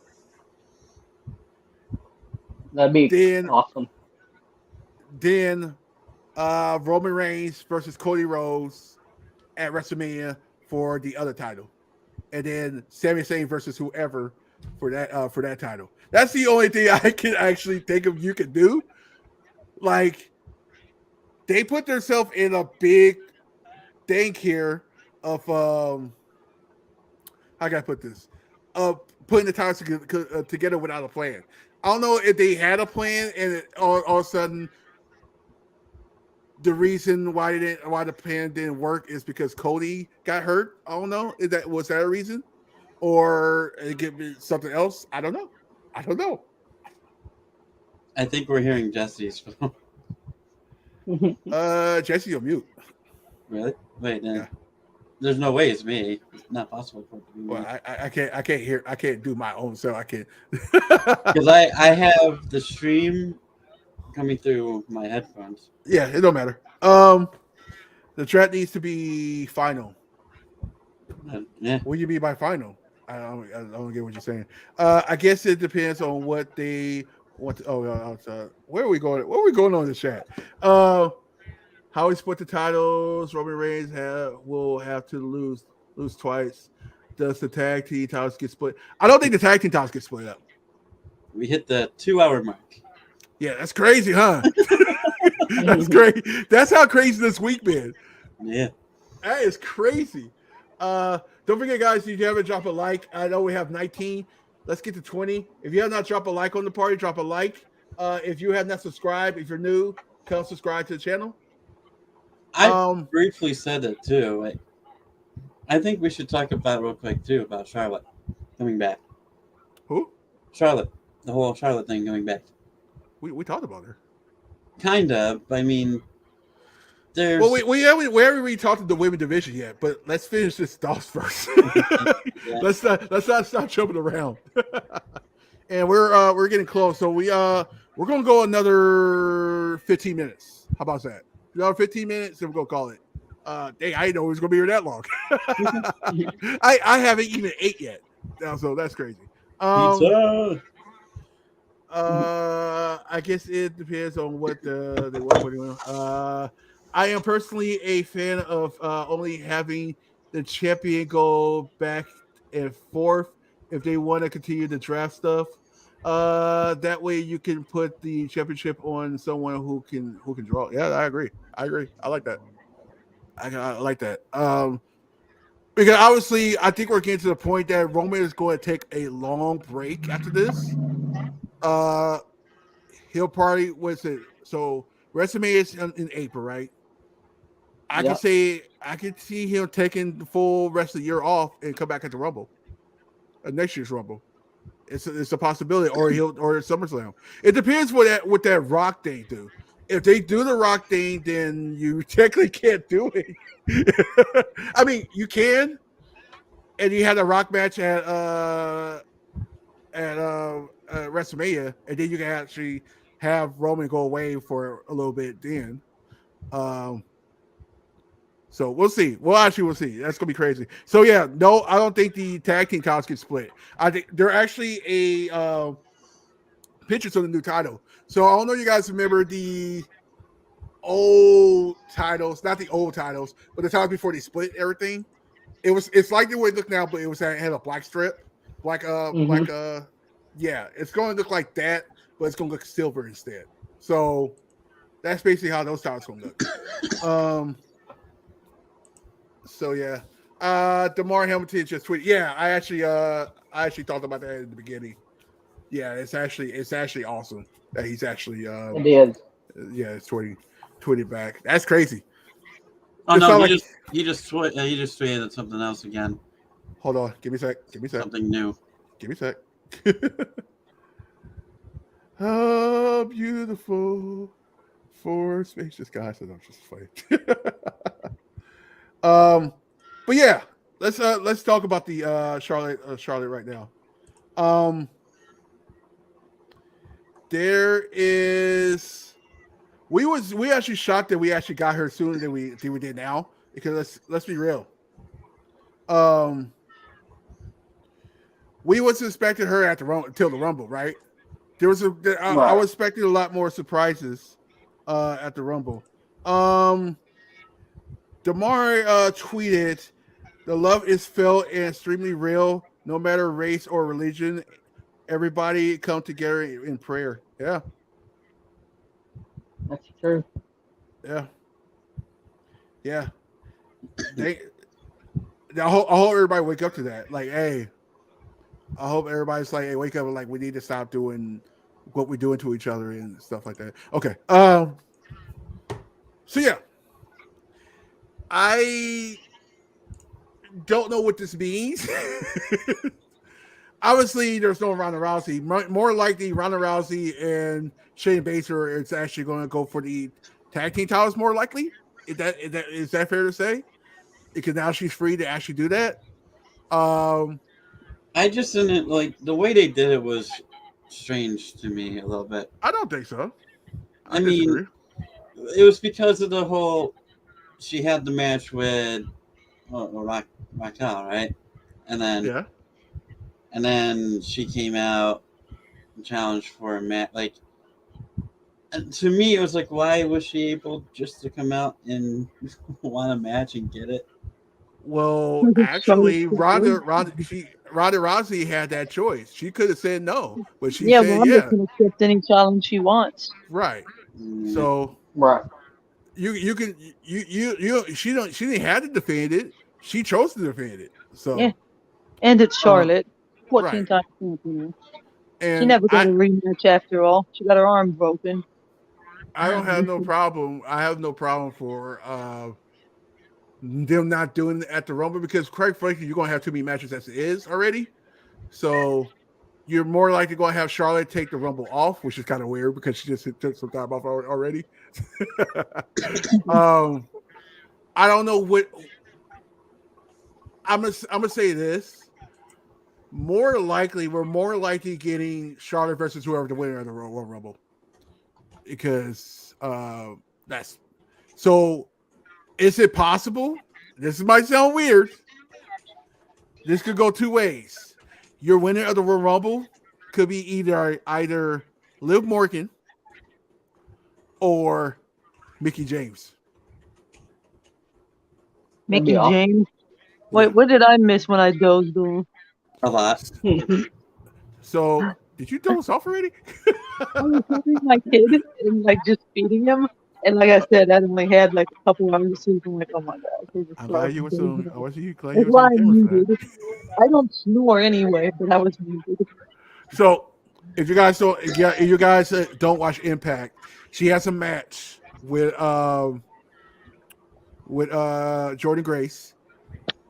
That'd be awesome. Then Roman Reigns versus Cody Rhodes at WrestleMania for the other title, and then Sami Zayn versus whoever for that title. That's the only thing I can actually think of you could do. Like they put themselves in a big thing here of how can I put this? Putting the titles together without a plan. I don't know if they had a plan and all of a sudden the reason why the plan didn't work is because Cody got hurt. I don't know. Was that a reason? Or it could be something else? I don't know. I think we're hearing Jesse's phone. Jesse, you're mute. Really? Wait, no. Yeah. There's no way it's me. It's not possible for it to be me. Well, I can't do my own, so I can't. Because I have the stream coming through my headphones. Yeah, it don't matter. The track needs to be final. Yeah. What do you mean by final? I don't get what you're saying. I guess it depends on what they want. Where are we going? Where are we going on this chat? How we split the titles? Roman Reigns will have to lose twice. Does the tag team titles get split? I don't think the tag team titles get split up. We hit the 2-hour mark. Yeah, that's crazy, huh? That's great. That's how crazy this week been. Yeah. That is crazy. Don't forget, guys, if you haven't dropped a like, I know we have 19. Let's get to 20. If you have not dropped a like on the party, drop a like. If you have not subscribed, if you're new, come subscribe to the channel. I briefly said it too. I think we should talk about real quick too about Charlotte coming back. Who? Charlotte. The whole Charlotte thing coming back. We talked about her. Kind of. I mean, there's. Well, we haven't really talked to the women division yet, but let's finish this thoughts first. Yeah. Let's not stop jumping around. And we're getting close, so we're gonna go another 15 minutes. How about that? Another 15 minutes, and we're gonna call it. I didn't know it was gonna be here that long. I haven't even ate yet, so that's crazy. Pizza. I guess it depends on what they want. I am personally a fan of only having the champion go back and forth if they want to continue the draft stuff. That way you can put the championship on someone who can draw. Yeah, I agree. I like that. I like that. Because obviously, I think we're getting to the point that Roman is going to take a long break after this. He'll probably so WrestleMania is in April, right? I can see him taking the full rest of the year off and come back at the Rumble, next year's Rumble. It's a possibility, or SummerSlam. It depends what that Rock thing do. If they do the Rock thing, then you technically can't do it. I mean, you can, and you had a Rock match at WrestleMania, and then you can actually have Roman go away for a little bit. Then, So we'll see. Well, actually, we'll see. That's gonna be crazy. So yeah, no, I don't think the tag team titles get split. I think they're actually a pictures of the new title. So I don't know if you guys remember the old titles, not the old titles, but the titles before they split everything. It's like the way it look now, but it had a black strip, yeah, it's going to look like that, but it's going to look silver instead. So that's basically how those titles going to look. So yeah, DeMar Hamilton just tweeted. Yeah, I actually thought about that in the beginning. Yeah, it's actually awesome that he's actually It is. yeah, it's tweeted back. That's crazy. Oh It's no, not he just tweeted something else again. Hold on, give me a sec. Something new. Give me a sec. How beautiful for spacious guys. I'm just funny. But yeah, let's talk about the Charlotte right now. There is we actually shocked that we actually got her sooner than we did now, because let's be real. We was expecting her till the Rumble, right? I was expecting a lot more surprises at the Rumble. DeMar tweeted, "The love is felt and extremely real, no matter race or religion. Everybody come together in prayer." Yeah, That's true. yeah. I hope everybody wake up to that. Like, hey, I hope everybody's like, hey, wake up, and like, we need to stop doing what we're doing to each other and stuff like that. Okay. So yeah, I don't know what this means. Obviously, there's no Ronda Rousey. More likely, Ronda Rousey and Shayna Baszler is actually going to go for the tag team titles. More likely, is that fair to say? Because now she's free to actually do that. I just didn't like the way they did it. Was strange to me a little bit. I don't think so. I mean, it was because of the whole. She had the match with Raquel, right? And then she came out and challenged for a match. Like, and to me, it was like, why was she able just to come out and want a match and get it? Well, actually, Ronda Rousey had that choice. She could have said no, but she said Ronda can accept any challenge she wants. Right. So Right. you can she didn't have to defend it. She chose to defend it. So yeah. And it's Charlotte, 14 right. times champion. And she never got a rematch after all. She got her arm broken. I don't have no problem. I have no problem for them not doing it at the Rumble, because quite frankly, you're gonna have too many matches as it is already. So you're more likely going to have Charlotte take the Rumble off, which is kind of weird because she just took some time off already. I don't know what I'm gonna say this. We're more likely getting Charlotte versus whoever the winner of the Royal Rumble, because that's so. Is it possible? This might sound weird. This could go two ways. Your winner of the Royal Rumble could be either Liv Morgan or Mickie James. Mickie James? Wait, what did I miss when I dozed off? A lot. So, did you doze off already? I was holding my kid and like just feeding him. And like I said, I only had like a couple hours of sleep. I'm like, oh my god. I'm glad you were so. I was glad you were so muted. I don't snore anyway, but I was muted. So, if you guys don't watch Impact, she has a match with Jordynne Grace.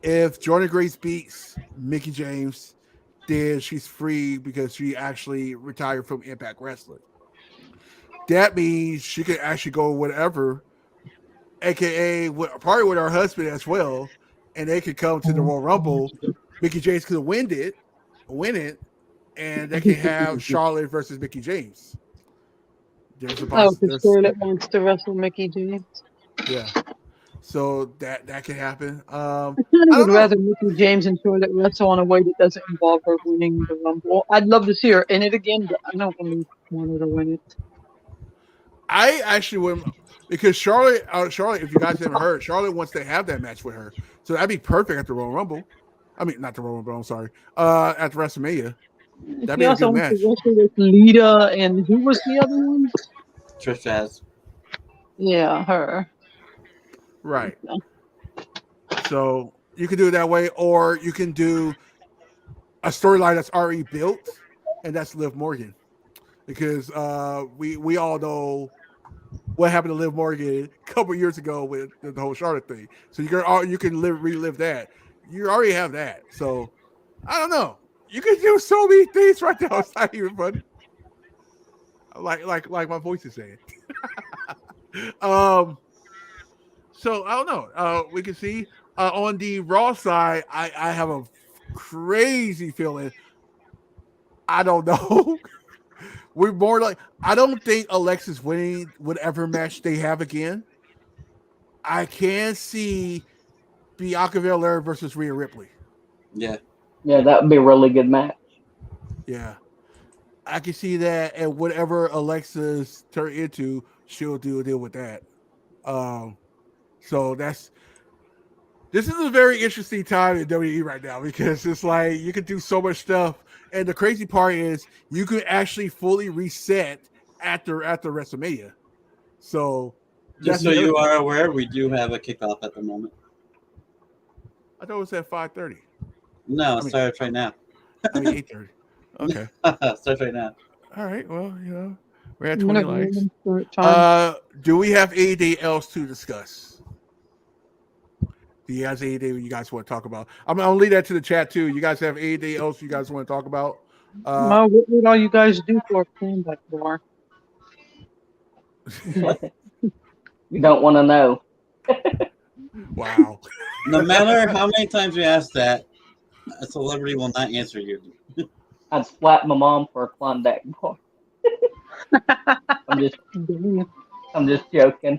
If Jordynne Grace beats Mickie James, then she's free because she actually retired from Impact Wrestling. That means she could actually go whatever, aka probably with her husband as well, and they could come to the Royal Rumble. Mickie James could win it, and they can have Charlotte versus Mickie James. There's a Charlotte wants to wrestle Mickie James. Yeah. So that can happen. I kind I of don't would know. rather Mickey James and Charlotte wrestle in a way that doesn't involve her winning the Rumble. I'd love to see her in it again, but I don't really want her to win it. I actually wouldn't, because Charlotte, if you guys haven't heard, Charlotte wants to have that match with her, so that'd be perfect at the Royal Rumble. I mean, not the Royal Rumble. I'm sorry. At WrestleMania, that'd She be a also good wants to match. wrestle with Lita, and who was the other one? Trish Stratus. Yeah, her. Right. So you can do it that way, or you can do a storyline that's already built, and that's Liv Morgan, because we all know what happened to Liv Morgan a couple years ago with the whole Charlotte thing. So you can relive that. You already have that. So I don't know. You can do so many things right now. It's not even funny. Like my voice is saying. So I don't know. We can see on the Raw side. I have a crazy feeling. I don't know. We're more like, I don't think Alexa's winning whatever match they have again. I can see Bianca Belair versus Rhea Ripley. Yeah. Yeah, that would be a really good match. Yeah. I can see that, and whatever Alexa's turned into, she'll deal with that. So this is a very interesting time in WWE right now, because it's like you can do so much stuff, and the crazy part is you could actually fully reset after WrestleMania. So Just so you are aware, we do have a kickoff at the moment. I thought it was at 5:30. No, it starts right now. I mean 8:30. Okay. Starts right now. All right. Well, we're at 20 likes. Time. Do we have anything else to discuss? Do you guys have anything you guys want to talk about? I'm gonna leave that to the chat too. You guys have anything else you guys want to talk about? What would all you guys do for a comeback bar? You don't want to know. Wow. No matter how many times we ask that, a celebrity will not answer you. I'd slap my mom for a Klondike bar. I'm just joking.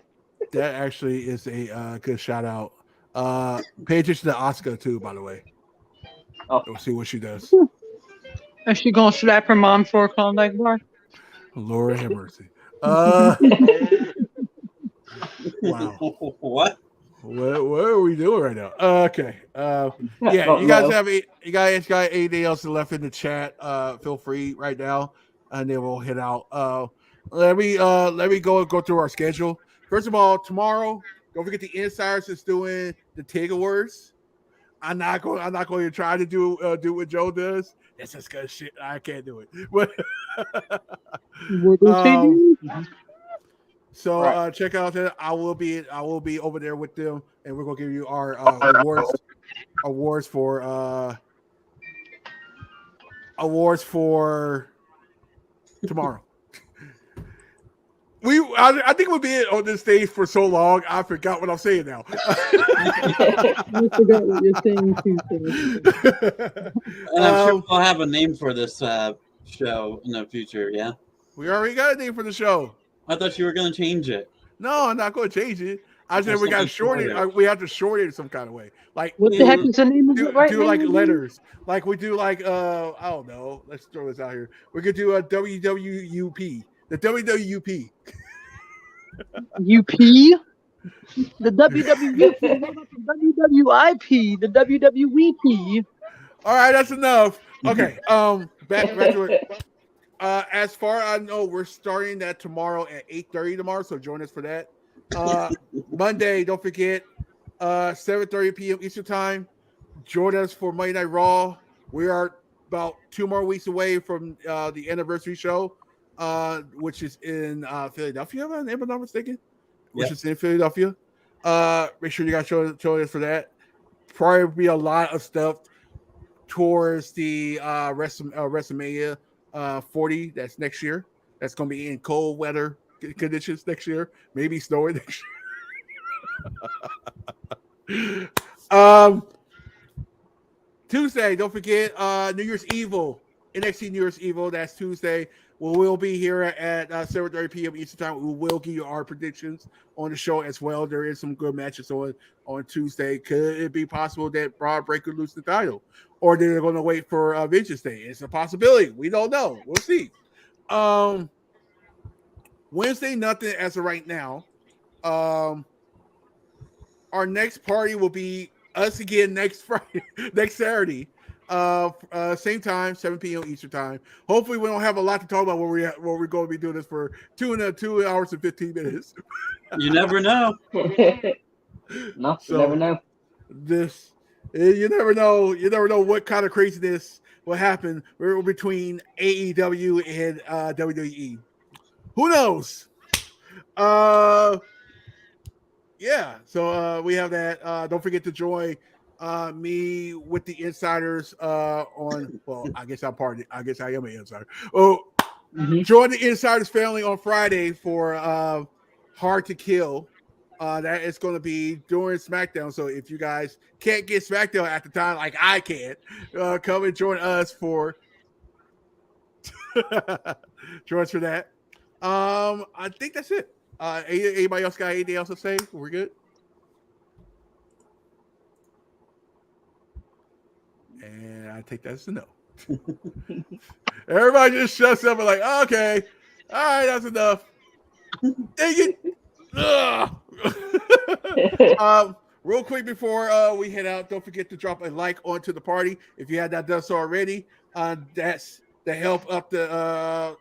That actually is a good shout out. Pay attention to Asuka too, by the way. Oh. We'll see what she does. Is she gonna slap her mom for a Klondike bar? Lord have mercy. Wow. What? What are we doing right now? Okay. Yeah, you guys have got anything else left in the chat? Feel free right now, and then we'll hit out. Let me go through our schedule. First of all, tomorrow, don't forget the Insiders is doing the TIG Awards. I'm not going to try to do what Joe does. That's just good shit. I can't do it. But What does he do? so Right. check out that. I will be over there with them, and we're gonna give you our awards for tomorrow. I think we'll be on this stage for so long. I forgot what I'm saying now. I forgot what you're saying too. And I'm sure we'll have a name for this show in the future. Yeah. We already got a name for the show. I thought you were going to change it. No, I'm not going to change it. I said we got to shorten it. We have to shorten it some kind of way. Like What the heck is the name of it right do now? like letters. Like we do like I don't know. Let's throw this out here. We could do a WWUP. The WWUP. UP? The WWUP, the WWIP, the WWEP. All right, that's enough. Okay. Back to it. As far as I know, we're starting that tomorrow at 8:30 tomorrow. So join us for that. Monday, don't forget, 7:30 p.m. Eastern time. Join us for Monday Night Raw. We are about 2 more weeks away from the anniversary show, which is in Philadelphia, if I'm not mistaken. Which is in Philadelphia. Make sure you guys join us for that. Probably be a lot of stuff towards the WrestleMania 40. That's next year. That's going to be in cold weather conditions next year. Maybe snowing next year. Tuesday, don't forget New Year's Evil. NXT New Year's Evil. That's Tuesday. we'll be here at 7:30 p.m. Eastern time. We will give you our predictions on the show as well. There is some good matches on Tuesday. Could it be possible that Braun Breaker lose the title, or they're going to wait for Vengeance Day? It's a possibility. We don't know. We'll see. Wednesday, nothing as of right now. Our next party will be us again next Friday, next Saturday. Same time, 7 p.m. Eastern time. Hopefully, we don't have a lot to talk about when we're going to be doing this for 2 hours and 15 minutes. You never know. No, you never know. You never know. You never know what kind of craziness will happen between AEW and WWE. Who knows? Yeah. So we have that. Don't forget to join me with the insiders on. Well, I guess I am an insider. Oh, join the insiders family on Friday for Hard to Kill. That is going to be during Smackdown. So if you guys can't get Smackdown at the time, like I can't, come and join us for join us for that. I think that's it. Anybody else got anything else to say? We're good. And I take that as a no. Everybody just shuts up and like, okay, all right, that's enough. Dang it. Real quick before we head out, don't forget to drop a like onto the party if you had not done so already. That's to help up the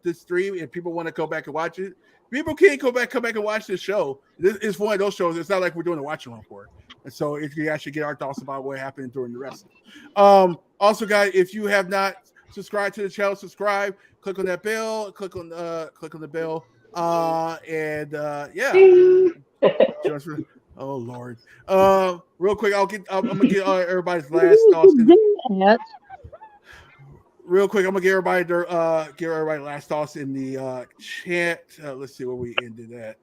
this stream. If people want to go back and watch it, people can come back and watch this show. This is one of those shows. It's not like we're doing a watch along for it. And so if you actually get our thoughts about what happened during the wrestling. Also, guys, if you have not subscribed to the channel, subscribe. Click on that bell. Click on the bell. Oh Lord. Real quick, I'm gonna get everybody's last thoughts. Real quick, I'm gonna give everybody last thoughts in the chat. Let's see where we ended at.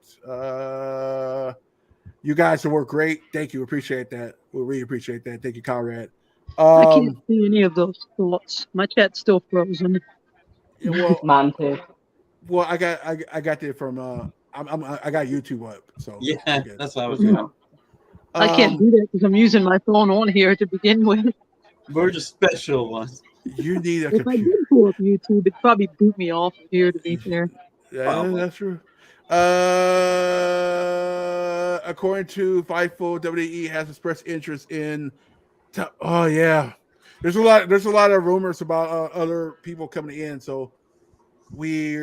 You guys have worked great. Thank you. Appreciate that. We really appreciate that. Thank you, Conrad. I can't see any of those thoughts. My chat's still frozen. Yeah, well, Mine too. Well, I got that from I got YouTube up. So yeah, that's what I was doing. I can't do that because I'm using my phone on here to begin with. We're just special ones. You need a If I computer. did pull up YouTube, it'd probably boot me off of here, to be fair. Yeah, that's true. According to Fightful, WWE has expressed interest in. Oh yeah, there's a lot of rumors about other people coming in. So we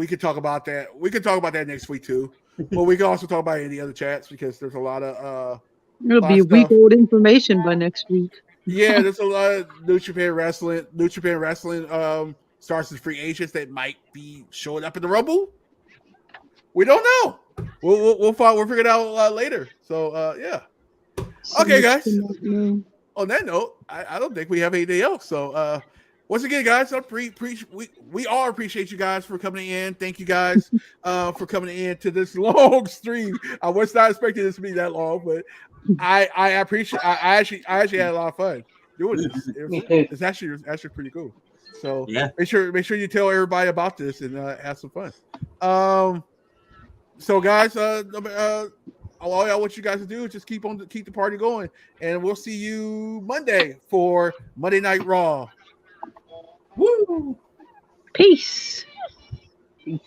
could talk about that. We could talk about that next week too. But we can also talk about any other chats because there's a lot of. It'll be week old information by next week. Yeah, there's a lot of New Japan Wrestling. New Japan Wrestling starts as free agents that might be showing up in the Rumble. We don't know. We'll figure it out later. So yeah. Okay, guys. On that note, I don't think we have anything else. So once again, guys, we all appreciate you guys for coming in. Thank you guys for coming in to this long stream. I was not expecting this to be that long, but I appreciate. I actually had a lot of fun doing this. It's actually pretty cool. So yeah, make sure you tell everybody about this and have some fun. So guys, all I want you guys to do is just keep the party going, and we'll see you Monday for Monday Night Raw. Woo! Peace. Peace.